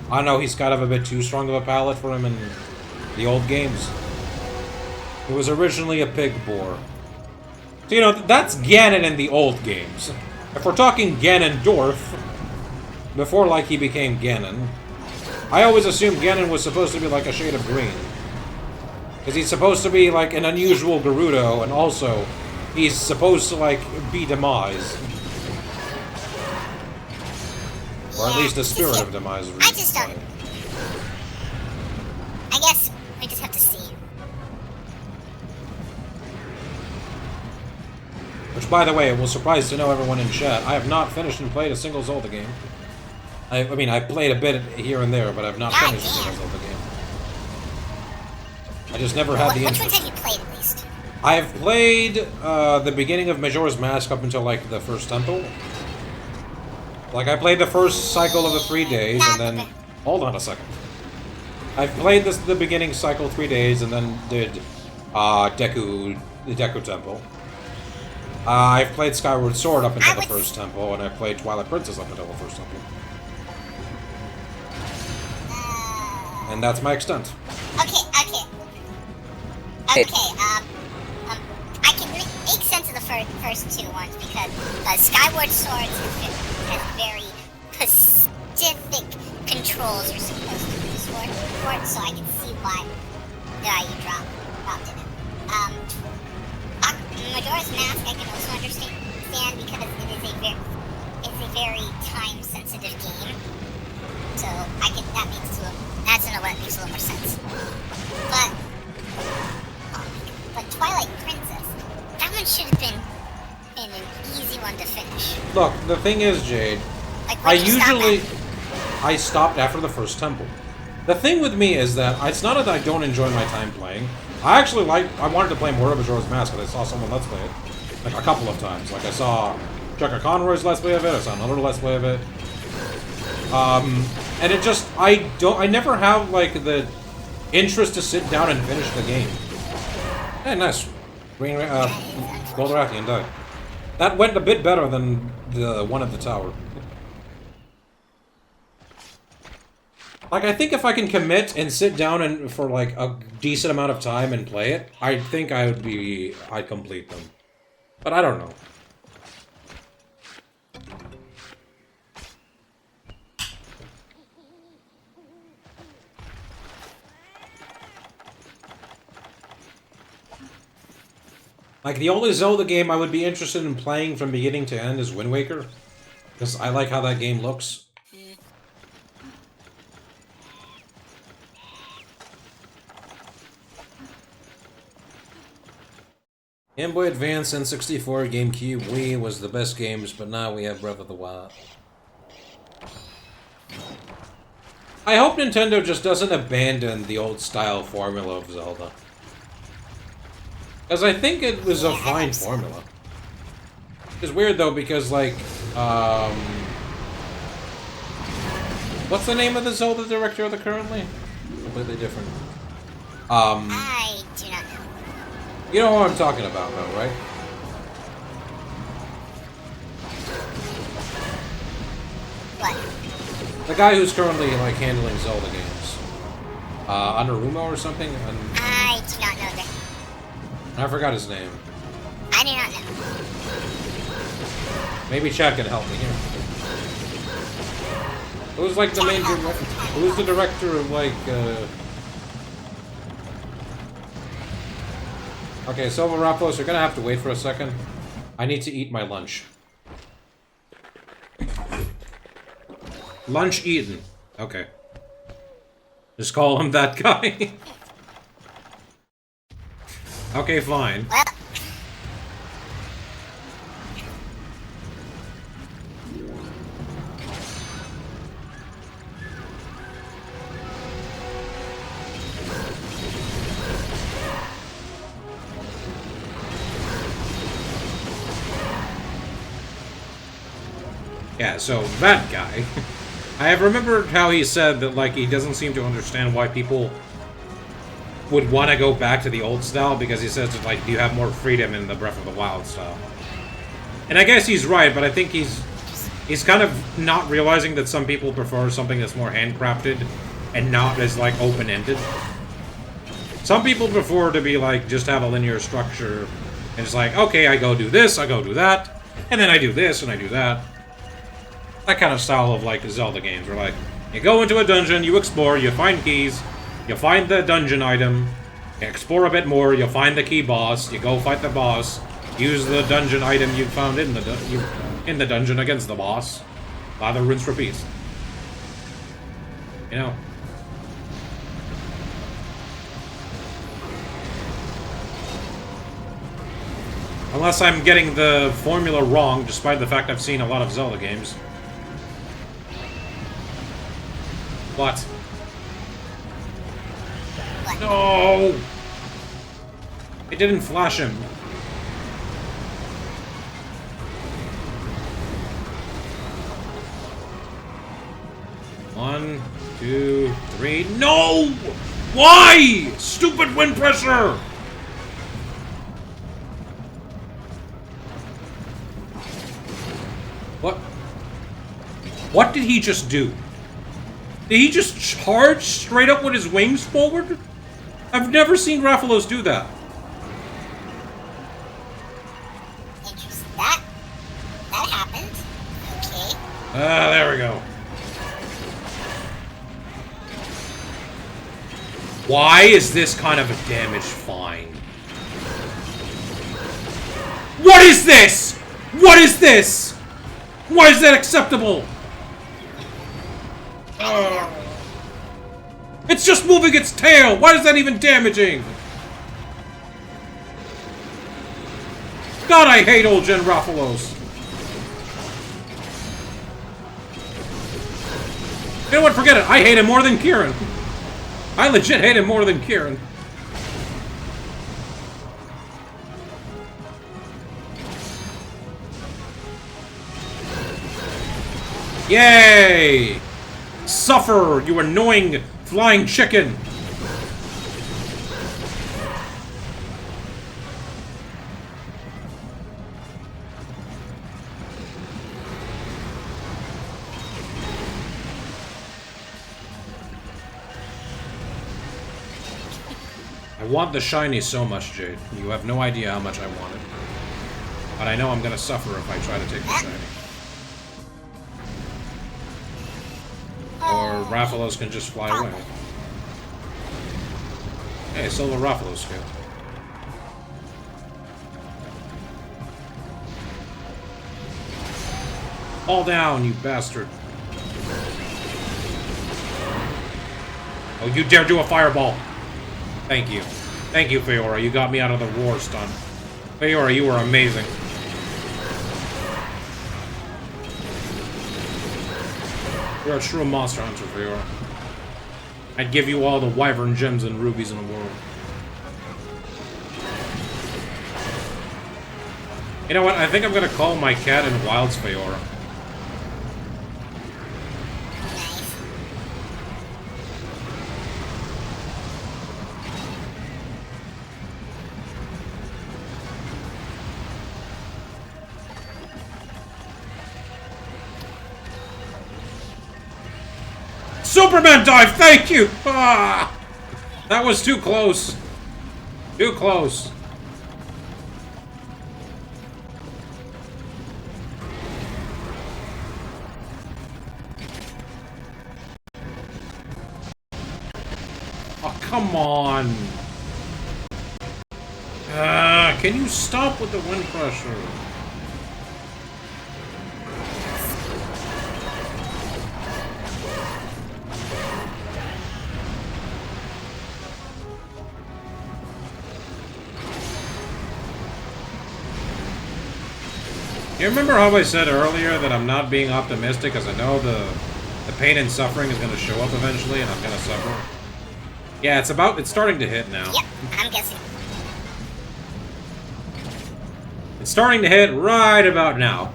I don't know, he's kind of a bit too strong of a palette for him in the old games. It was originally a pig boar. So, you know, that's Ganon in the old games. If we're talking Ganondorf, before, like, he became Ganon. I always assumed Ganon was supposed to be like a shade of green. Because he's supposed to be like an unusual Gerudo, and also he's supposed to like be Demise. Or at least the spirit of Demise. I just don't. I guess we just have to see. Which, by the way, will surprise to know everyone in chat, I have not finished and played a single Zelda game. I mean, I played a bit here and there, but I've not finished a single Zelda game. I just never had the interest. Which ones have you played, at least? I have played the beginning of Majora's Mask up until, like, the first temple. Like, I played the first cycle of the 3 days, and then... Hold on a second. I've played the beginning cycle 3 days, and then did the Deku Temple. I've played Skyward Sword up until the first temple, and I played Twilight Princess up until the first temple. And that's my extent. Okay. I can make sense of the first two ones because Skyward Sword has very specific controls you're supposed to use for it, so I can see why you dropped it. Majora's Mask I can also understand because it is a very time-sensitive game. So that makes a little more sense. But Twilight Princess, that one should have been an easy one to finish. Look, the thing is, Jade, Like, I stopped after the first temple. The thing with me is that it's not that I don't enjoy my time playing. I wanted to play more of Majora's Mask because I saw someone Let's Play it. Like, a couple of times. Like, I saw Chucker Conroy's Let's Play of it, I saw another Let's Play of it. And it just, I never have, like, the interest to sit down and finish the game. Hey, nice. Gold Rathian died. That went a bit better than the one at the tower. Like, I think if I can commit and sit down and for, like, a decent amount of time and play it, I think I'd complete them. But I don't know. Like, the only Zelda game I would be interested in playing from beginning to end is Wind Waker. Because I like how that game looks. Game Boy Advance, N64, GameCube, Wii was the best games, but now we have Breath of the Wild. I hope Nintendo just doesn't abandon the old style formula of Zelda. Because I think it was a fine formula. It's weird though, because like, what's the name of the Zelda director of the currently? Completely different. I do not know. You know what I'm talking about though, right? What? The guy who's currently like handling Zelda games. Anarumo or something? I do not know that. I forgot his name. I do not know. Maybe Chad can help me here. Who's like the main director? Who's the director of like Okay, Silver Raplos, you're gonna have to wait for a second. I need to eat my lunch. Lunch eaten. Okay. Just call him that guy. Okay, fine. Well, yeah, so that guy. I have remembered how he said that, like, he doesn't seem to understand why people would want to go back to the old style, because he says that, like, you have more freedom in the Breath of the Wild style. And I guess he's right, but I think he's kind of not realizing that some people prefer something that's more handcrafted and not as, like, open-ended. Some people prefer to be, like, just have a linear structure, and it's like, okay, I go do this, I go do that, and then I do this, and I do that. That kind of style of, like, Zelda games, where, like, you go into a dungeon, you explore, you find keys, you find the dungeon item, you explore a bit more, you find the key boss, you go fight the boss, use the dungeon item you found in the dungeon against the boss, lather, rinse, repeat. You know. Unless I'm getting the formula wrong, despite the fact I've seen a lot of Zelda games. What? No! It didn't flash him. One, two, three. No! Why? Stupid wind pressure! What? What did he just do? Did he just charge straight up with his wings forward? I've never seen Rathalos do that. Interesting. That happened. Okay. Ah, there we go. Why is this kind of a damage fine? What is this? What is this? Why is that acceptable? It's just moving its tail! Why is that even damaging? God, I hate old Gen Rathalos. You know what? Forget it. I hate him more than Kieran. I legit hate him more than Kieran. Yay! Suffer, you annoying flying chicken! I want the shiny so much, Jade. You have no idea how much I want it. But I know I'm gonna suffer if I try to take the shiny. Or Rathalos can just fly away. Hey, Silver Rathalos skill. Fall down, you bastard. Oh, you dare do a fireball! Thank you. Thank you, Fiora. You got me out of the war stun. Fiora, you were amazing. You're a true monster hunter, Fiora. I'd give you all the wyvern gems and rubies in the world. You know what? I think I'm gonna call my cat in Wilds Fiora. Superman dive! Thank you! Ah! That was too close. Too close. Oh, come on. Can you stop with the wind pressure? You remember how I said earlier that I'm not being optimistic because I know the pain and suffering is going to show up eventually and I'm going to suffer? Yeah, it's starting to hit now. Yep, I'm guessing. It's starting to hit right about now.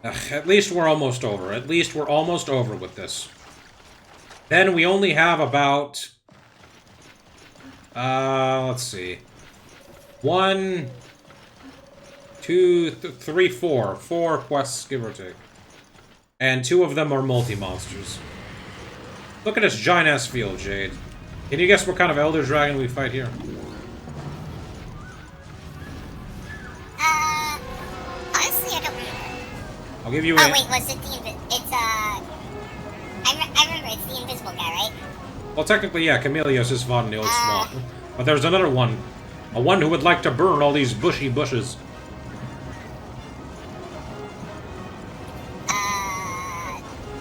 Ugh, at least we're almost over. At least we're almost over with this. Then we only have about... let's see. 1, 2, 3, 4. 4 quests, give or take. And 2 of them are multi-monsters. Look at this giant-ass field, Jade. Can you guess what kind of Elder Dragon we fight here? I'll give you Oh a... wait, was it the it's I remember it's the invisible guy, right? Well, technically, yeah, Chameleos is fought in the old Uh. swamp. But there's another one. A one who would like to burn all these bushy bushes.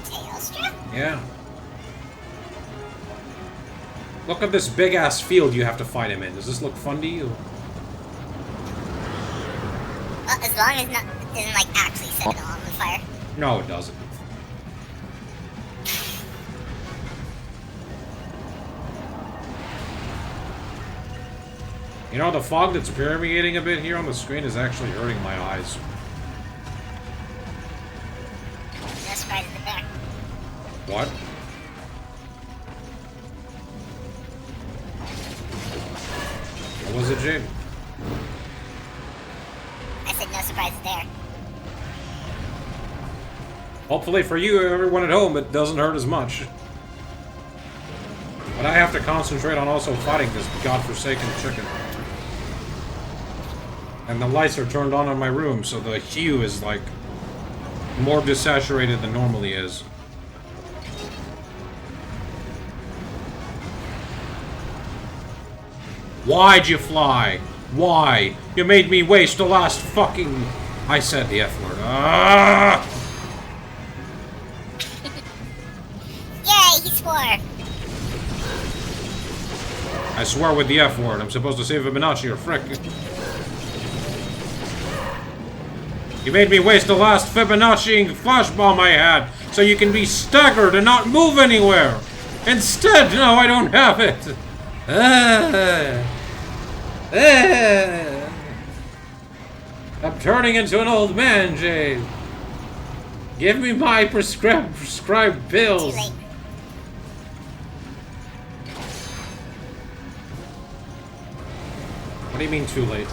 Tailstra? Yeah. Look at this big-ass field you have to fight him in. Does this look fun to you? Well, as long as it doesn't like actually set it all on fire. No, it doesn't. You know, the fog that's permeating a bit here on the screen is actually hurting my eyes. No surprises there. What? What was it, Jade? I said no surprises there. Hopefully for you, everyone at home, it doesn't hurt as much. But I have to concentrate on also fighting this godforsaken chicken. And the lights are turned on in my room, so the hue is, like, more desaturated than normally is. Why'd you fly? Why? You made me waste the last fucking... I said the F word. Ah! Yay, he swore! I swear with the F word. I'm supposed to say Fibonacci or frick. You made me waste the last Fibonacci flashbomb I had, so you can be staggered and not move anywhere. Instead, no, I don't have it. I'm turning into an old man, Jade. Give me my prescribed pills. Too late. What do you mean too late?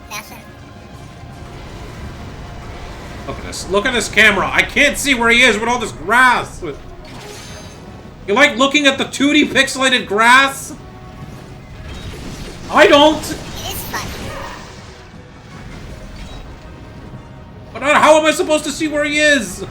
Nothing. Look at this. Look at this camera. I can't see where he is with all this grass. You like looking at the 2D pixelated grass? I don't. It is fun. But how am I supposed to see where he is?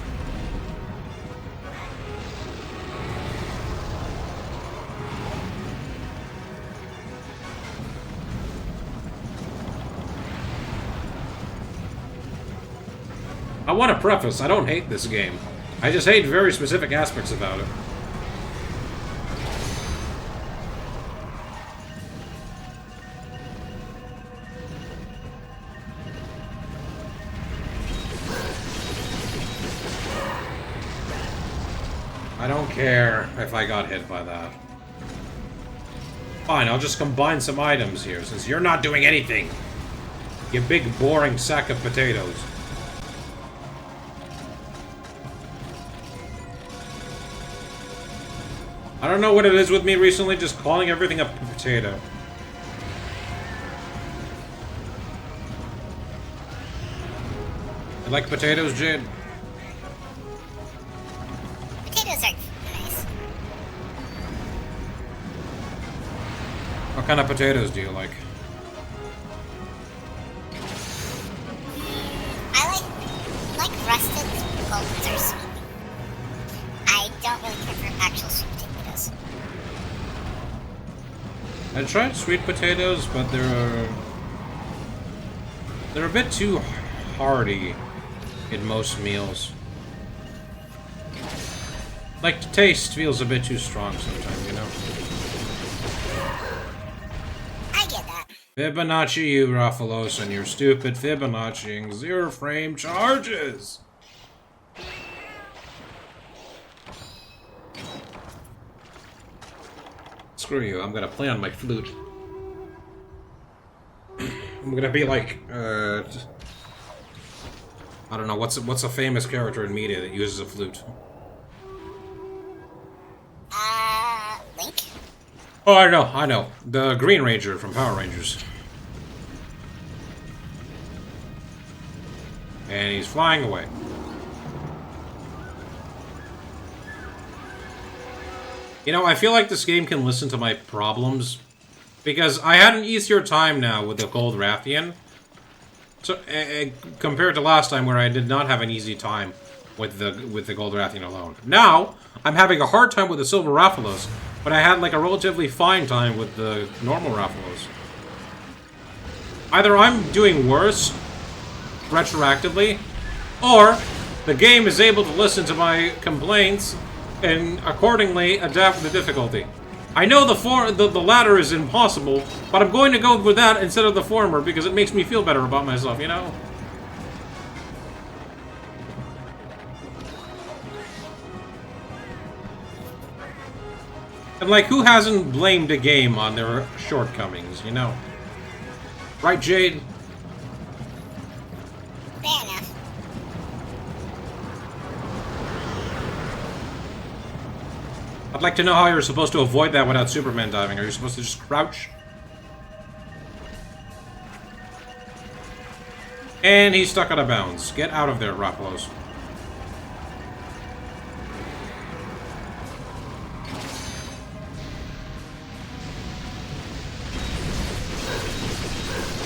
I want to preface, I don't hate this game. I just hate very specific aspects about it. I don't care if I got hit by that. Fine, I'll just combine some items here, since you're not doing anything. You big, boring sack of potatoes. I don't know what it is with me recently, just calling everything a potato. You like potatoes, Jade? Potatoes are nice. What kind of potatoes do you like? I like rusted goldens are sweet. I don't really care for actual sweet potatoes. I tried sweet potatoes, but they're a bit too hearty in most meals. Like, the taste feels a bit too strong sometimes, you know? I get that. Fibonacci, you Raffalos, and your stupid Fibonacciing zero-frame charges! Screw you, I'm gonna play on my flute. I'm gonna be like, I don't know, what's a famous character in media that uses a flute? Link? Oh, I know. The Green Ranger from Power Rangers. And he's flying away. You know, I feel like this game can listen to my problems. Because I had an easier time now with the Gold Rathian. So, compared to last time where I did not have an easy time with the Gold Rathian alone. Now, I'm having a hard time with the Silver Rathalos, but I had like a relatively fine time with the normal Rathalos. Either I'm doing worse retroactively, or the game is able to listen to my complaints and accordingly adapt the difficulty. I know the latter is impossible, but I'm going to go with that instead of the former because it makes me feel better about myself, you know? And like, who hasn't blamed a game on their shortcomings, you know? Right, Jade? Fair enough. I'd like to know how you're supposed to avoid that without Superman diving. Are you supposed to just crouch? And he's stuck out of bounds. Get out of there, Raphalos.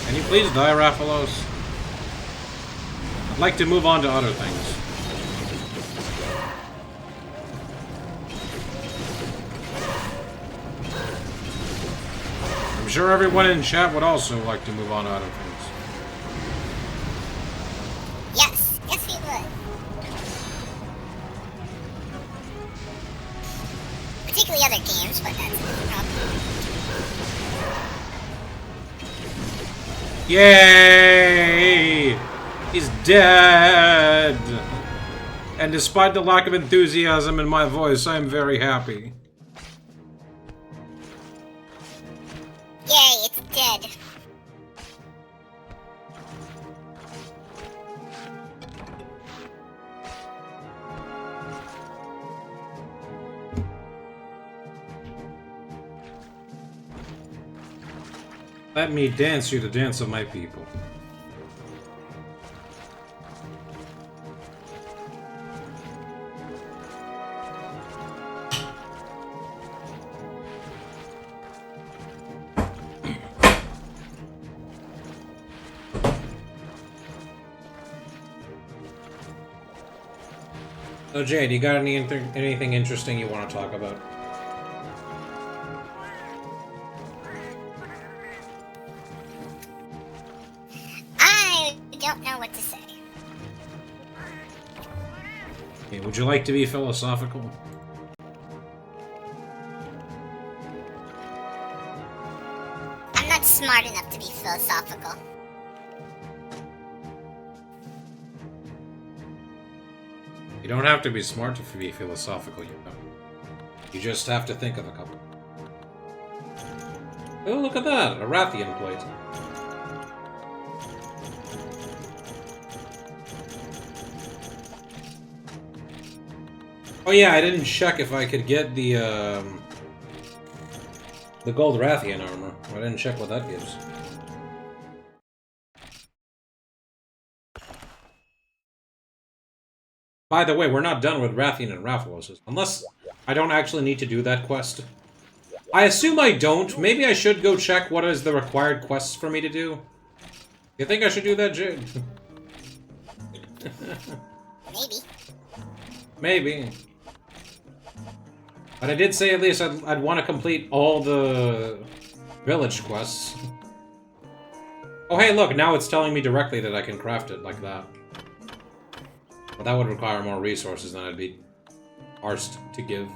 Can you please die, Raphalos? I'd like to move on to other things. I'm sure everyone in chat would also like to move on to other things. Yes, yes we would. Particularly other games, but that's no problem. Yay! He's dead! And despite the lack of enthusiasm in my voice, I'm very happy. Yay, it's dead. Let me dance you the dance of my people. So Jade, you got anything interesting you want to talk about? I don't know what to say. Okay, would you like to be philosophical? I'm not smart enough to be philosophical. You don't have to be smart to be philosophical, you know. You just have to think of a couple. Oh, look at that! A Rathian plate. Oh yeah, I didn't check if I could get the gold Rathian armor. I didn't check what that gives. By the way, we're not done with Rathian and Raphalos, unless I don't actually need to do that quest. I assume I don't. Maybe I should go check what is the required quests for me to do. You think I should do that, Jade? Maybe. Maybe. But I did say at least I'd want to complete all the village quests. Oh hey, look, now it's telling me directly that I can craft it like that. But that would require more resources than I'd be arsed to give.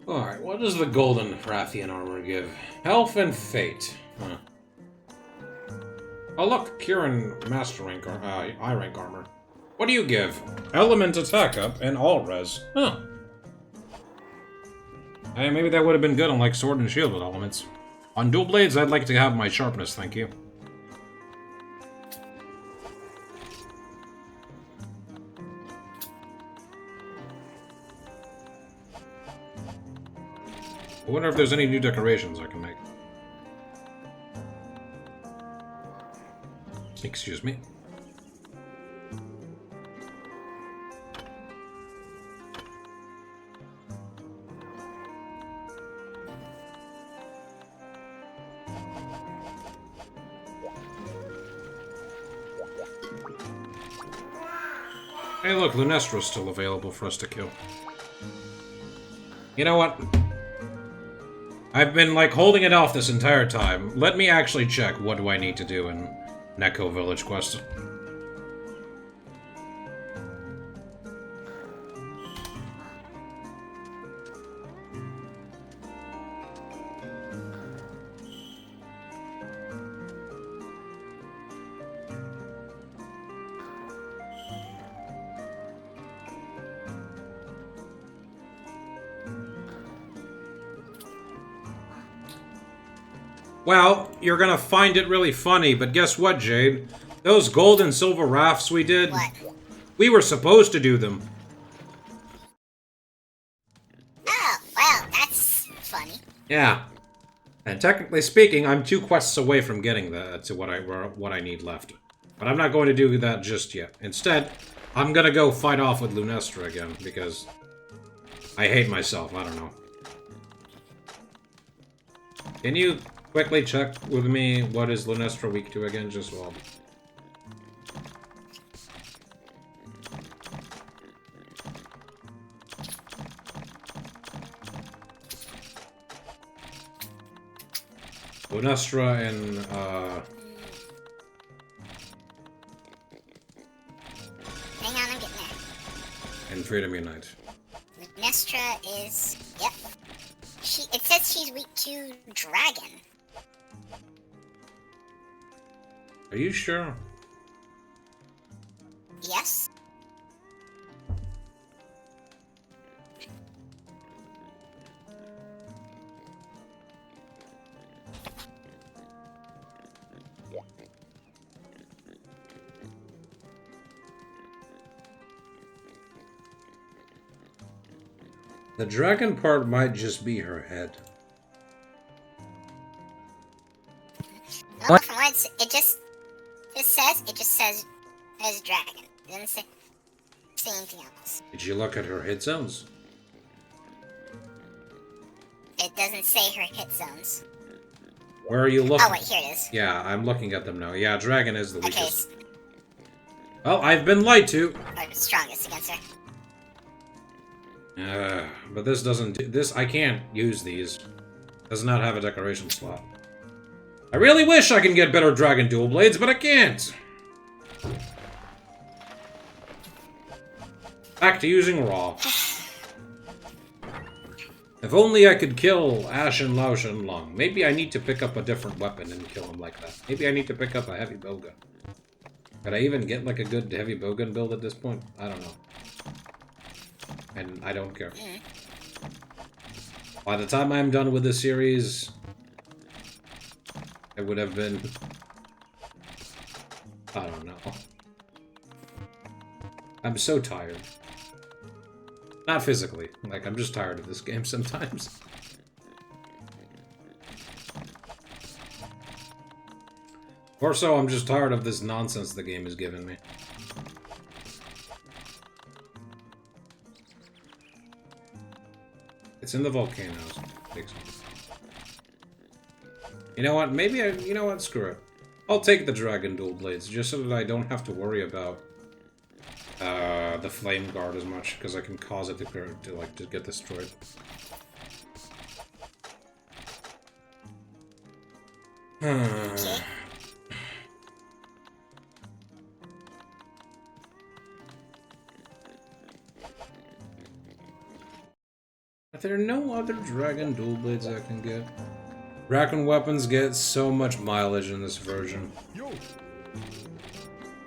Alright, what does the golden Rathian armor give? Health and fate. Huh. Oh look, pure and master rank I rank armor. What do you give? Element attack up and all res. Huh. Hey, maybe that would have been good on like sword and shield with elements. On dual blades, I'd like to have my sharpness, thank you. I wonder if there's any new decorations I can make. Excuse me. Hey look, Lunestra's still available for us to kill. You know what? I've been, like, holding it off this entire time. Let me actually check what do I need to do in Neko Village Quest. Well, you're gonna find it really funny, but guess what, Jade? Those gold and silver rafts we did, What? we were supposed to do them. Oh, well, that's funny. Yeah. And technically speaking, I'm 2 quests away from getting to what I need left. But I'm not going to do that just yet. Instead, I'm gonna go fight off with Lunestra again, because I hate myself, I don't know. Can you quickly check with me what is Lunestra weak to again, just well. Lunestra and Hang on, I'm getting there. and Freedom Unite. Nestra is... Yep. It says she's weak to dragon. Are you sure? Yes? The dragon part might just be her head. Well, from what it just says as dragon. It doesn't say anything else. Did you look at her hit zones? It doesn't say her hit zones. Where are you looking? Oh wait, here it is. Yeah, I'm looking at them now. Yeah, dragon is the Okay, weakest. Well, I've been lied to. or the strongest against her. But this doesn't do this. I can't use these. Does not have a decoration slot. I really wish I can get better dragon dual blades, but I can't. Back to using raw. If only I could kill Ash and Lausch and Long. Maybe I need to pick up a different weapon and kill him like that. Maybe I need to pick up a heavy bowgun. Could I even get like a good heavy bowgun build at this point? I don't know. And I don't care. By the time I'm done with this series, it would have been... I don't know. I'm so tired. Not physically. Like, I'm just tired of this game sometimes. Or so, I'm just tired of this nonsense the game is giving me. It's in the volcanoes. Big sense. You know what? Maybe I... You know what? Screw it. I'll take the Dragon Dual Blades, just so that I don't have to worry about the Flame Guard as much, because I can cause it to get destroyed. Are there no other Dragon Dual Blades I can get? Dragon weapons get so much mileage in this version.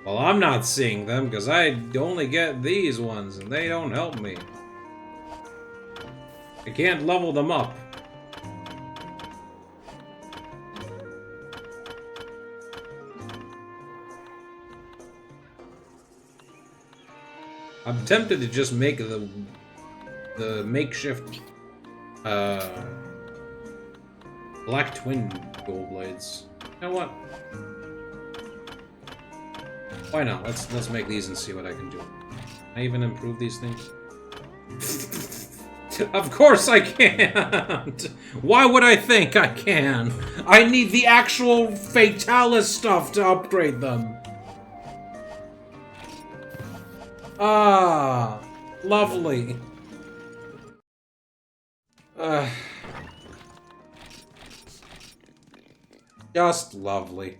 Well, I'm not seeing them, because I only get these ones, and they don't help me. I can't level them up. I'm tempted to just make the makeshift Black Twin Dual Blades. You know what? Why not? Let's make these and see what I can do. Can I even improve these things? Of course I can't! Why would I think I can? I need the actual Fatalis stuff to upgrade them. Ah, lovely. Just lovely.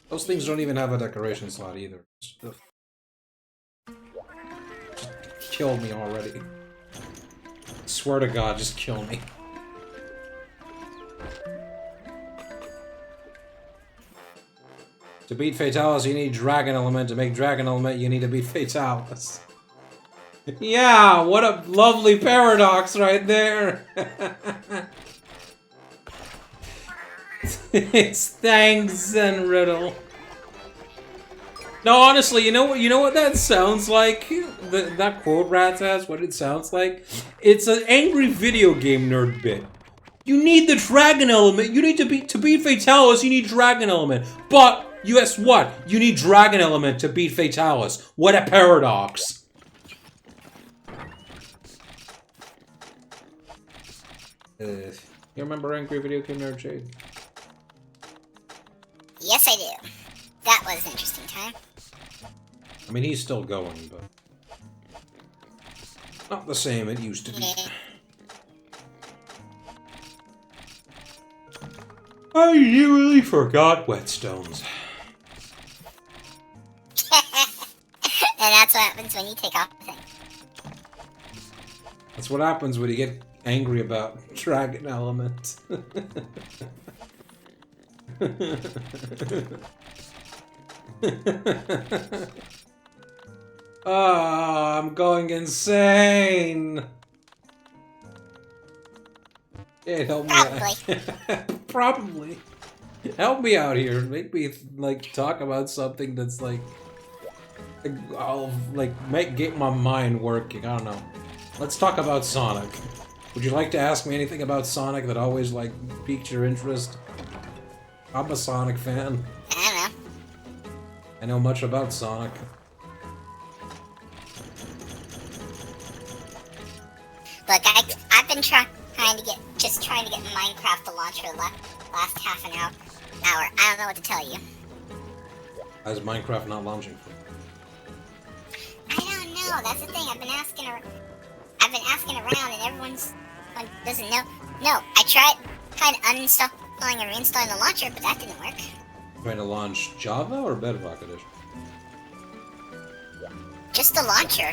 Those things don't even have a decoration slot either. Ugh. Just kill me already. Swear to God, just kill me. To beat Fatalis, you need Dragon Element. To make Dragon Element, you need to beat Fatalis. Yeah, what a lovely paradox right there. It's thanks and riddle. No, honestly, you know what that sounds like? That quote Rats has, what it sounds like? It's an angry video game nerd bit. You need the Dragon Element. You need to beat Fatalis, you need Dragon Element. But guess what? You need Dragon Element to beat Fatalis. What a paradox. You remember Angry Video Game Nerd Jade? Yes, I do. That was an interesting time. I mean, he's still going, but not the same it used to be. Yeah. I really forgot whetstones. And that's what happens when you take off the thing. That's what happens when you get angry about Dragon Element. Oh, I'm going insane. Hey, help me out. Probably. Help me out here. Make me like talk about something that's like I'll like get my mind working. I don't know. Let's talk about Sonic. Would you like to ask me anything about Sonic that always like piqued your interest? I'm a Sonic fan. I don't know. I know much about Sonic. Look, I've been trying to get Minecraft to launch for the last half an hour. I don't know what to tell you. How's Minecraft not launching for? I don't know. That's the thing. I've been asking around, and everyone doesn't know. No, I tried uninstalling and reinstalling the launcher, but that didn't work. Trying to launch Java or Bedrock Edition? Just the launcher.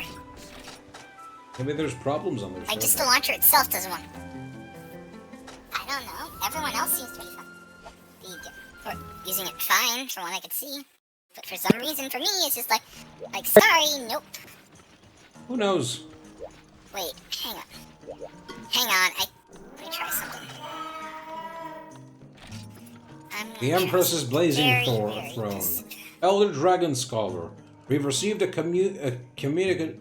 Maybe there's problems on the Like, just the launcher itself doesn't work. I don't know. Everyone else seems to be using it fine, from what I could see. But for some reason, for me, it's just like, sorry, nope. Who knows? Wait, hang on. Let me try something. The Empress's Blazing Throne. Just... Elder Dragon Scholar. We've received a communicate.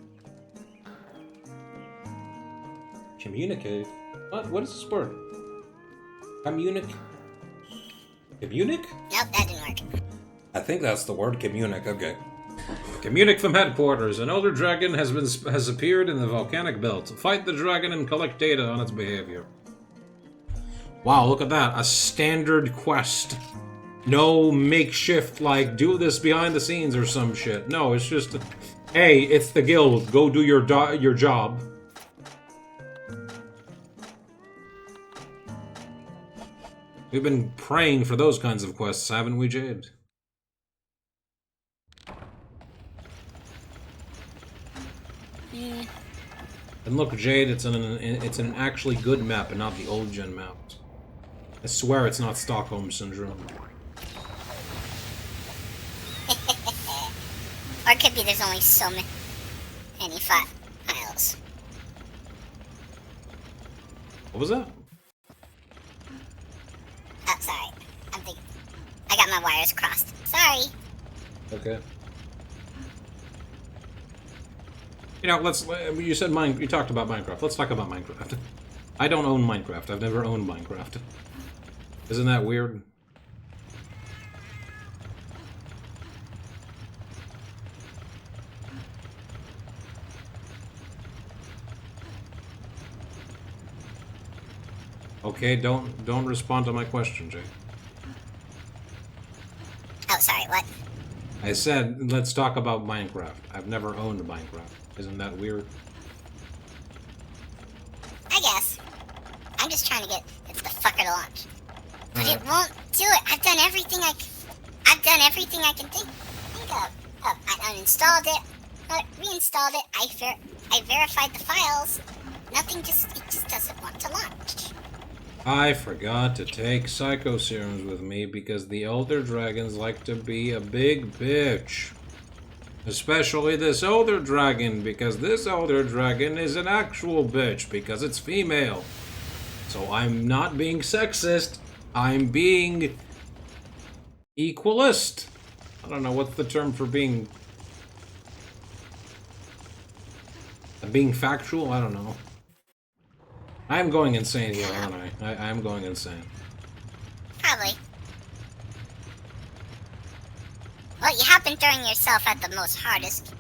Communicate? What is this word? Communic? Nope, that didn't work. I think that's the word, communic, okay. Communic from headquarters. An elder dragon has appeared in the volcanic belt. Fight the dragon and collect data on its behavior. Wow, look at that. A standard quest. No makeshift, like, do this behind the scenes or some shit. No, it's just, hey, it's the guild. Go do your job. We've been praying for those kinds of quests, haven't we, Jade? Yeah. And look, Jade, it's an actually good map and not the old gen map. I swear it's not Stockholm Syndrome. Or it could be there's only so many files. What was that? Oh, sorry. I got my wires crossed. Sorry. Okay. You know, you said you talked about Minecraft. Let's talk about Minecraft. I don't own Minecraft. I've never owned Minecraft. Isn't that weird? Okay, don't respond to my question, Jay. Oh, sorry, what? I said, let's talk about Minecraft. I've never owned Minecraft. Isn't that weird? I guess. I'm just trying to get it the fucker to launch. But Alright. it won't do it. I've done everything I can think of. I uninstalled it, reinstalled it. I verified the files. It just doesn't want to launch. I forgot to take psycho serums with me because the elder dragons like to be a big bitch. Especially this elder dragon, because this elder dragon is an actual bitch because it's female. So I'm not being sexist. I'm being equalist. I don't know what's the term for being factual. I don't know. I'm going insane here, aren't I? I'm going insane. Probably. Well, you have been throwing yourself at the most hardest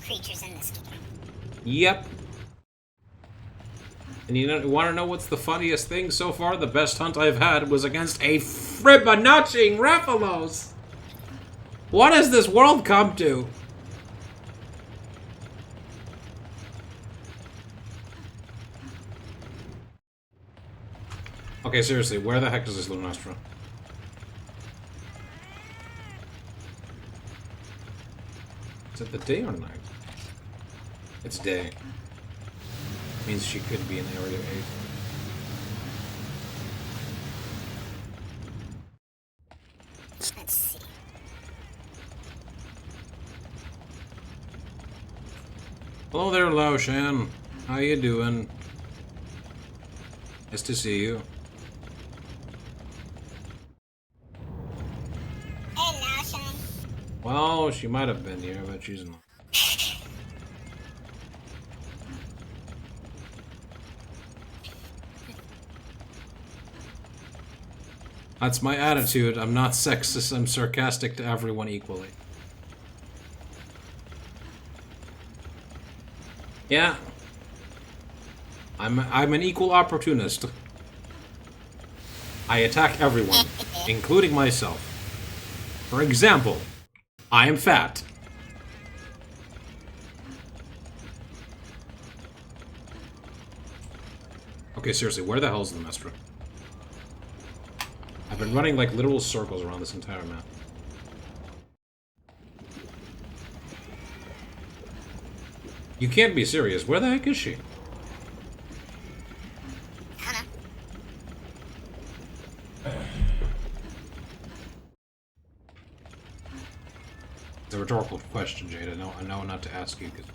creatures in this game. Yep. And you want to know what's the funniest thing so far? The best hunt I've had was against a Fibonacci Rathalos. What has this world come to? Okay, seriously, where the heck is this Lunastra? Is it the day or night? It's day. Means she could be in Area 8. Let's see. Hello there, Lao Shan. How you doing? Nice to see you. Hey, Lashan. Well, she might have been here, but she's not. That's my attitude. I'm not sexist, I'm sarcastic to everyone equally. Yeah. I'm an equal opportunist. I attack everyone, including myself. For example, I am fat. Okay, seriously, where the hell is the Mestra? I've been running like literal circles around this entire map. You can't be serious. Where the heck is she? It's a rhetorical question, Jade. I know not to ask you, because...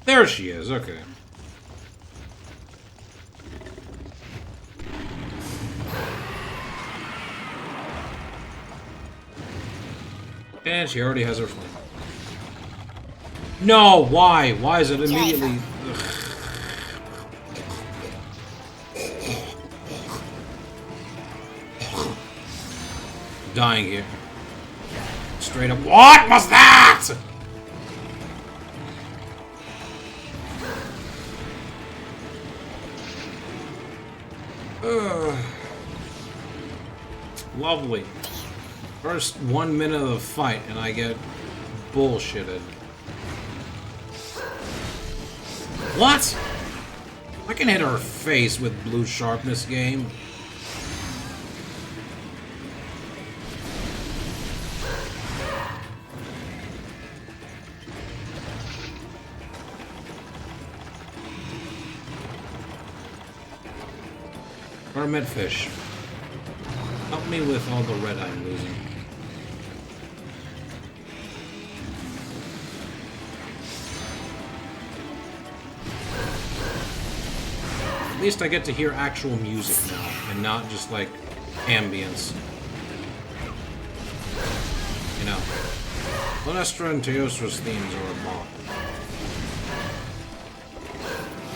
There she is, okay. And she already has her flame. No, why? Why is it immediately... Dying here. Straight up. What was that? Lovely. First 1 minute of the fight, and I get bullshitted. What? I can hit her face with blue sharpness game. Hermit fish. Help me with all the red I'm losing. At least I get to hear actual music now, and not just like ambience. You know, Lunestra and Teostra's themes are a bop.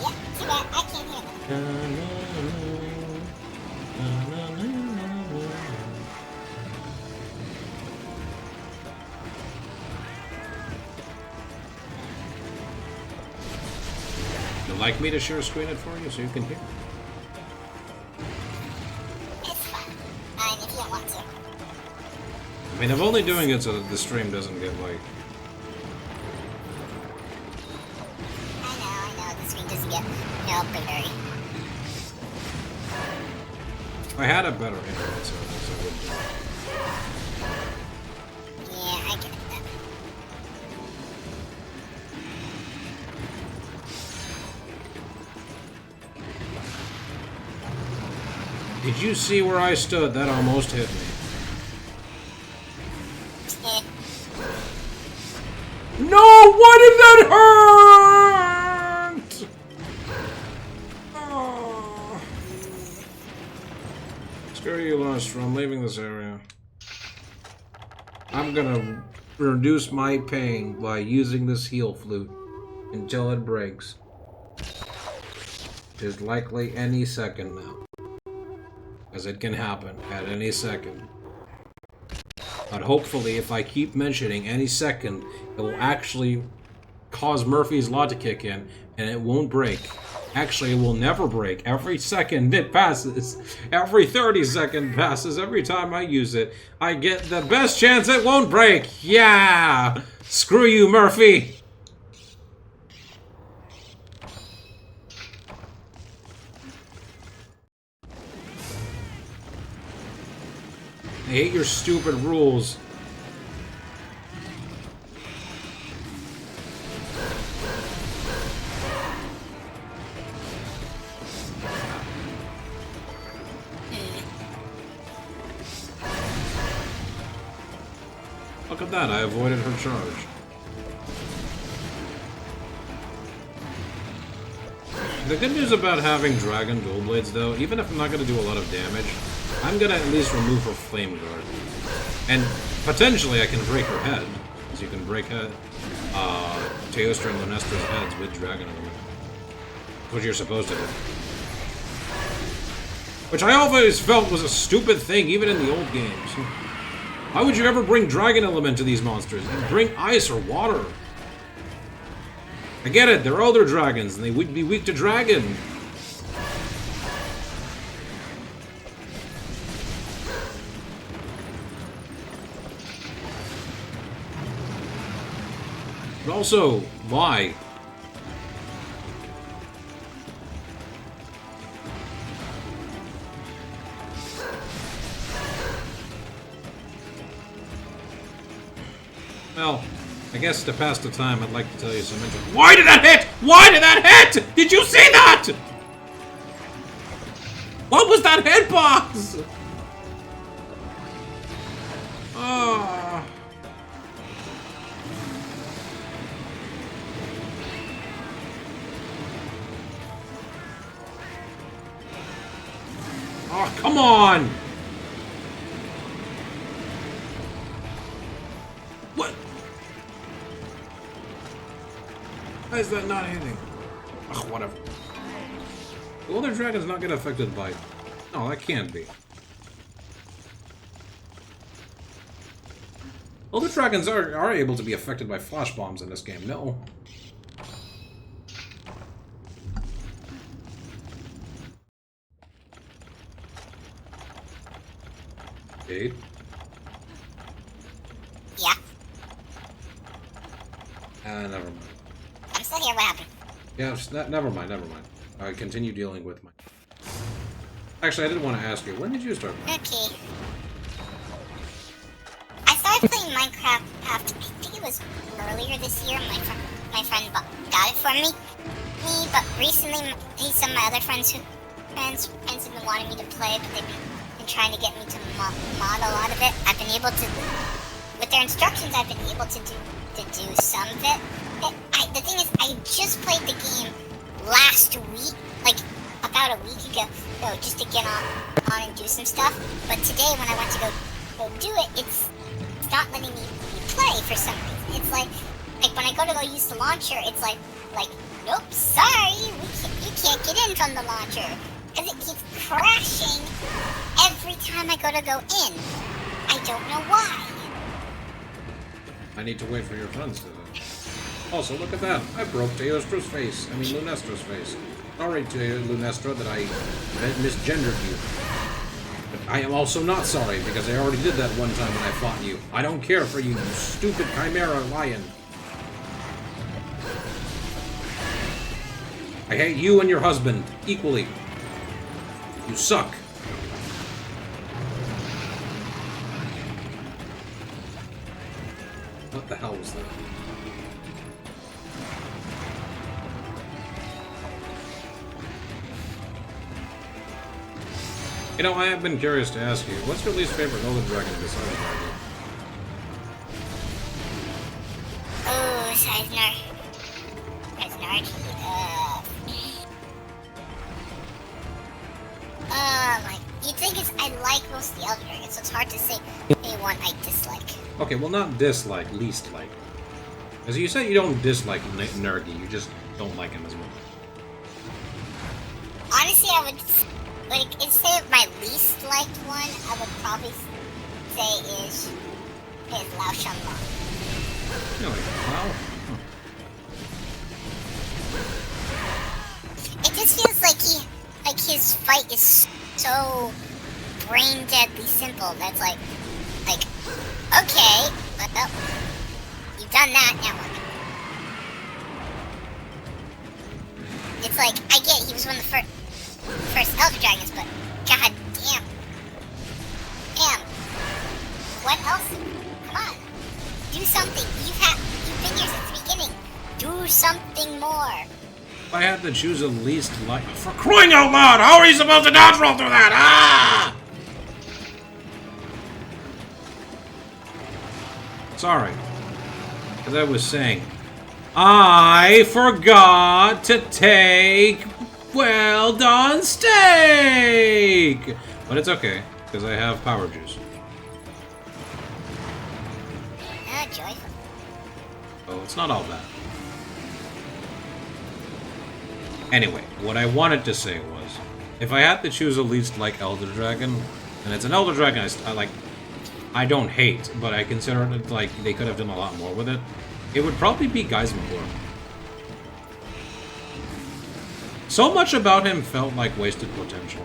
Yeah, too bad. I can't hear them. like me to share screen it for you so you can hear? It's fun. And if you don't want to. I mean, I'm only doing it so that the stream doesn't get like... I know, the screen doesn't get, blurry. I had a better internet service, I wouldn't do it. Yeah, I get that. Did you see where I stood? That almost hit me. Eh. No! Why did that hurt? Oh. Screw you, Monster. I'm leaving this area. I'm gonna reduce my pain by using this heel flute until it breaks. Which is likely any second now. Because it can happen at any second. But hopefully, if I keep mentioning any second, it will actually cause Murphy's Law to kick in, and it won't break. Actually, it will never break. Every second it passes, every 30-second passes, every time I use it, I get the best chance it won't break! Yeah! Screw you, Murphy! I hate your stupid rules. Look at that, I avoided her charge. The good news about having Dragon Dual Blades, though, even if I'm not going to do a lot of damage, I'm going to at least remove her Flame Guard. And potentially I can break her head, because you can break Teostra and Lunestra's heads with Dragon Element. What you're supposed to do. Which I always felt was a stupid thing, even in the old games. Why would you ever bring Dragon Element to these monsters? You'd bring ice or water. I get it, they're older dragons, and they would be weak to dragon. But also, why? Well, I guess to pass the time, I'd like to tell you some interesting... Why did that hit? Why did that hit? Did you see that? What was that hitbox? Oh. Oh, come on! What? Why is that not hitting? Ugh, whatever. Will their dragons not get affected by... No, that can't be. Well, the dragons are able to be affected by flash bombs in this game, no. Jade? Yeah. Never mind. I'm still here, what happened? Yeah, never mind. I continue dealing with my... Actually, I did want to ask you, when did you start playing? Okay. I started playing Minecraft after, I think it was earlier this year, my friend got it for me. But recently, some of my other friends have been wanting me to play, but they've been trying to get me to mod a lot of it. I've been able to, with their instructions, I've been able to do some of it. The thing is, I just played the game last week, like about a week ago, just to get on and do some stuff. But today, when I went to go do it, it's not letting me play for some reason. It's like when I go to use the launcher, it's like nope, sorry, you can't get in from the launcher. Because it keeps crashing every time I go in. I don't know why. I need to wait for your friends to... Also, look at that. I broke Teostra's face. I mean, Lunestra's face. Sorry, Lunestra, that I misgendered you. But I am also not sorry, because I already did that one time when I fought you. I don't care for you, you stupid Chimera Lion. I hate you and your husband, equally. You suck. What the hell was that? You know, I have been curious to ask you, what's your least favorite Elder Dragon besides Dragon? Oh, Seisner. Like, you'd think it's, I like most of the Elder Dragons, so it's hard to say any one I dislike. Okay, well, not dislike, least like. As you said, you don't dislike Nergi, you just don't like him as much. Honestly, I would, like, instead of my least liked one, I would probably say is Lao Shanlong. You're like, wow. It just feels like his fight is so brain deadly simple. That's like, okay, well, you've done that, now what? It's like, I get he was one of the first Elder Dragons, but god damn. What else? Come on. Do something. You've been here since the beginning. Do something more. If I had to choose a least like, for crying out loud, how are you supposed to dodge roll through that? Ah! Sorry. As I was saying, I forgot to take well-done steak! But it's okay, because I have power juice. Ah, joyful. So it's not all bad. Anyway, what I wanted to say was, if I had to choose a least like Elder Dragon, and it's an Elder Dragon I don't hate, but I consider it like they could have done a lot more with it, it would probably be Geismagor. So much about him felt like wasted potential.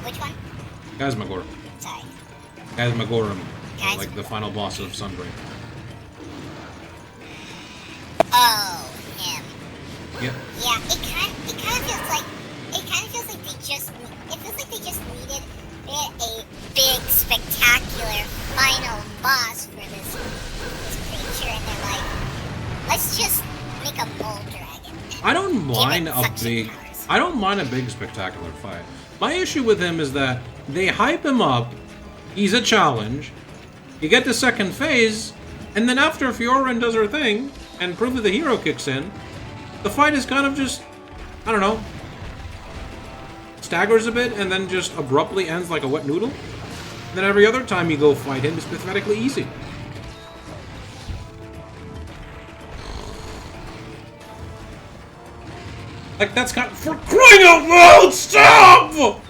Which one? Geismagor. Sorry. Geismagorum. Geis- Like the final boss of Sunbreak. Oh, him. Yeah. Yeah, it kind of feels like they just needed a big, spectacular final boss for this creature, and they're like, let's just make a mole dragon. I don't mind a powers. big spectacular fight. My issue with him is that they hype him up, he's a challenge, you get to second phase, and then after Fiorin does her thing, and Proof of the Hero kicks in, the fight is kind of just, I don't know, staggers a bit, and then just abruptly ends like a wet noodle. And then every other time you go fight him, it's pathetically easy. Like, that's kind of, for crying out loud, stop!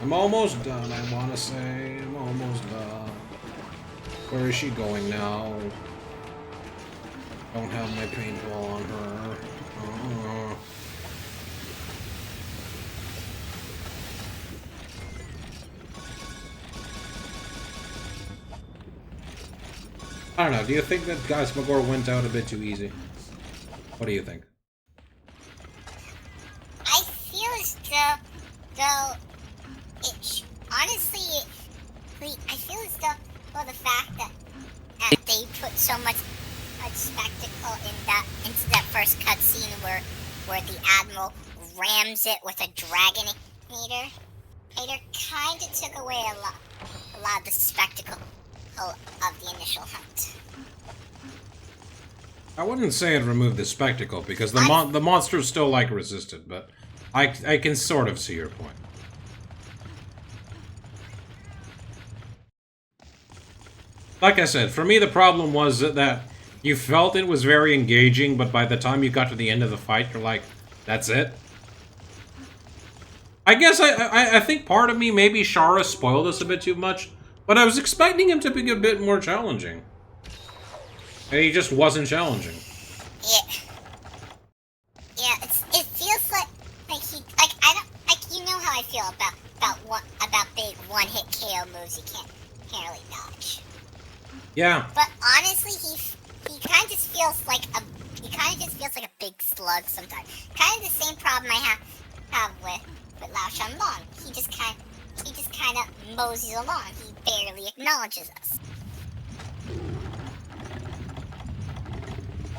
I'm almost done, I want to say. I'm almost done. Where is she going now? Don't have my paintball on her. I don't know, do you think that Geismagor went out a bit too easy? What do you think? I feel as though honestly, I feel as though, well, the fact that they put so much spectacle into that first cutscene where the Admiral rams it with a Dragon Eater kind of took away a lot of the spectacle of the initial hunt. I wouldn't say it removed the spectacle, because the monsters still, like, resisted, but I can sort of see your point. Like I said, for me the problem was that You felt it was very engaging, but by the time you got to the end of the fight, you're like, that's it? I guess I think part of me, maybe Shara spoiled us a bit too much, but I was expecting him to be a bit more challenging. And he just wasn't challenging. Yeah. Yeah, it feels like he I don't you know how I feel about big one-hit KO moves you can't really dodge. Yeah. But honestly, he kind of just feels like a big slug sometimes. Kind of the same problem I have with Lao Shanlong. He just kind of moseys along. He barely acknowledges us.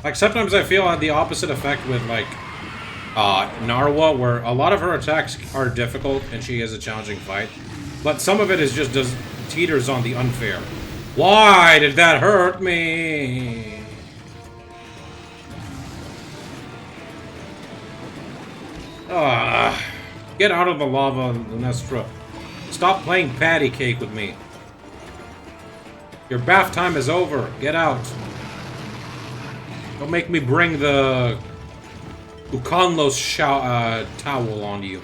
Like, sometimes I feel I had the opposite effect with, like, Narwa, where a lot of her attacks are difficult and she has a challenging fight. But some of it is just teeters on the unfair. Why did that hurt me? Get out of the lava, Lunestra. Stop playing patty cake with me. Your bath time is over. Get out. Don't make me bring the Ukanlos towel on you.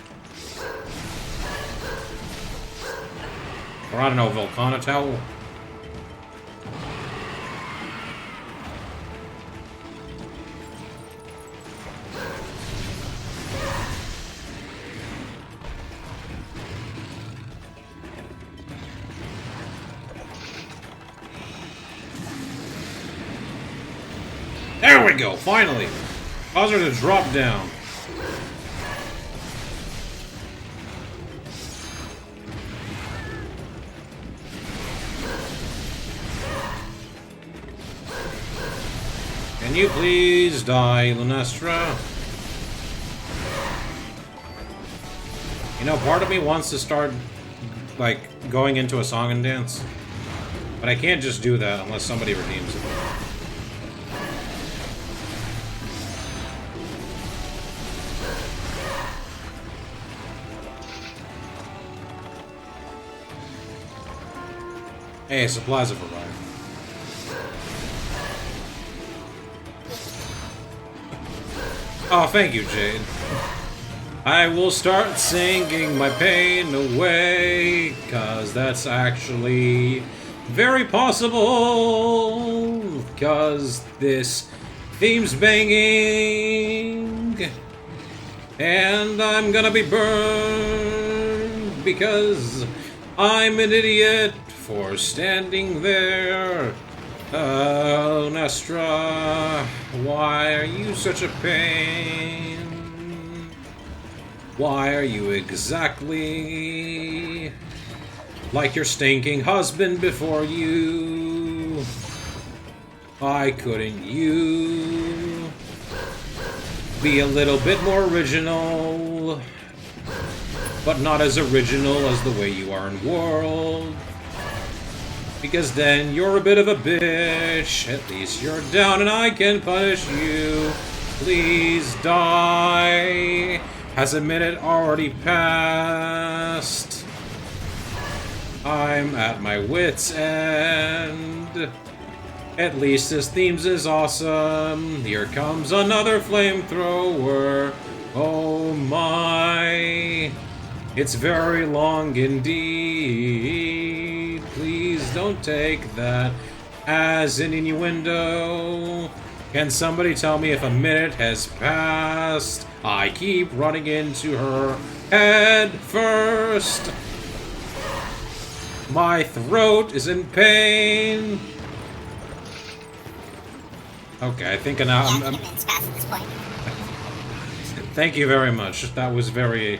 Or I don't know, Volcana towel? There we go, finally! Cause her to drop down. Can you please die, Lunestra? You know, part of me wants to start, like, going into a song and dance. But I can't just do that unless somebody redeems it. Hey, supplies have arrived. Oh, thank you, Jade. I will start singing my pain away, 'cause that's actually very possible, 'cause this theme's banging, and I'm gonna be burned, because I'm an idiot for standing there. Oh, Nestra, why are you such a pain? Why are you exactly like your stinking husband before you? Why couldn't you be a little bit more original, but not as original as the way you are in World? Because then you're a bit of a bitch. At least you're down and I can punish you. Please die. Has a minute already passed? I'm at my wit's end. At least this themes is awesome. Here comes another flamethrower. Oh my. It's very long indeed. Please don't take that as an innuendo. Can somebody tell me if a minute has passed? I keep running into her head first. My throat is in pain. Okay, I think now I'm Minutes past at this point. Thank you very much. That was very...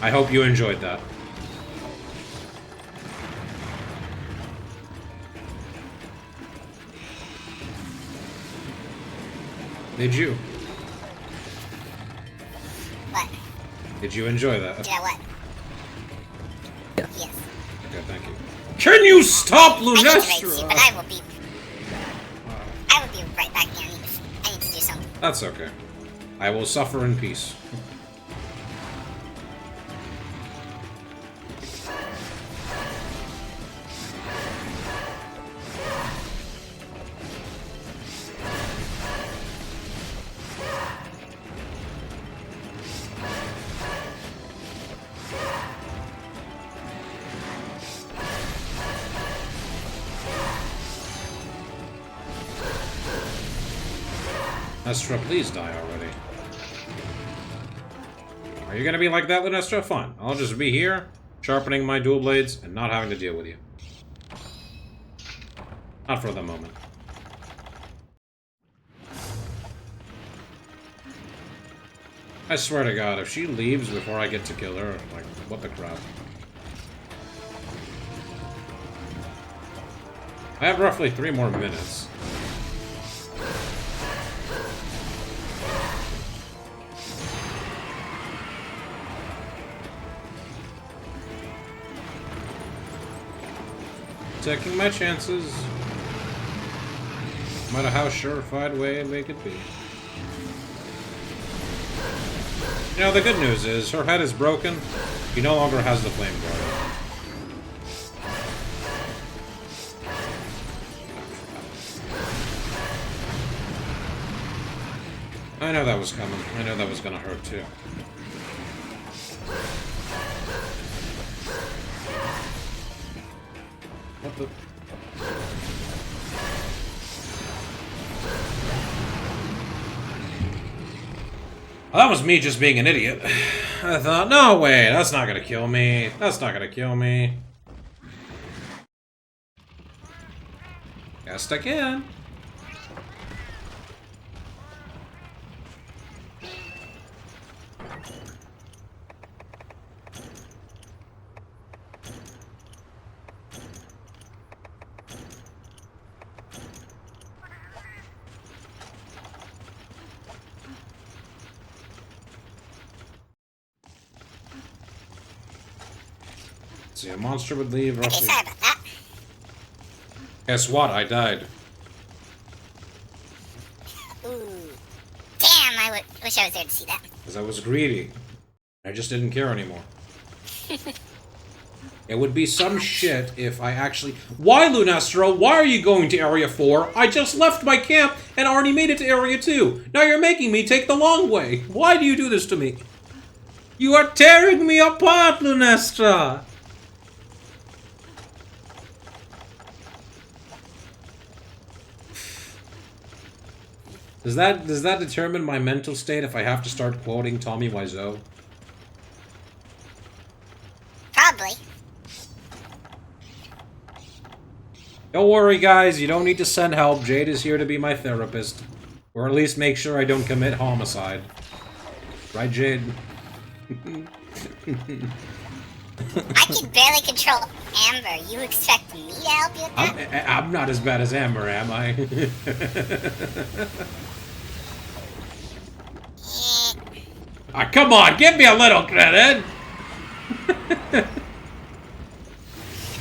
I hope you enjoyed that. Did you? What? Did you enjoy that? Did I what? Yeah. Yes. Okay, thank you. Can you stop, I need to raise you, Lunestra? but I will be right back here. I need to do something. That's okay. I will suffer in peace. Nestra, please die already. Are you gonna be like that, Lunestra? Fine. I'll just be here, sharpening my dual blades, and not having to deal with you. Not for the moment. I swear to God, if she leaves before I get to kill her, like, what the crap? I have roughly 3 more minutes. Taking my chances. No matter how surefire way they could be. You know, the good news is, her head is broken. She no longer has the flame guard. I know that was coming. I know that was gonna hurt too. What the? Well, that was me just being an idiot. I thought, no way, that's not gonna kill me. That's not gonna kill me. Guess I can. See, a monster would leave Okay, roughly. sorry about that. Guess what? I died. Ooh. Damn, I wish I was there to see that. Because I was greedy. I just didn't care anymore. It would be some shit if I actually... Why, Lunastro? Why are you going to Area 4? I just left my camp and already made it to Area 2. Now you're making me take the long way. Why do you do this to me? You are tearing me apart, Lunastra! Does that determine my mental state if I have to start quoting Tommy Wiseau? Probably. Don't worry, guys. You don't need to send help. Jade is here to be my therapist. Or at least make sure I don't commit homicide. Right, Jade? I can barely control Amber. You expect me to help you with that? I'm not as bad as Amber, am I? Ah, come on, give me a little credit! I'll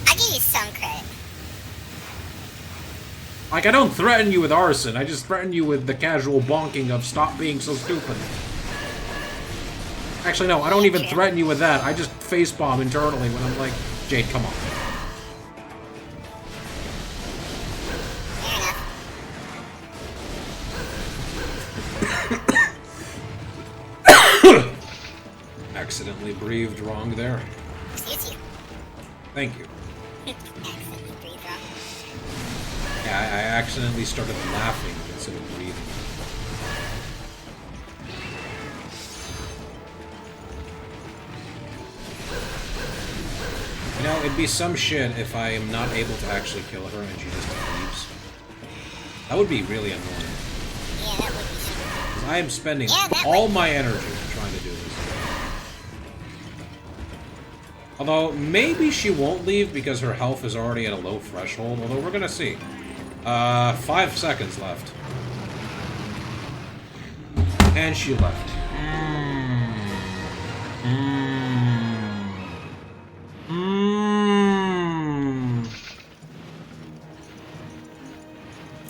give you some credit. Like, I don't threaten you with arson, I just threaten you with the casual bonking of stop being so stupid. Actually, no, I don't even threaten you with that, I just facepalm internally when I'm like, Jade, come on. Accidentally breathed wrong there. Excuse you. Thank you. Accidentally breathed wrong. Yeah, I accidentally started laughing instead of breathing. You know, it'd be some shit if I am not able to actually kill her and she just leaves. That would be really annoying. Yeah, that would be super. 'Cause I am spending that all would- my energy trying to do this. Although, maybe she won't leave because her health is already at a low threshold, although we're gonna see. 5 seconds left. And she left.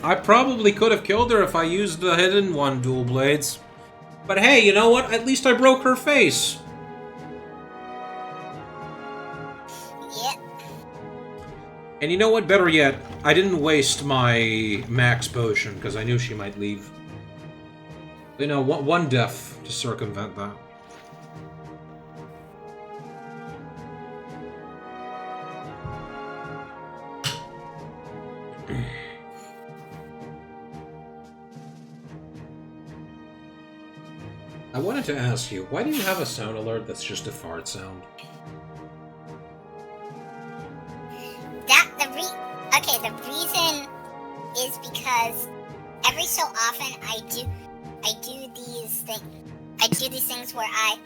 I probably could have killed her if I used the hidden one dual blades. But hey, you know what? At least I broke her face. Yep. And you know what? Better yet, I didn't waste my max potion because I knew she might leave. You know, one death to circumvent that. I wanted to ask you, why do you have a sound alert that's just a fart sound? Okay, the reason is because every so often I do these things where I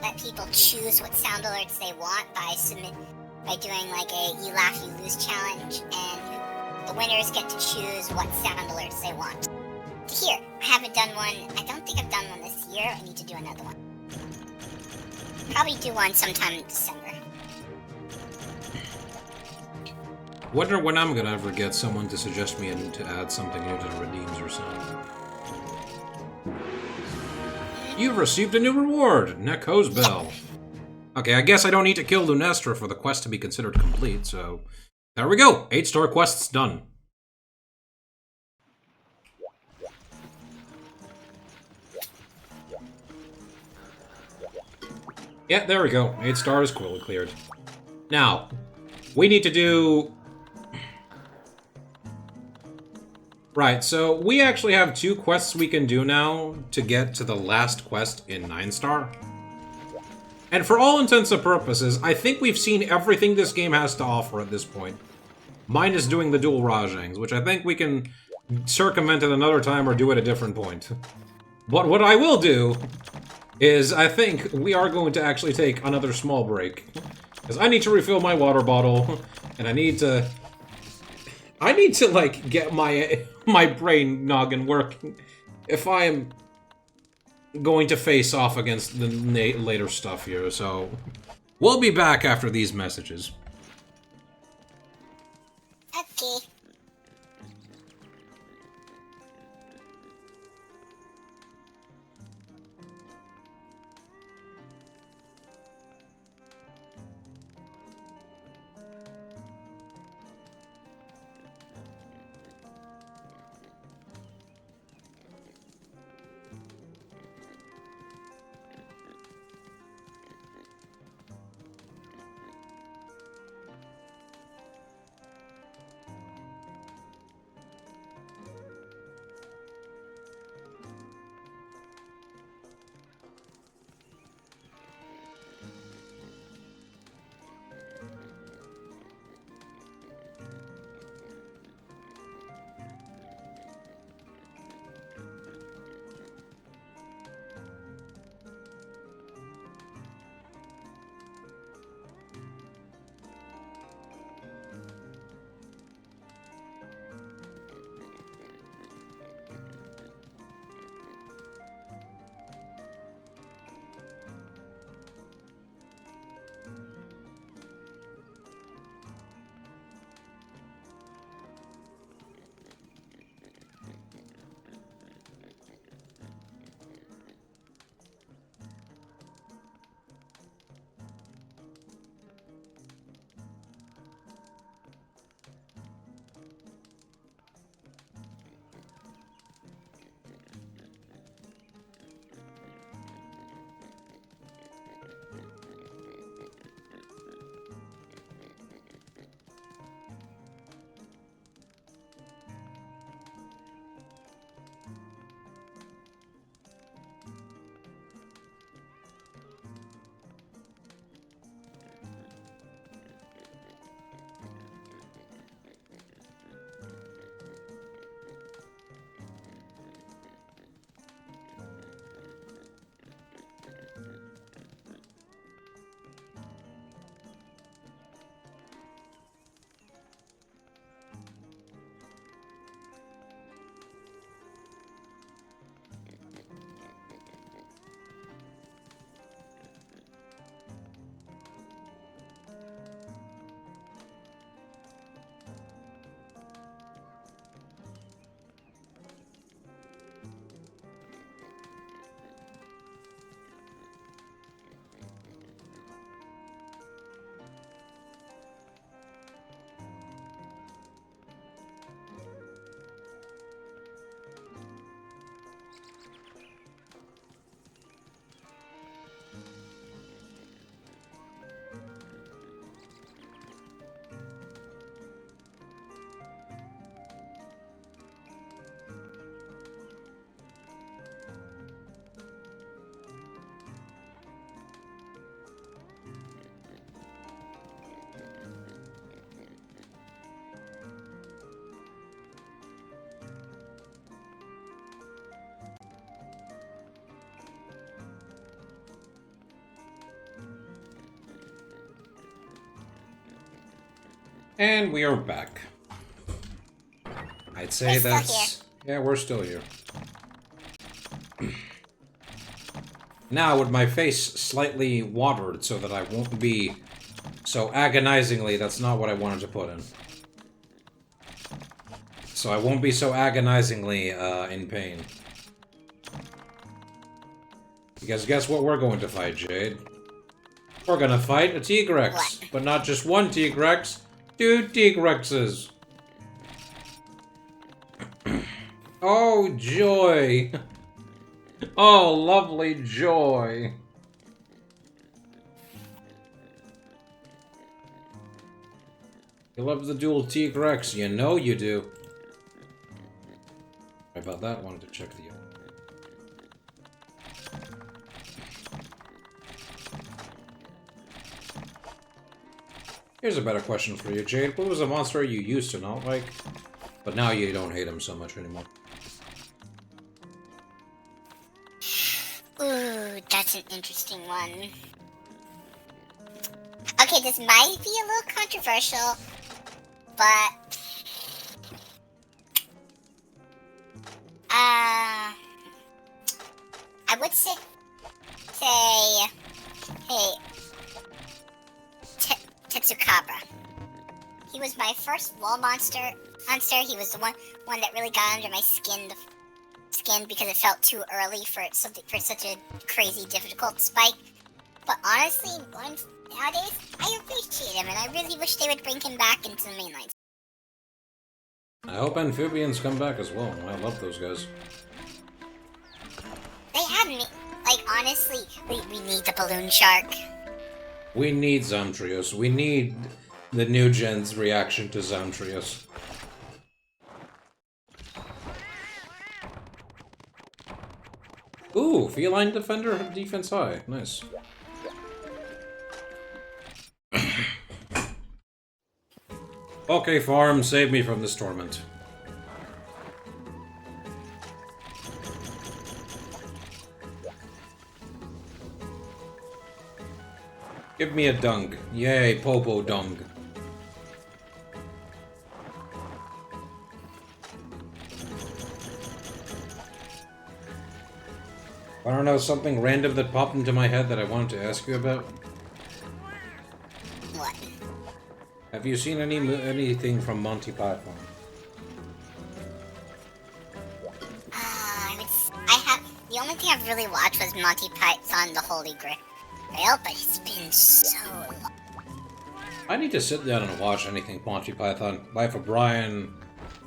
let people choose what sound alerts they want by doing like a you laugh you lose challenge, and the winners get to choose what sound alerts they want. Here, I haven't done one. I don't think I've done one this year. I need to do another one. Probably do one sometime in December. Wonder when I'm gonna ever get someone to suggest me I need to add something new to the redeems or something. You've received a new reward, Neko's Bell. Okay, I guess I don't need to kill Lunestra for the quest to be considered complete, so... There we go! 8-star quest's done. Yeah, there we go. 8 stars, quickly cleared. Now, we need to do... Right, so we actually have 2 quests we can do now to get to the last quest in 9-star. And for all intents and purposes, I think we've seen everything this game has to offer at this point. Minus doing the dual Rajangs, which I think we can circumvent at another time or do at a different point. But what I will do is I think we are going to actually take another small break. Because I need to refill my water bottle, and I need to, like, get my brain noggin working if I am going to face off against the later stuff here, so... We'll be back after these messages. Okay. And we are back. I'd say We're still that's... Yeah, we're still here. Now, with my face slightly watered so that I won't be so agonizingly... That's not what I wanted to put in. So I won't be so agonizingly in pain. Because guess what we're going to fight, Jade? We're gonna fight a Tigrex. What? But not just one Tigrex, 2 Tigrexes. Oh, joy. Oh, lovely joy. You love the dual Tigrex, you know you do. Sorry about that, wanted to check the... Here's a better question for you, Jade. What was a monster you used to not like, but now you don't hate him so much anymore? Ooh, that's an interesting one. Okay, this might be a little controversial, but... I would say... Hey... Tetsukabra. He was my first wall monster. He was the one that really got under my skin because it felt too early for such a crazy difficult spike. But honestly, nowadays I appreciate him, and I really wish they would bring him back into the mainline. I hope amphibians come back as well. I love those guys. They have me. Like honestly, we need the balloon shark. We need Zamtrios. We need the new gen's reaction to Zamtrios. Ooh, feline defender defense high. Nice. Okay, farm, save me from this torment. Give me a dung. Yay, Popo dung. I don't know, something random that popped into my head that I wanted to ask you about. What? Have you seen anything from Monty Python? I have. The only thing I've really watched was Monty Python: The Holy Grail, but it's been so long. I need to sit down and watch anything Monty Python. Life of Brian,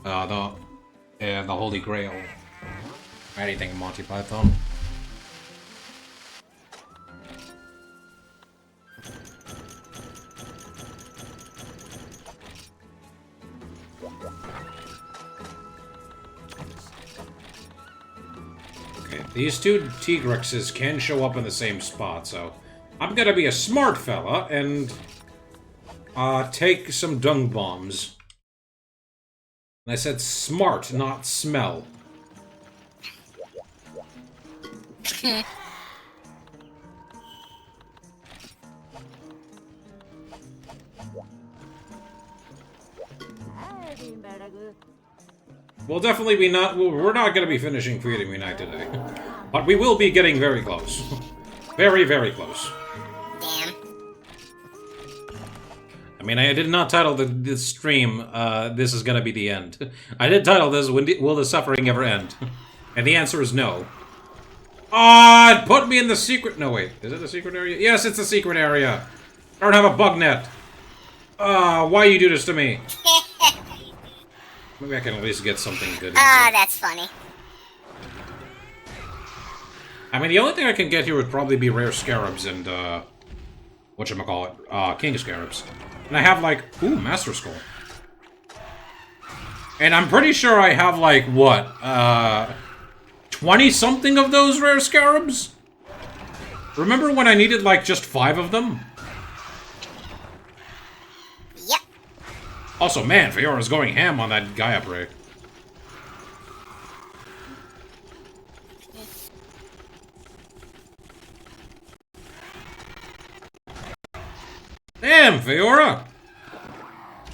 the Holy Grail, anything Monty Python. Okay, these 2 Tigrexes can show up in the same spot, so I'm gonna be a smart fella and take some dung bombs. And I said smart, not smell. We'll definitely be not. We're not going to be finishing Freedom Unite today, but we will be getting very close, very, very close. Damn. I mean, I did not title this stream. This is going to be the end. I did title this "Will the Suffering Ever End?" And the answer is no. Ah, put me in the secret. No, wait, is it the secret area? Yes, it's the secret area. I don't have a bug net. Why you do this to me? Maybe I can at least get something good. That's funny. I mean, the only thing I can get here would probably be rare scarabs and, whatchamacallit, king scarabs. And I have, like, ooh, master skull. And I'm pretty sure I have, like, what, 20-something of those rare scarabs? Remember when I needed, like, just 5 of them? Yep. Also, man, Fiora's going ham on that Gaia Prey. Damn, Fiora!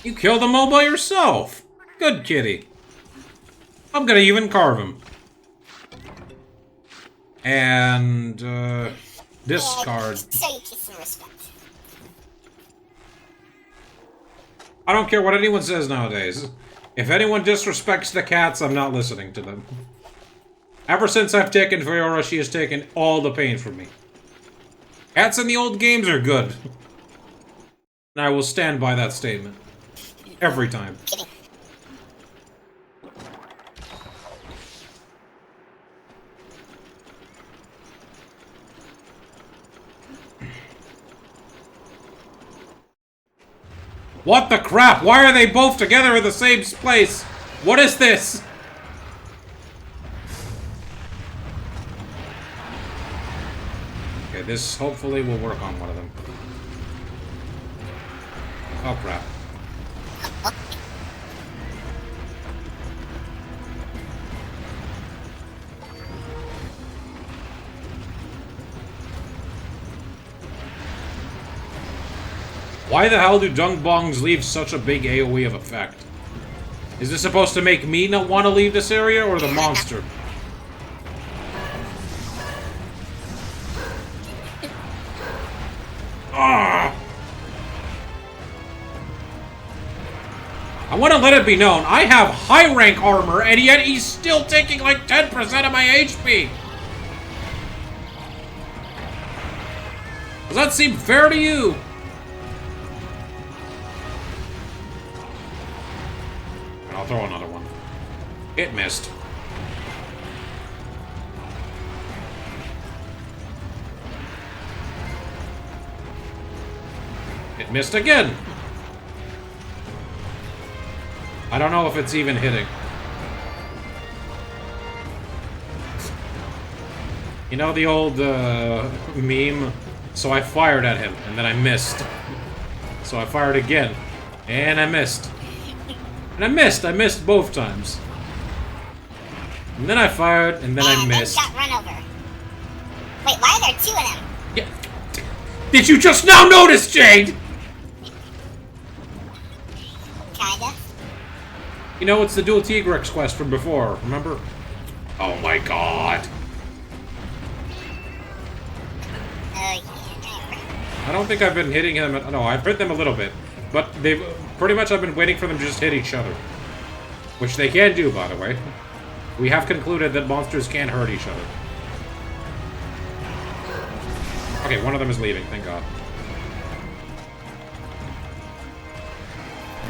You killed them all by yourself. Good kitty. I'm gonna even carve him. And, discard. So you get some respect. I don't care what anyone says nowadays. If anyone disrespects the cats, I'm not listening to them. Ever since I've taken Fiora, she has taken all the pain from me. Cats in the old games are good. And I will stand by that statement. Every time. Kidding. What the crap? Why are they both together in the same place? What is this? Okay, this hopefully will work on one of them. Oh crap. Why the hell do dung bongs leave such a big AoE of effect? Is this supposed to make me not want to leave this area, or the monster? Ah! I want to let it be known, I have high rank armor, and yet he's still taking like 10% of my HP! Does that seem fair to you? I'll throw another one. It missed. It missed again. I don't know if it's even hitting. You know the old meme? So I fired at him, and then I missed. So I fired again, and I missed. And I missed both times. And then I fired, and then I missed. And then got run over. Wait, why are there two of them? Yeah. Did you just now notice, Jade? Kinda. You know, it's the dual Tigrex quest from before, remember? Oh my god. Yeah. I don't think I've been hitting them. No, I've hit them a little bit. But they've... Pretty much I've been waiting for them to just hit each other. Which they can do, by the way. We have concluded that monsters can hurt each other. Okay, one of them is leaving, thank god.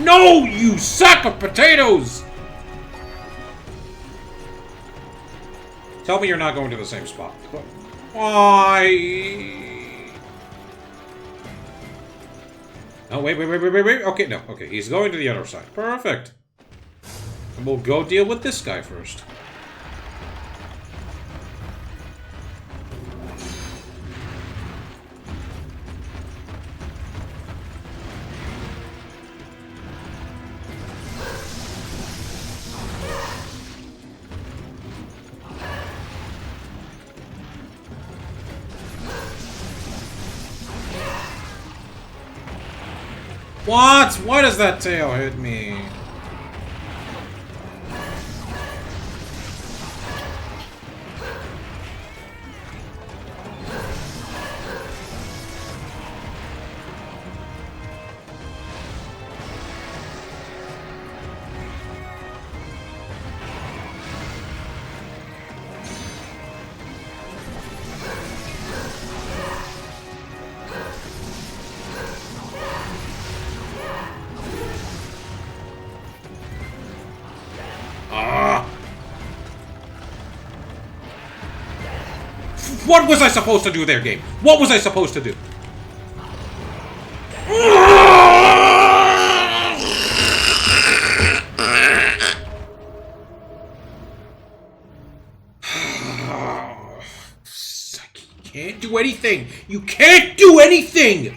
No, you sack of potatoes! Tell me you're not going to the same spot. Why? Oh, wait. Okay, no. Okay, he's going to the other side. Perfect. And we'll go deal with this guy first. What? Why does that tail hit me? What was I supposed to do there, game? What was I supposed to do? You can't do anything! You can't do anything!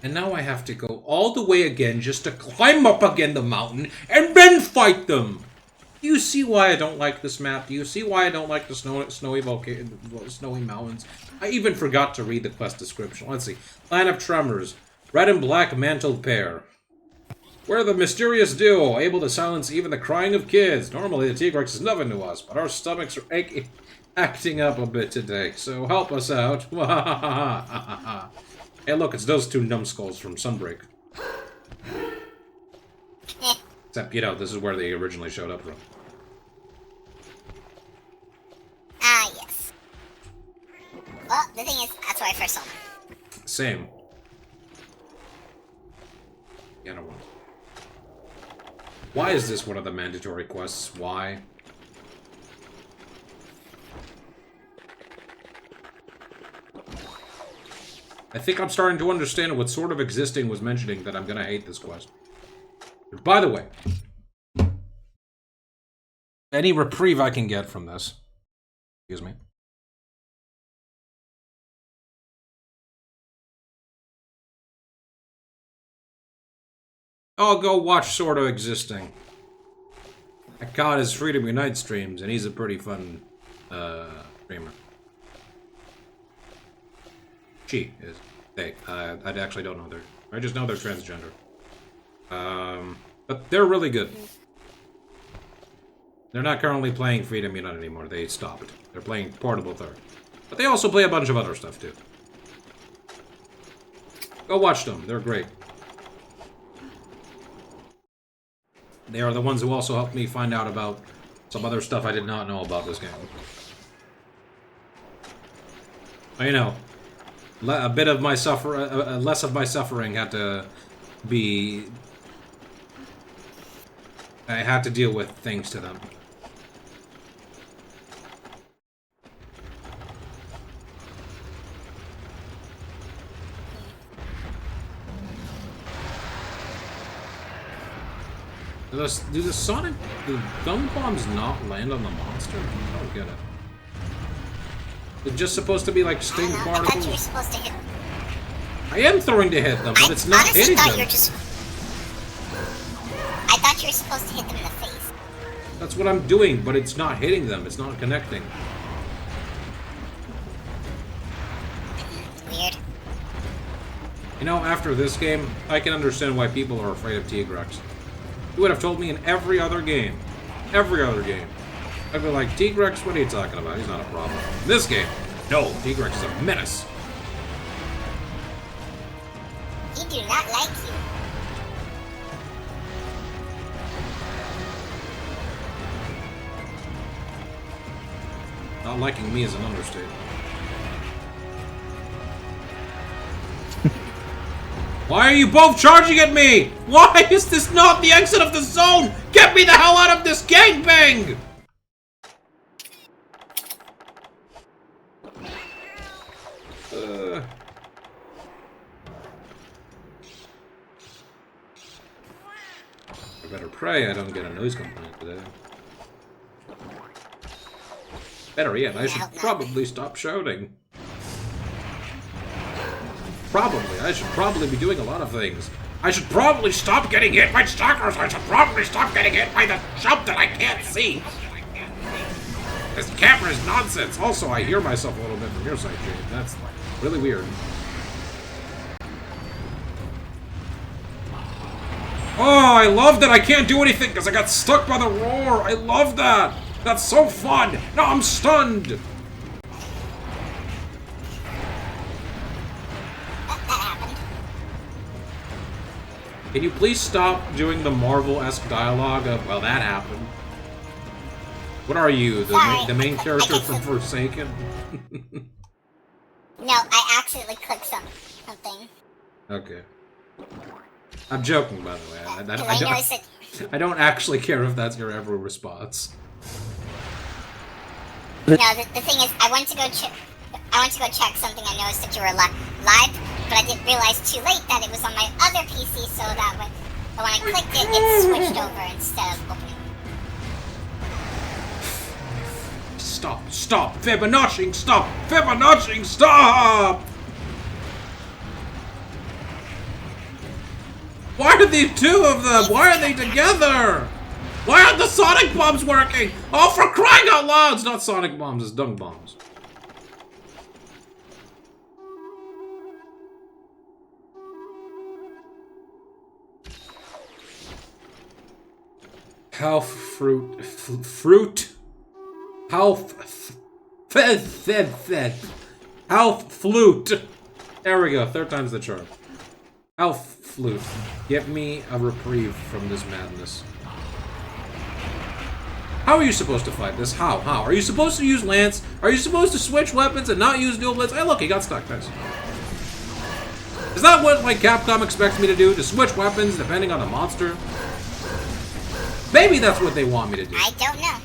And now I have to go all the way again just to climb up again the mountain and then fight them! Do you see why I don't like this map? Do you see why I don't like the snowy mountains? I even forgot to read the quest description. Let's see. Land of Tremors. Red and black mantled pair. We're the mysterious duo, able to silence even the crying of kids. Normally the T-Rex is nothing to us, but our stomachs are acting up a bit today, so help us out. Hey look, it's those two numbskulls from Sunbreak. Except, you know, this is where they originally showed up from. Ah, yes. Well, the thing is, that's where I first saw them. Same. Yeah, no one. Why is this one of the mandatory quests? Why? I think I'm starting to understand what Sort of Existing was mentioning that I'm gonna hate this quest. By the way, any reprieve I can get from this, excuse me, I'll go watch Sort of Existing. I caught his Freedom Unite streams, and he's a pretty fun streamer. She is. They. I actually don't know I just know they're transgender. But they're really good. They're not currently playing Freedom Unite anymore. They stopped. They're playing Portable Third. But they also play a bunch of other stuff, too. Go watch them. They're great. They are the ones who also helped me find out about some other stuff I did not know about this game. But, you know, a bit of my less of my suffering had to be... I had to deal with things to them. Do the gum bombs not land on the monster? I don't get it. They're just supposed to be like sting particles. I thought you were supposed to hit them. I am throwing to hit them, but it's not hitting them. I thought you were supposed to hit them in the face. That's what I'm doing, but it's not hitting them. It's not connecting. Weird. You know, after this game, I can understand why people are afraid of Tigrex. You would have told me in every other game. Every other game. I'd be like, Tigrex, what are you talking about? He's not a problem. In this game, no, Tigrex is a menace. He do not like you. Not liking me is an understatement. Why are you both charging at me? Why is this not the exit of the zone? Get me the hell out of this gangbang! I better pray I don't get a noise complaint today. Better yet, I should probably stop shouting. Probably. I should probably be doing a lot of things. I should probably stop getting hit by stalkers. I should probably stop getting hit by the jump that I can't see. This camera is nonsense. Also, I hear myself a little bit from your side, Jade. That's really weird. Oh, I love that I can't do anything because I got stuck by the roar. I love that. That's so fun. Now I'm stunned. Can you please stop doing the Marvel-esque dialogue of, well, that happened? What are you, the main character from Forsaken? No, I accidentally clicked something. Okay. I'm joking, by the way. I don't actually care if that's your ever response. No, the thing is, I went to go check something. I noticed that you were live, but I didn't realize too late that it was on my other PC, so that when I clicked it, it switched over instead of opening. Stop! Fibonacci, stop! Fibonacci, stop! Why are the two of them? Why are they together? Why aren't the sonic bombs working? Oh, for crying out loud! It's not sonic bombs, it's dunk bombs. Health fruit. Fruit. Health. Health flute. There we go. Third time's the charm. Health flute. Give me a reprieve from this madness. How are you supposed to fight this? How? How? Are you supposed to use Lance? Are you supposed to switch weapons and not use dual blades? Hey, look, he got stuck. Nice. Is that what, like, Capcom expects me to do? To switch weapons depending on the monster? Maybe that's what they want me to do. I don't know.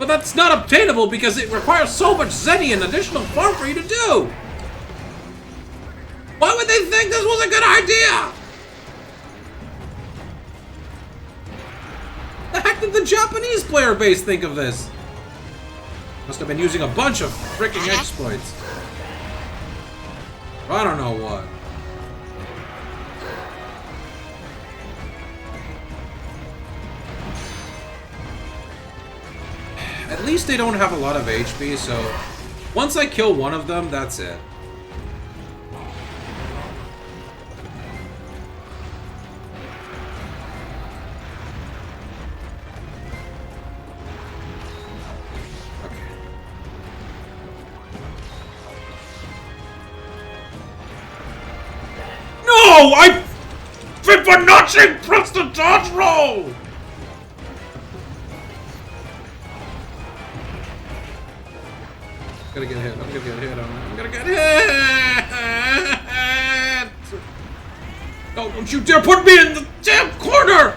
But that's not obtainable because it requires so much Zenny and additional farm for you to do! Why would they think this was a good idea? The heck did the Japanese player base think of this? Must have been using a bunch of freaking exploits. I don't know what. At least they don't have a lot of HP, so once I kill one of them, that's it. No! I Fibonacci pressed the dodge roll! I'm gonna get hit. I'm gonna get hit. I'm gonna get hit! Oh, don't you dare put me in the damn corner!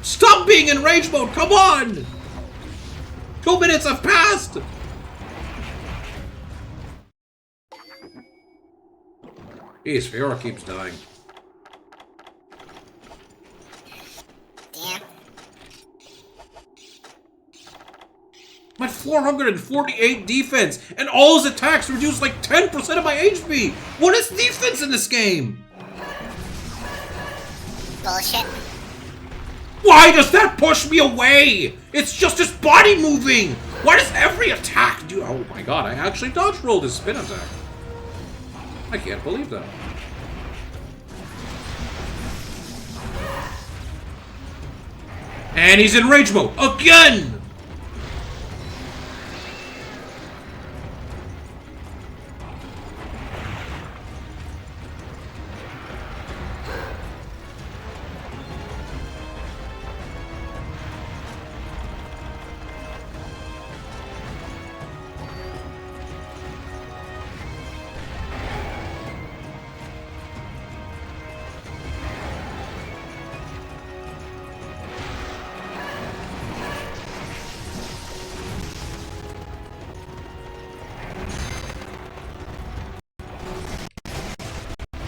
Stop being in rage mode! Come on! 2 minutes have passed! Jeez, Fiora keeps dying. Damn. I'm at 448 defense, and all his attacks reduce like 10% of my HP! What is defense in this game? Bullshit. Why does that push me away? It's just his body moving! Why does every attack do— oh my god, I actually dodge rolled his spin attack. I can't believe that. And he's in rage mode again!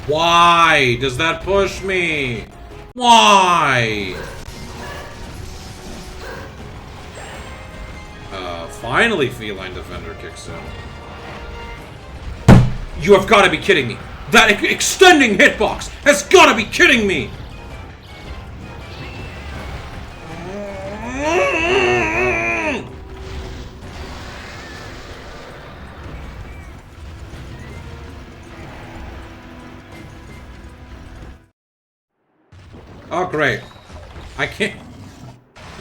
Why does that push me? Why? Finally Feline Defender kicks in. You have got to be kidding me. That extending hitbox has got to be kidding me. Oh, great. I can't...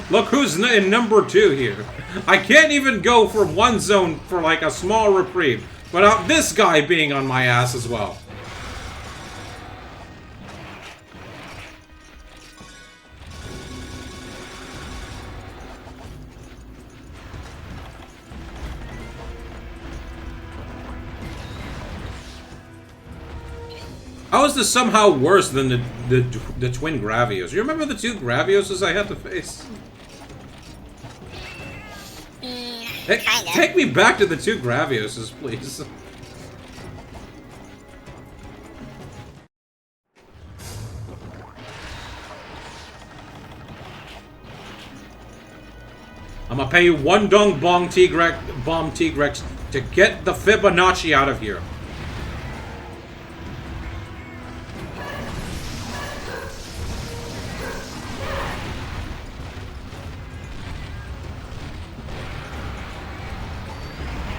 Look who's in number 2 here. I can't even go for one zone for like a small reprieve without this guy being on my ass as well. How is this somehow worse than the twin Gravios? You remember the 2 Gravioses I had to face? Kinda. Take me back to the 2 Gravioses, please. I'm gonna pay you 1 Dung Bomb Tigrex to get the Fibonacci out of here.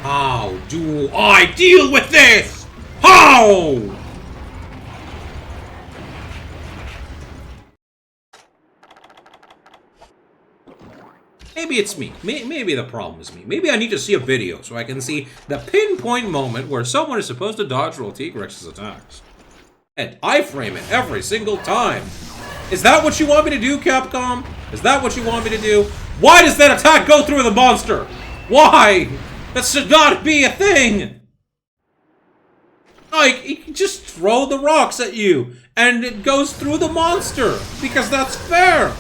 How do I deal with this? How? Maybe it's me. Maybe the problem is me. Maybe I need to see a video so I can see the pinpoint moment where someone is supposed to dodge roll T-Rex's attacks. And I frame it every single time. Is that what you want me to do, Capcom? Is that what you want me to do? Why does that attack go through the monster? Why? That should not be a thing! Like, he can just throw the rocks at you, and it goes through the monster, because that's fair!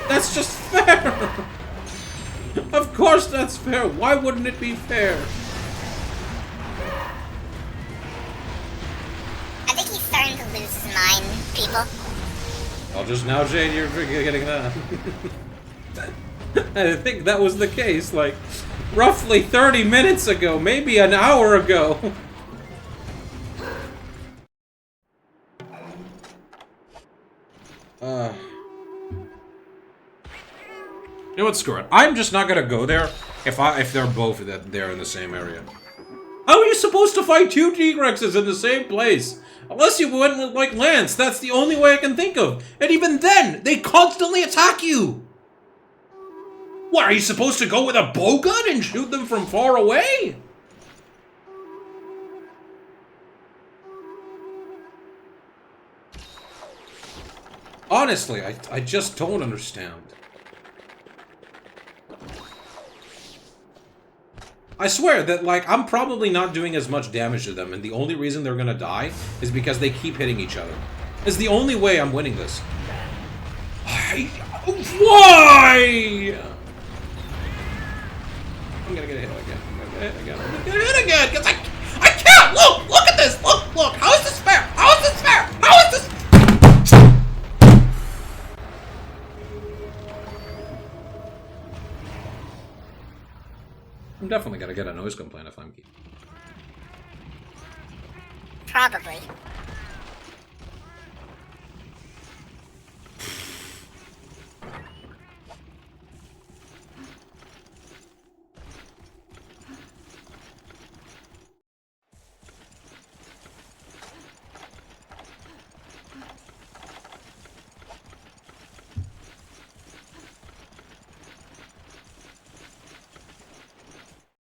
That's just fair! Of course that's fair, why wouldn't it be fair? I think he's starting to lose his mind, people. Well, just now, Jade, you're getting that. I think that was the case, like, roughly 30 minutes ago, maybe an hour ago. You know what, screw it. I'm just not gonna go there if they're both there in the same area. How are you supposed to fight two T-Rexes in the same place? Unless you went with, like, Lance, that's the only way I can think of. And even then, they constantly attack you! What, are you supposed to go with a bowgun and shoot them from far away? Honestly, I just don't understand. I swear that, like, I'm probably not doing as much damage to them, and the only reason they're gonna die is because they keep hitting each other. It's the only way I'm winning this. Why? I'm gonna get hit again. I'm gonna get hit again. I'm gonna get hit again, because I can't! Look at this! Look! How is this fair? How is this fair? How is this? I'm definitely gonna get a noise complaint if I'm keeping. Probably.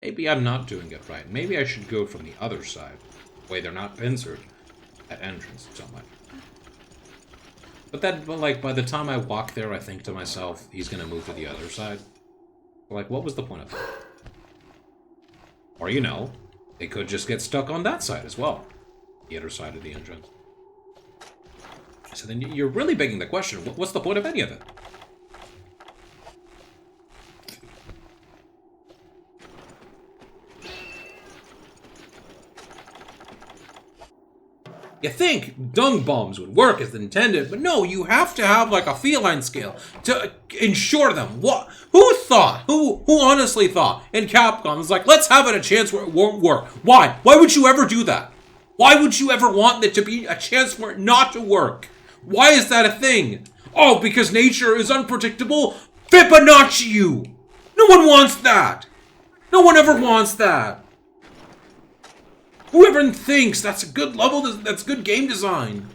Maybe I'm not doing it right. Maybe I should go from the other side. Way they're not pincered at entrance so much. But like, by the time I walk there, I think to myself, he's gonna move to the other side. Like, what was the point of that? Or, you know, they could just get stuck on that side as well. The other side of the entrance. So then you're really begging the question, what's the point of any of it? You think dung bombs would work as intended, but no, you have to have like a feline scale to ensure them. What? Who thought? Who honestly thought in Capcom was like, let's have it a chance where it won't work? Why? Why would you ever do that? Why would you ever want there to be a chance for it not to work? Why is that a thing? Oh, because nature is unpredictable? Fibonacci you! No one wants that! No one ever wants that! Whoever thinks that's a good level, that's good game design.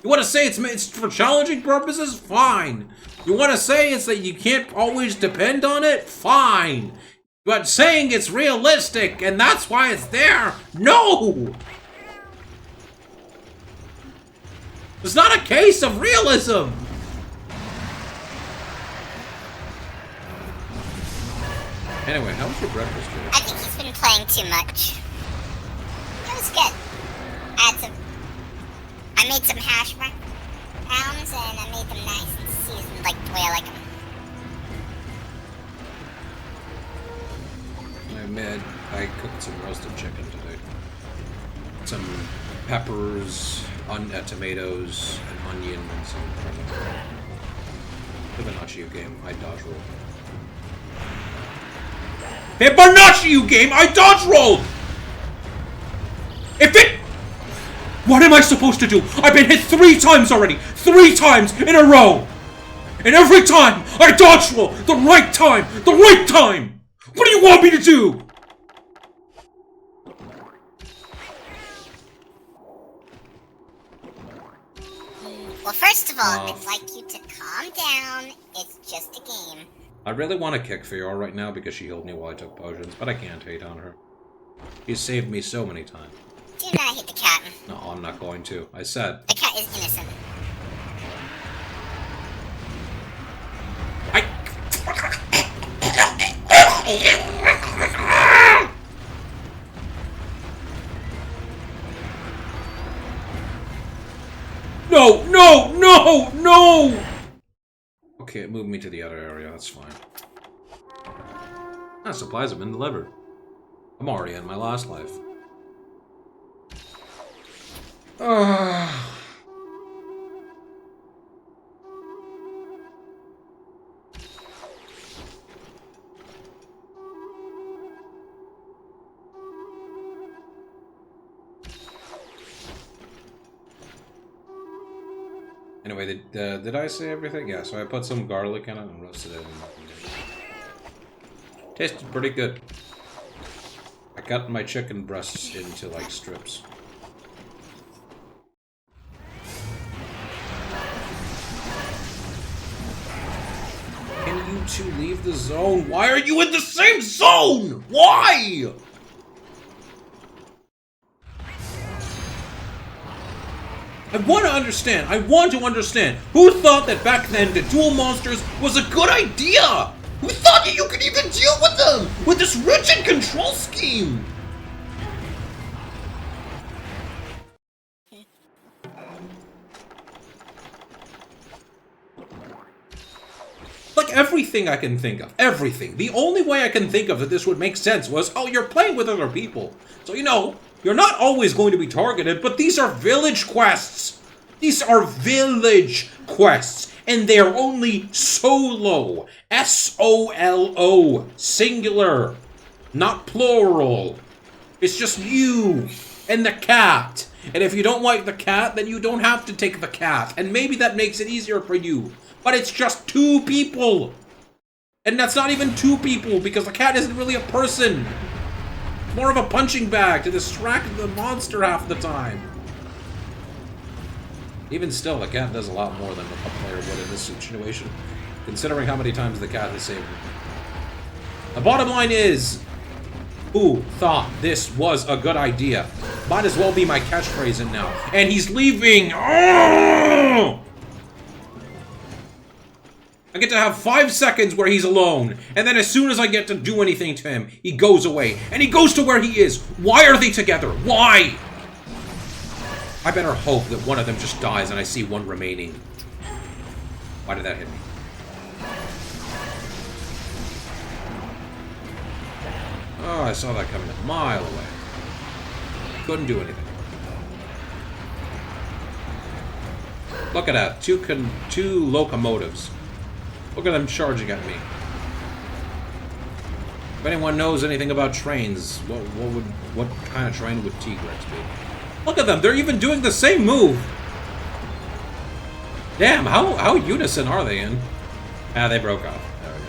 You want to say it's for challenging purposes? Fine. You want to say it's that you can't always depend on it? Fine. But saying it's realistic and that's why it's there? No! It's not a case of realism. Anyway, how was your breakfast, Jay? I think he's been playing too much. It was good. I made some hash browns and I made them nice and seasoned like the way I like them. I cooked some roasted chicken today. Some peppers, tomatoes, an onion, and some Fibonacci game. I dodge rolled. Fibonacci game! I dodge rolled! If it... What am I supposed to do? I've been hit 3 times already! 3 times in a row! And every time, I dodge roll! The right time! The right time! What do you want me to do? Well, first of all, I'd like you to calm down. It's just a game. I really want to kick Fiora right now because she healed me while I took potions, but I can't hate on her. She's saved me so many times. Do not hit the cat. No, I'm not going to. I said. The cat is innocent. No! No! No! No! Okay, it moved me to the other area. That's fine. Ah, supplies have been delivered. I'm already in my last life. Anyway, did I say everything? Yeah, so I put some garlic in it and roasted it. Tasted pretty good. I cut my chicken breasts into, like, strips. Can you two leave the zone? Why are you in the same zone? Why? I want to understand. I want to understand. Who thought that back then the dual monsters was a good idea? Who thought that you could even deal with them with this rigid control scheme? Like everything I can think of. Everything. The only way I can think of that this would make sense was, oh, you're playing with other people. So, you know, you're not always going to be targeted, but these are village quests. These are village quests. And they're only solo. S-O-L-O. Singular. Not plural. It's just you and the cat. And if you don't like the cat, then you don't have to take the cat. And maybe that makes it easier for you. But it's just 2 people. And that's not even 2 people, because the cat isn't really a person. It's more of a punching bag to distract the monster half the time. Even still, the cat does a lot more than a player would in this situation, considering how many times the cat has saved me. The bottom line is, who thought this was a good idea? Might as well be my catchphrase in now. And he's leaving! Oh! I get to have 5 seconds where he's alone, and then as soon as I get to do anything to him, he goes away. And he goes to where he is. Why are they together? Why? I better hope that one of them just dies and I see one remaining. Why did that hit me? Oh, I saw that coming a mile away. Couldn't do anything. Look at that. Two locomotives. Look at them charging at me. If anyone knows anything about trains, what kind of train would T-Rex be? Look at them, they're even doing the same move! Damn, how unison are they in? Ah, they broke off. There we go.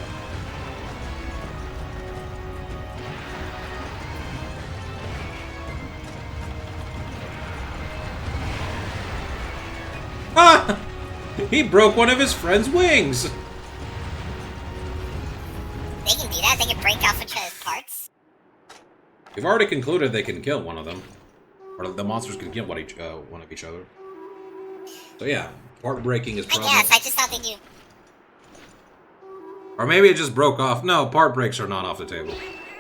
Ah! He broke one of his friend's wings! They can do that, they can break off each other's parts. We've already concluded they can kill one of them. Or the monsters can kill one of each other. So yeah, part breaking is probably... I just thought they knew. Or maybe it just broke off. No, part breaks are not off the table.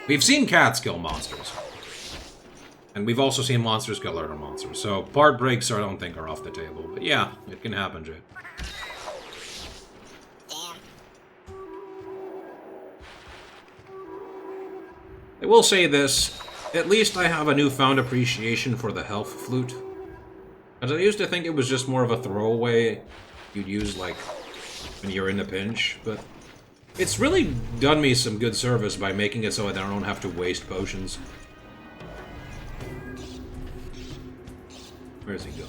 We've seen cats kill monsters. And we've also seen monsters kill other monsters. So part breaks I don't think are off the table. But yeah, it can happen, Jay. Damn. I will say this. At least I have a newfound appreciation for the health flute. As I used to think it was just more of a throwaway you'd use, like, when you're in a pinch, but it's really done me some good service by making it so that I don't have to waste potions. Where does he go?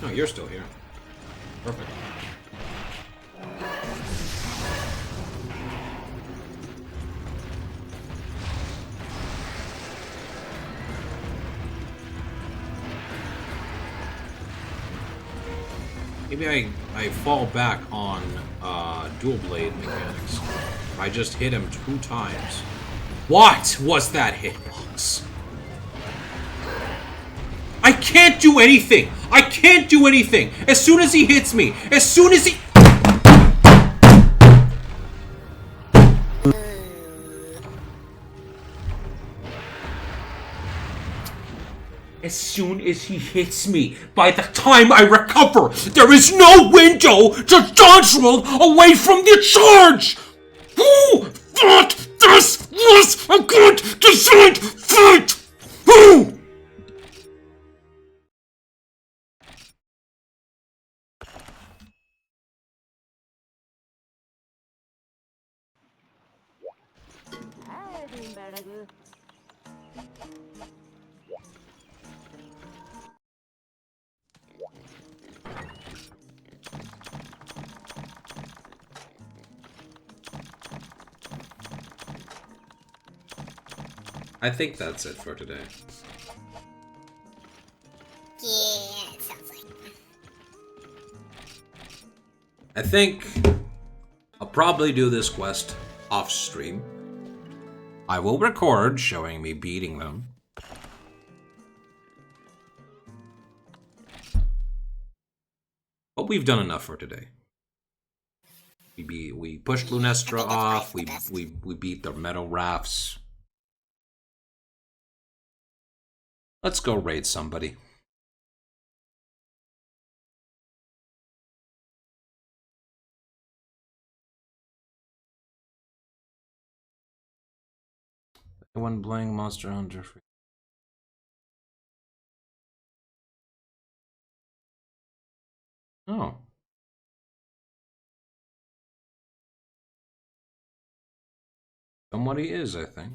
Oh, you're still here. Perfect. Maybe I fall back on dual blade mechanics. I just hit him 2 times. What was that hitbox? I can't do anything! I can't do anything! As soon as he hits me! As soon as he... As soon as he hits me, by the time I recover, there is no window to dodge roll away from the charge! Who thought this was a good designed fight? Who? I think that's it for today. Yeah, it sounds like. I think I'll probably do this quest off stream. I will record showing me beating them. But we've done enough for today. We pushed Lunestra off. We beat the metal rafts. Let's go raid somebody. Anyone playing Monster Hunter? Oh. Somebody is, I think.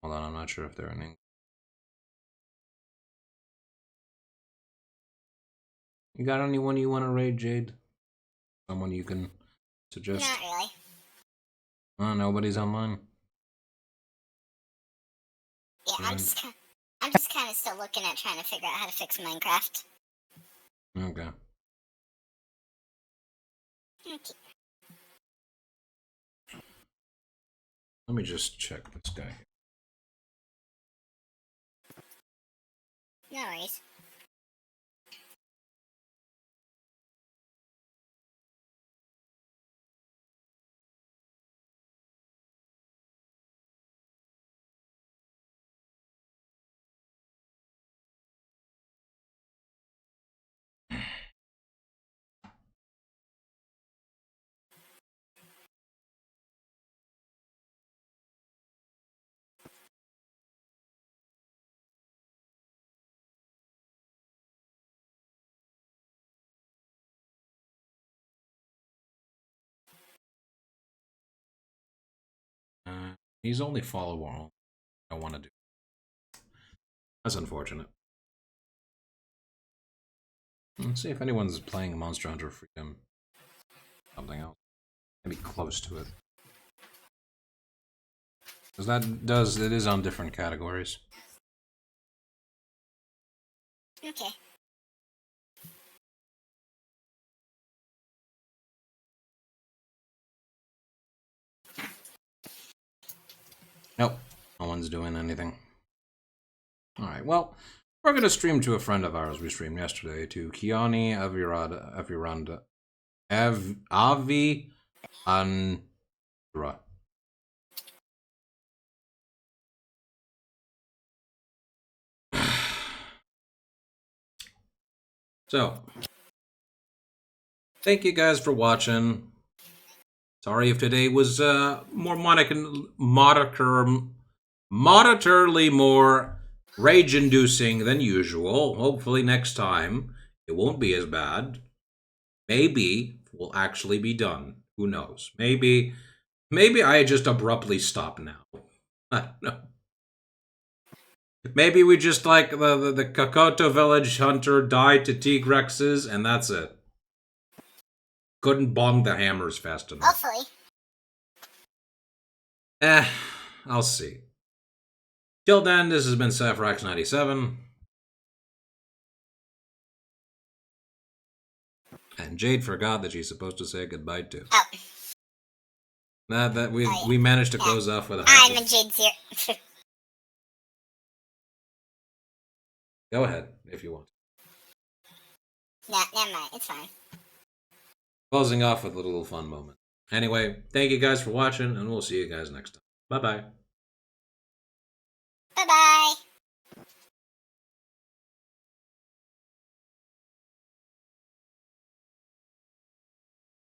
Hold on, I'm not sure if they're in English. You got anyone you want to raid, Jade? Someone you can suggest? Not really. Oh, nobody's online. Yeah, I'm just kind of still looking at trying to figure out how to fix Minecraft. Okay. Okay. Let me just check this guy. No worries. He's only follower. I want to do. That's unfortunate. Let's see if anyone's playing Monster Hunter Freedom. Something else. Maybe close to it. Because it is on different categories. Okay. Nope. No one's doing anything. Alright, well, we're going to stream to a friend of ours we streamed yesterday, to Kiani Aviranda. Avi Andra. So, thank you guys for watching. Sorry if today was more monetarily more rage-inducing than usual. Hopefully next time it won't be as bad. Maybe we'll actually be done. Who knows? Maybe I just abruptly stop now. I don't know. Maybe we just like the Kokoto village hunter died to T-Rexes, and that's it. Couldn't bong the hammers fast enough. Hopefully. I'll see. Till then, this has been Saphrax97. And Jade forgot that she's supposed to say goodbye to. Oh. That we managed to close off with a I'm a Jade Zero. Go ahead, if you want. Nah, never mind. It's fine. Closing off with a little fun moment. Anyway, thank you guys for watching, and we'll see you guys next time. Bye-bye. Bye-bye.